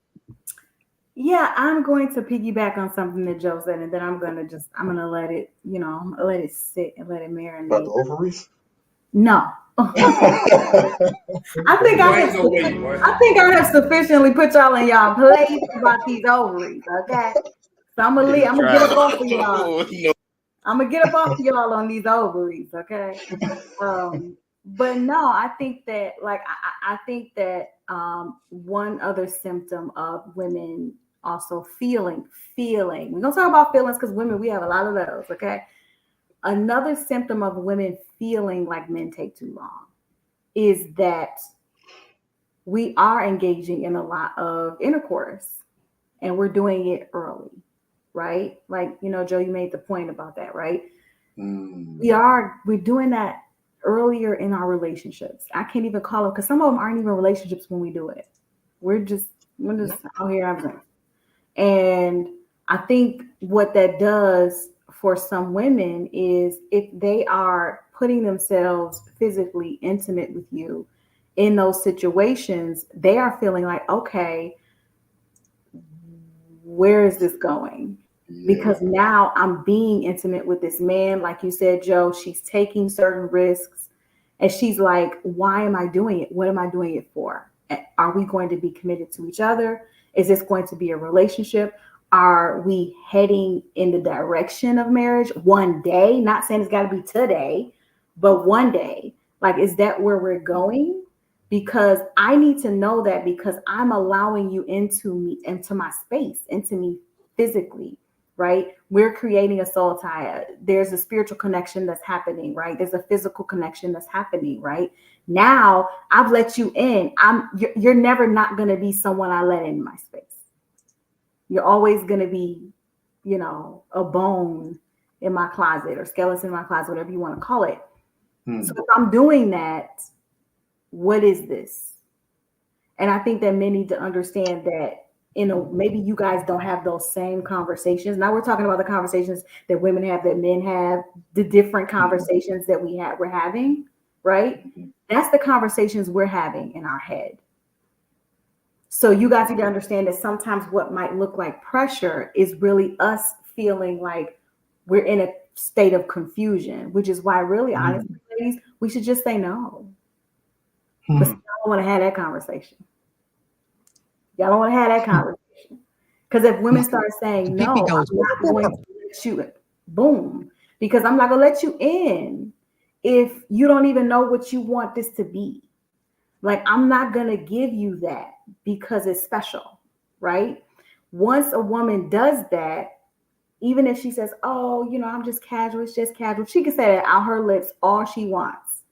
Yeah, I'm going to piggyback on something that Joe said, and then I'm gonna let it, let it sit and let it marinate. About the ovaries? No. I think I have sufficiently put y'all in y'all place about these ovaries, okay? So I'm gonna get up off of y'all. I'm gonna get up off of y'all on these ovaries, okay? But no, I think that I think that one other symptom of women also feeling. We're gonna talk about feelings because women, we have a lot of those, okay? Another symptom of women feeling like men take too long is that we are engaging in a lot of intercourse and we're doing it early, right? Like, Joe, you made the point about that, right? We're doing that earlier in our relationships. I can't even call it, because some of them aren't even relationships when we do it. We're just out here having sex. And I think what that does for some women is if they are putting themselves physically intimate with you in those situations, they are feeling like, okay, where is this going? Because now I'm being intimate with this man. Like you said, Joe, she's taking certain risks and she's like, why am I doing it? What am I doing it for? Are we going to be committed to each other? Is this going to be a relationship? Are we heading in the direction of marriage one day? Not saying it's got to be today, but one day. Like, is that where we're going? Because I need to know that, because I'm allowing you into my space, into me physically, right? We're creating a soul tie. There's a spiritual connection that's happening, right? There's a physical connection that's happening, right? Now I've let you in. You're never not going to be someone I let in my space. You're always going to be, a bone in my closet or skeleton in my closet, whatever you want to call it. So if I'm doing that, what is this? And I think that men need to understand that, maybe you guys don't have those same conversations. Now we're talking about the conversations that women have, that men have, the different conversations that we're having, right? That's the conversations we're having in our head. So you guys need to understand that sometimes what might look like pressure is really us feeling like we're in a state of confusion, which is why really, honestly, ladies, we should just say no. But I don't want to have that conversation. Y'all don't want to have that conversation. Because if women start saying no, I'm not going to let you in. Boom. Because I'm not going to let you in if you don't even know what you want this to be. Like, I'm not going to give you that because it's special, right? Once a woman does that, even if she says, oh, I'm just casual, it's just casual, she can say that out her lips all she wants.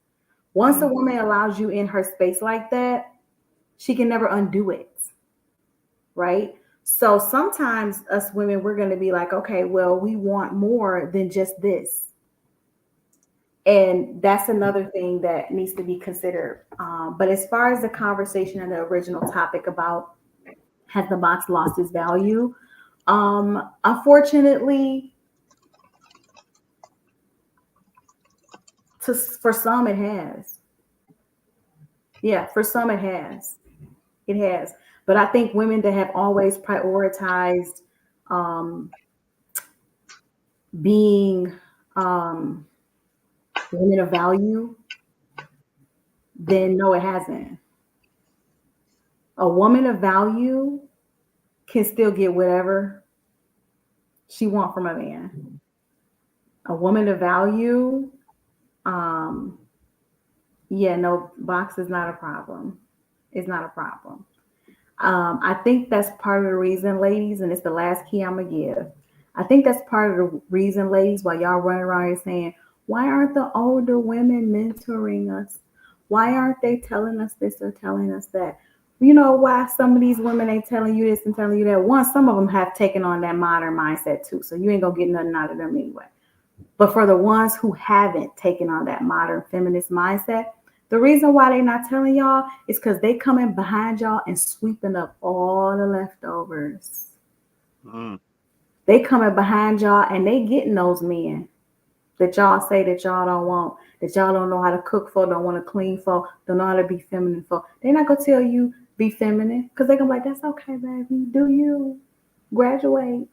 Once a woman allows you in her space like that, she can never undo it, right? So sometimes us women, we're going to be like, okay, well, we want more than just this. And that's another thing that needs to be considered. But as far as the conversation and the original topic about has the box lost its value? Unfortunately, for some it has. Yeah, for some it has. It has. But I think women that have always prioritized being women of value, then no, it hasn't. A woman of value can still get whatever she wants from a man. A woman of value, no, box is not a problem. It's not a problem. I think that's part of the reason, ladies, and it's the last key I'm going to give. I think that's part of the reason, ladies, why y'all running around here saying, why aren't the older women mentoring us? Why aren't they telling us this or telling us that? You know why some of these women ain't telling you this and telling you that? One, some of them have taken on that modern mindset too. So you ain't gonna get nothing out of them anyway. But for the ones who haven't taken on that modern feminist mindset, the reason why they're not telling y'all is because they coming behind y'all and sweeping up all the leftovers. Mm. They coming behind y'all and they getting those men that y'all say that y'all don't want, that y'all don't know how to cook for, don't want to clean for, don't know how to be feminine for. They're not gonna tell you be feminine because they're gonna be like, that's okay, baby. Do you graduate?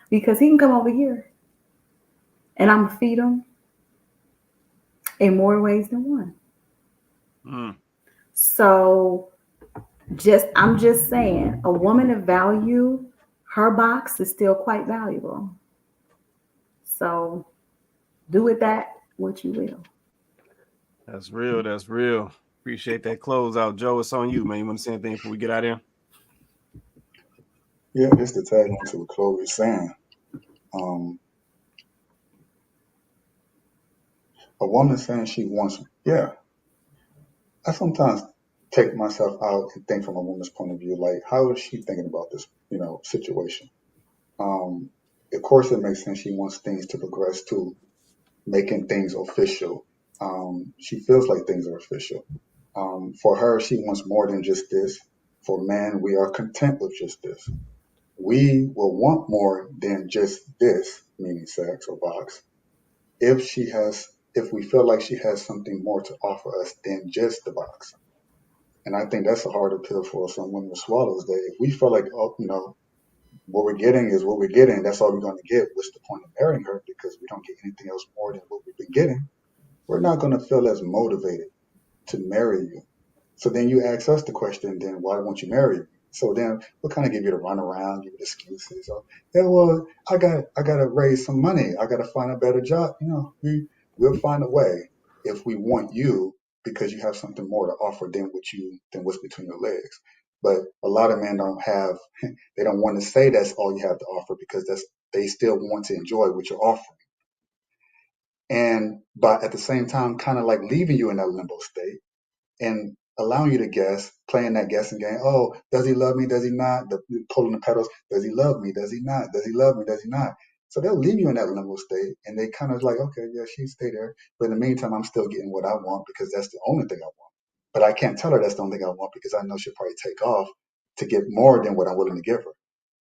Because he can come over here and I'm gonna feed him in more ways than one. Mm. So I'm just saying, a woman of value, her box is still quite valuable. So do with that what you will. That's real. That's real. Appreciate that closeout, Joe. It's on you, man. You want to say anything before we get out of here? Yeah, just to tag on to what Chloe was saying. A woman saying she wants, yeah, I sometimes take myself out and think from a woman's point of view, like, how is she thinking about this, situation? Of course, it makes sense. She wants things to progress to making things official. She feels like things are official. For her, she wants more than just this. For men, we are content with just this. We will want more than just this, meaning sex or box, if we feel like she has something more to offer us than just the box. And I think that's a harder pill for some women to swallow, is that if we feel like, what we're getting is what we're getting, that's all we're going to get, what's the point of marrying her because we don't get anything else more than what we've been getting, we're not going to feel as motivated to marry you. So then you ask us the question, then why won't you marry me? So then we'll kind of give you the runaround, give you the excuses. Or, yeah, well, I gotta raise some money. I gotta find a better job. We'll find a way if we want you because you have something more to offer than what's between your legs. But a lot of men don't have, they don't want to say that's all you have to offer because they still want to enjoy what you're offering. And but at the same time, kind of like leaving you in that limbo state and allowing you to guess, playing that guessing game. Oh, does he love me? Does he not? Pulling the pedals. Does he love me? Does he not? Does he love me? Does he not? So they'll leave you in that limbo state, and they kind of like, okay, yeah, she stay there. But in the meantime, I'm still getting what I want because that's the only thing I want. But I can't tell her that's the only thing I want because I know she'll probably take off to get more than what I'm willing to give her.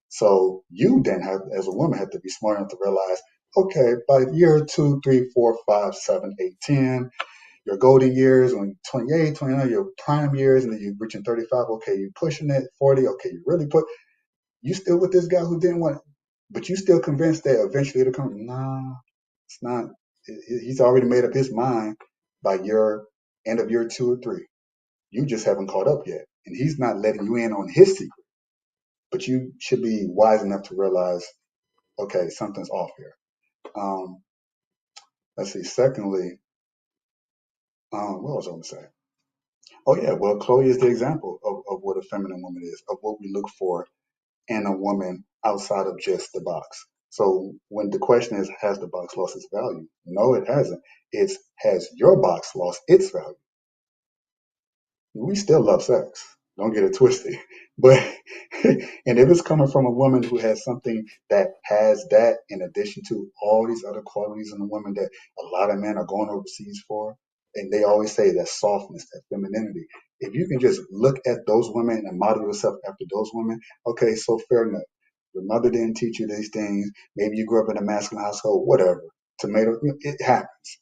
So you then have, as a woman, have to be smart enough to realize, okay, by year 2, 3, 4, 5, 7, 8, 10, your golden years, when 28, 29, your prime years, and then you're reaching 35, okay, you're pushing it, 40, okay, you still with this guy who didn't want it, but you still convinced that eventually it'll come. Nah, it's not. He's already made up his mind by your end of year 2 or 3. You just haven't caught up yet. And he's not letting you in on his secret, but you should be wise enough to realize, okay, something's off here. Let's see. Secondly, what was I going to say? Oh yeah, well, Chloe is the example of what a feminine woman is, of what we look for in a woman outside of just the box. So when the question is, has the box lost its value? No, it hasn't. It's, has your box lost its value? We still love sex. Don't get it twisted. But and if it's coming from a woman who has something that has that in addition to all these other qualities in a woman that a lot of men are going overseas for, and they always say that softness, that femininity. If you can just look at those women and model yourself after those women, okay, so fair enough. Your mother didn't teach you these things. Maybe you grew up in a masculine household, whatever. Tomato, it happens.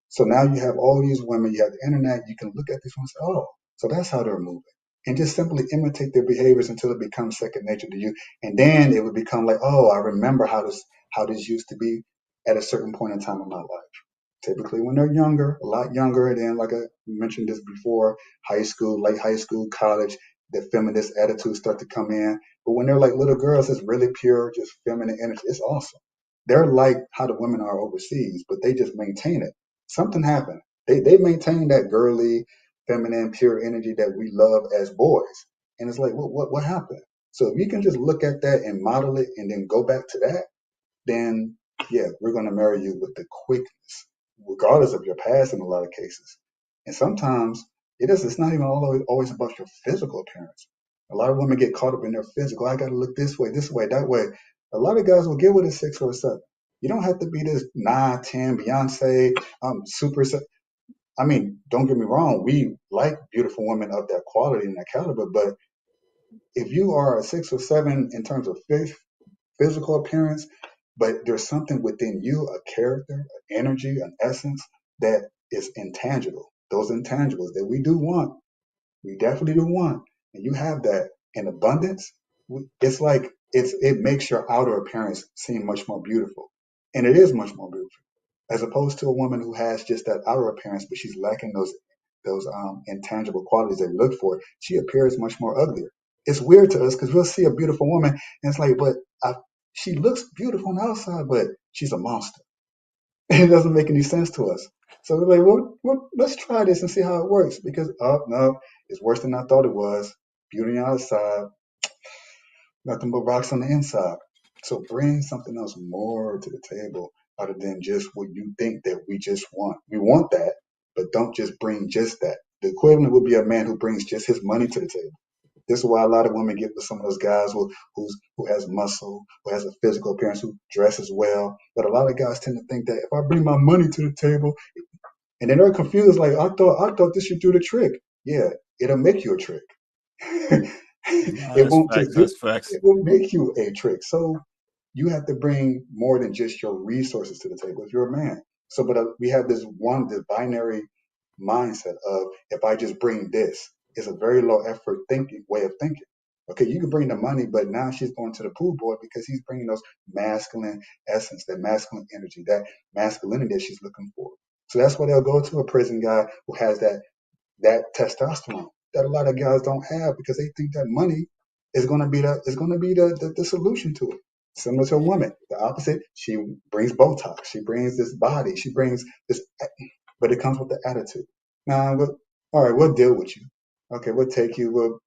So now you have all these women, you have the internet, you can look at these ones and say, oh, so that's how they're moving. And just simply imitate their behaviors until it becomes second nature to you. And then it would become like, oh, I remember how this used to be at a certain point in time in my life. Typically when they're younger, a lot younger, and then like I mentioned this before, high school, late high school, college, the feminist attitudes start to come in. But when they're like little girls, it's really pure, just feminine energy. It's awesome. They're like how the women are overseas, but they just maintain it. Something happened. They maintain that girly, feminine, pure energy that we love as boys. And it's like, what happened? So if you can just look at that and model it and then go back to that, then yeah, we're going to marry you with the quickness, regardless of your past in a lot of cases. And sometimes It's not even always about your physical appearance. A lot of women get caught up in their physical. I got to look this way, that way. A lot of guys will get with a 6 or a 7. You don't have to be this 9, 10, Beyonce, super. I mean, don't get me wrong. We like beautiful women of that quality and that caliber. But if you are a 6 or 7 in terms of physical appearance, but there's something within you, a character, an energy, an essence that is intangible. Those intangibles that we do want, we definitely do want, and you have that in abundance. It's like it makes your outer appearance seem much more beautiful, and it is much more beautiful as opposed to a woman who has just that outer appearance, but she's lacking those intangible qualities that we look for. She appears much more uglier. It's weird to us because we'll see a beautiful woman and it's like, but she looks beautiful on the outside, but she's a monster. It doesn't make any sense to us. So we're like, well, let's try this and see how it works. Because, oh, no, it's worse than I thought it was. Beauty on the outside, nothing but rocks on the inside. So bring something else more to the table other than just what you think that we just want. We want that, but don't just bring just that. The equivalent would be a man who brings just his money to the table. This is why a lot of women get with some of those guys who has muscle, who has a physical appearance, who dresses well. But a lot of guys tend to think that if I bring my money to the table, and then they're confused, like I thought this should do the trick. Yeah, it'll make you a trick. It That's won't facts. just do That's facts. it will make you a trick. So you have to bring more than just your resources to the table if you're a man. So, but we have this binary mindset of if I just bring this, it's a very low effort way of thinking. Okay, you can bring the money, but now she's going to the pool boy because he's bringing those masculine essence, that masculine energy, that masculinity that she's looking for. So that's why they'll go to a prison guy who has that testosterone that a lot of guys don't have because they think that money is going to be the solution to it. Similar to a woman, the opposite. She brings Botox. She brings this body. She brings this, but it comes with the attitude. Nah, all right, we'll deal with you. Okay, we'll take you. We'll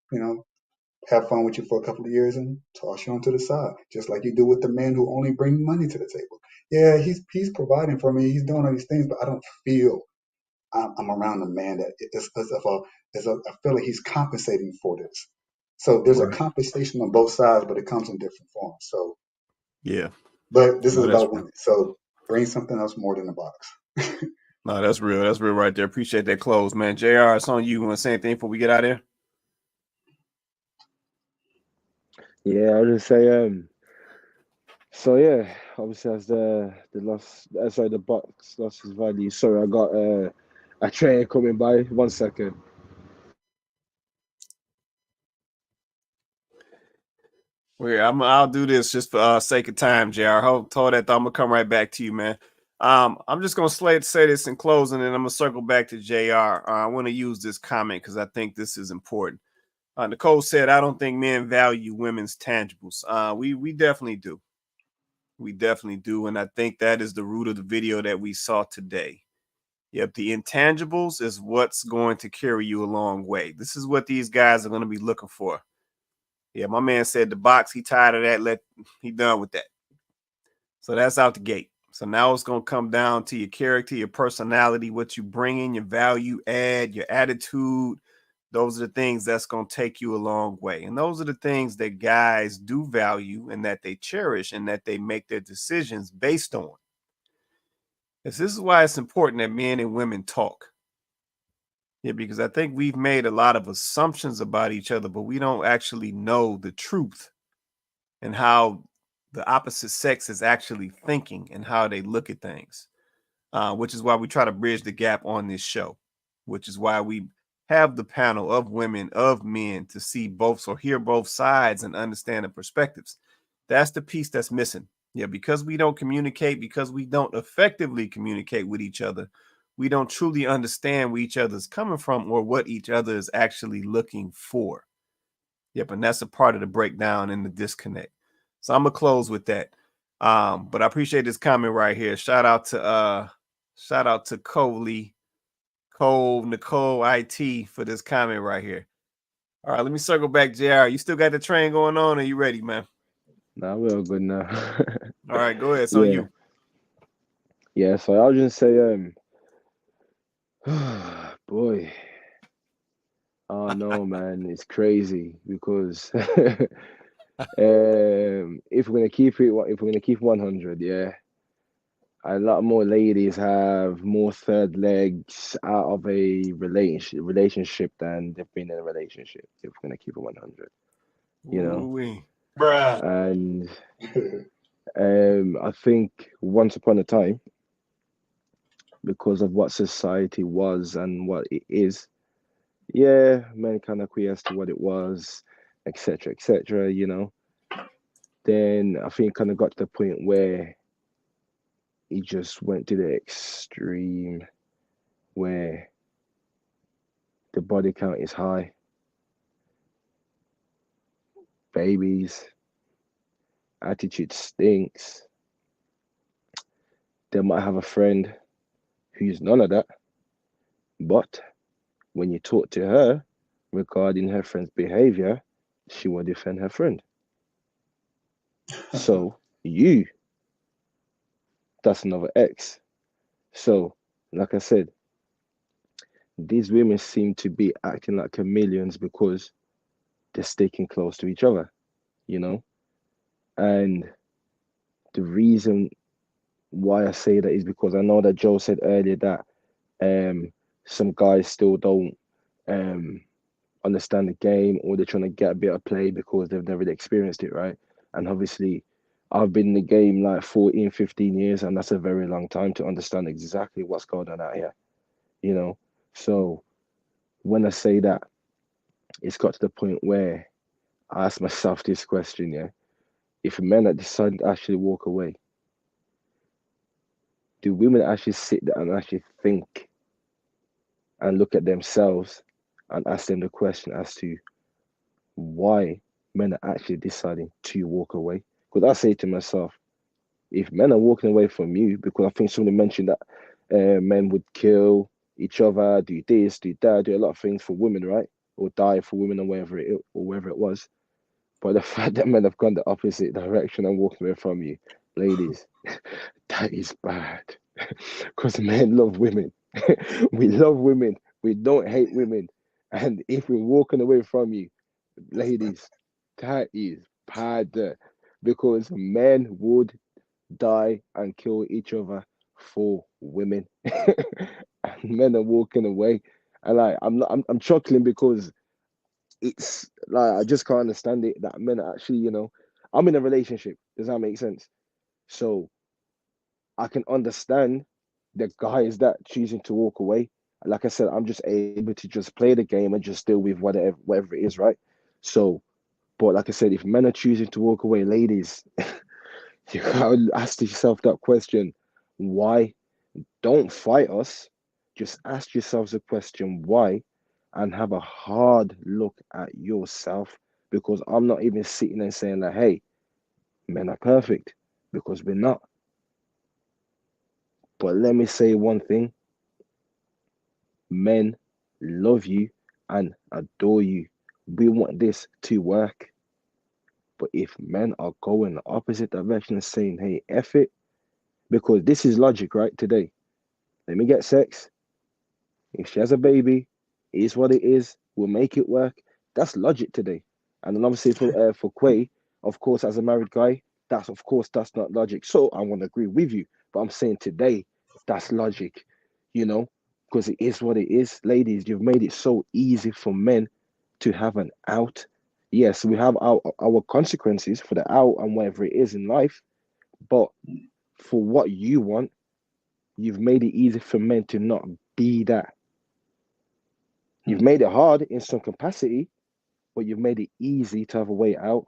have fun with you for a couple of years and toss you onto the side, just like you do with the men who only bring money to the table. Yeah, he's providing for me. He's doing all these things, but I don't feel I'm around a man that is I feel like he's compensating for this. So there's a Right. compensation on both sides, but it comes in different forms. So, Yeah. but this is No, that's about real. women. So bring something else more than the box. No, that's real. That's real right there. Appreciate that close, man. JR, it's on you. Want to say anything before we get out of here? Yeah, I'll just say, so yeah, obviously as the box lost its value. Sorry, I got a train coming by. 1 second. Well, I'll do this just for sake of time, JR. Hold that thought. I'm gonna come right back to you, man. I'm just gonna say this in closing, and I'm gonna circle back to JR. I want to use this comment because I think this is important. Nicole said, "I don't think men value women's tangibles." We definitely do. We definitely do, and I think that is the root of the video that we saw today. Yep, the intangibles is what's going to carry you a long way. This is what these guys are going to be looking for. Yeah, my man said the box, he tired of that. He done with that. So that's out the gate. So now it's going to come down to your character, your personality, what you bring in, your value add, your attitude. Those are the things that's going to take you a long way. And those are the things that guys do value and that they cherish and that they make their decisions based on. This is why it's important that men and women talk. Yeah, because I think we've made a lot of assumptions about each other, but we don't actually know the truth and how the opposite sex is actually thinking and how they look at things, which is why we try to bridge the gap on this show, which is why we have the panel of women, of men to see both or hear both sides and understand the perspectives. That's the piece that's missing. Yeah, because we don't communicate, because we don't effectively communicate with each other, we don't truly understand where each other's coming from or what each other is actually looking for. Yep, and that's a part of the breakdown and the disconnect. So I'm gonna close with that. But I appreciate this comment right here. Shout out to Cole Nicole IT for this comment right here. All right, let me circle back, JR. You still got the train going on? Or are you ready, man? Nah, we're all good now. All right, go ahead. It's on you. Yeah, so I'll just say, boy, Oh no, man, it's crazy because if we're gonna keep it, if we're gonna keep 100, yeah, a lot more ladies have more third legs out of a relationship than they've been in a relationship. If we're gonna keep it 100, you know, Ooh-wee. and I think once upon a time, because of what society was and what it is, yeah, men kind of acquiesced to what it was, etc., etc. You know, then I think kind of got to the point where he just went to the extreme where the body count is high, babies, attitude stinks. They might have a friend who's none of that, but when you talk to her regarding her friend's behavior, she will defend her friend. So you, that's another X. So, like I said, these women seem to be acting like chameleons because they're sticking close to each other, you know? And the reason why I say that is because I know that Joe said earlier that some guys still don't um understand the game, or they're trying to get a bit of play because they've never really experienced it, right? And obviously I've been in the game like 14, 15 years, and that's a very long time to understand exactly what's going on out here, you know? So when I say that, it's got to the point where I ask myself this question, yeah. If men that decide to actually walk away, do women actually sit there and actually think and look at themselves and ask them the question as to why men are actually deciding to walk away? Because I say to myself, if men are walking away from you, because I think somebody mentioned that men would kill each other, do this, do that, do a lot of things for women, right? Or die for women, or wherever it was. But the fact that men have gone the opposite direction and walked away from you, ladies, that is bad. Because men love women. We love women. We don't hate women. And if we're walking away from you, ladies, that is bad. Because men would die and kill each other for women. And men are walking away. And like I'm chuckling because it's like I just can't understand it that men are actually, I'm in a relationship. Does that make sense? So I can understand the guys that choosing to walk away. Like I said, I'm just able to just play the game and just deal with whatever it is, right? So, but like I said, if men are choosing to walk away, ladies, you gotta ask yourself that question: why? Don't fight us. Just ask yourselves the question why, and have a hard look at yourself. Because I'm not even sitting there saying that, hey, men are perfect, because we're not. But let me say one thing: men love you and adore you. We want this to work. But if men are going the opposite direction and saying, hey, F it, because this is logic, right? Today, let me get sex. If she has a baby, it is what it is. We'll make it work. That's logic today. And then obviously for Quay, of course, as a married guy, that's not logic. So I want to agree with you. But I'm saying today, that's logic, because it is what it is. Ladies, you've made it so easy for men to have an out. Yes, we have our consequences for the out and whatever it is in life. But for what you want, you've made it easy for men to not be that. You've made it hard in some capacity, but you've made it easy to have a way out.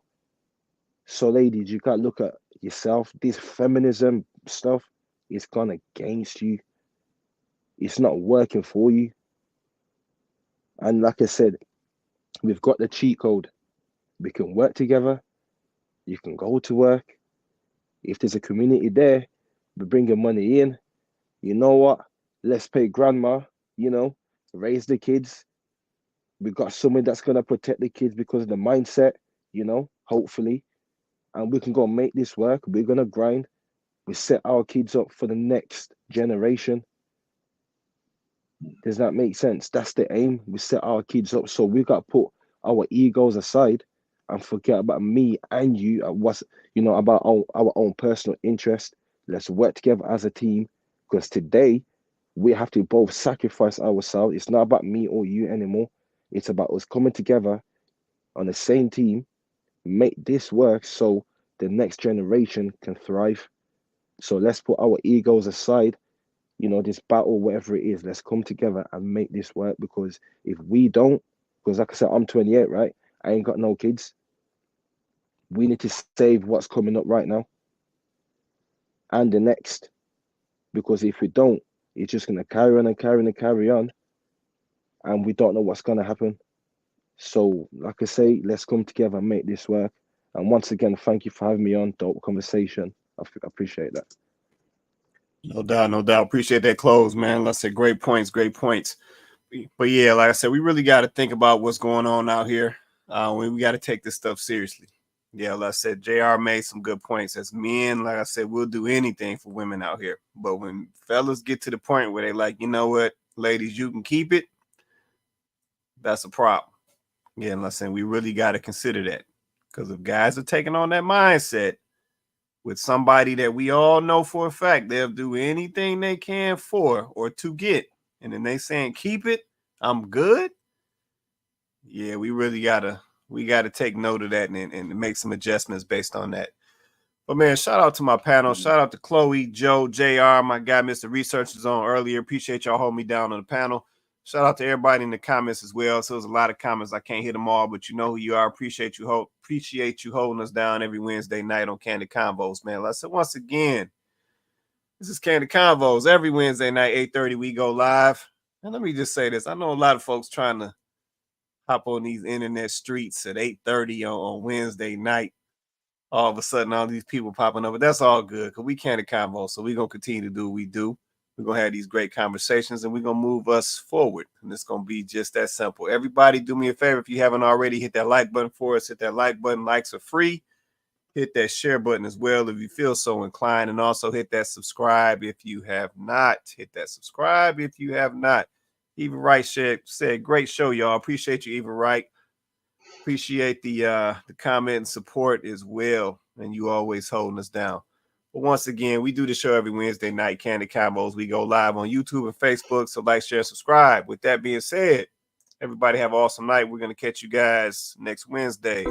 So, ladies, you gotta look at yourself. This feminism stuff is gone against you. It's not working for you. And like I said, we've got the cheat code. We can work together. You can go to work. If there's a community there, we're bringing money in. You know what? Let's pay grandma, raise the kids. We got someone that's gonna protect the kids because of the mindset, hopefully. And we can go make this work. We're gonna grind. We set our kids up for the next generation. Does that make sense? That's the aim. We set our kids up, so we got to put our egos aside and forget about me and you and what's about our own personal interest. Let's work together as a team, because today we have to both sacrifice ourselves. It's not about me or you anymore. It's about us coming together on the same team, make this work so the next generation can thrive. So let's put our egos aside, this battle, whatever it is, let's come together and make this work. Because if we don't, because like I said, I'm 28, right? I ain't got no kids. We need to save what's coming up right now and the next. Because if we don't, it's just going to carry on and carry on and carry on. And we don't know what's going to happen. So, like I say, let's come together and make this work. And once again, thank you for having me on. Dope conversation. I appreciate that. No doubt, no doubt. Appreciate that close, man. Let's say great points, great points. But yeah, like I said, we really got to think about what's going on out here. We got to take this stuff seriously. Yeah, like I said, JR made some good points. As men, like I said, we'll do anything for women out here. But when fellas get to the point where they like, you know what, ladies, you can keep it, that's a problem. Yeah, and like I said, we really got to consider that. Because if guys are taking on that mindset with somebody that we all know for a fact they'll do anything they can for or to get, and then they saying, keep it, I'm good. Yeah, we really gotta take note of that and make some adjustments based on that. But man, shout out to my panel. Shout out to Chloe, Joe, JR, my guy, Mr. Research was on earlier. Appreciate y'all holding me down on the panel. Shout out to everybody in the comments as well. So there's a lot of comments. I can't hit them all, but you know who you are. Appreciate you holding us down every Wednesday night on Kandid Konvos, man. Like I said, once again, this is Kandid Konvos. Every Wednesday night, 8:30, we go live. And let me just say this. I know a lot of folks trying to hop on these internet streets at 8:30 on Wednesday night. All of a sudden, all these people popping up, but that's all good because we Kandid Konvos. So we're going to continue to do what we do. We're going to have these great conversations and we're going to move us forward. And it's going to be just that simple. Everybody do me a favor. If you haven't already, hit that like button for us. Hit that like button. Likes are free. Hit that share button as well if you feel so inclined. And also hit that subscribe if you have not. Hit that subscribe if you have not. Even Wright said, great show, y'all. Appreciate you, Even Wright. Appreciate the comment and support as well. And you always holding us down. But once again, we do the show every Wednesday night, Kandid Konvos. We go live on YouTube and Facebook. So like, share, subscribe. With that being said, everybody have an awesome night. We're going to catch you guys next Wednesday.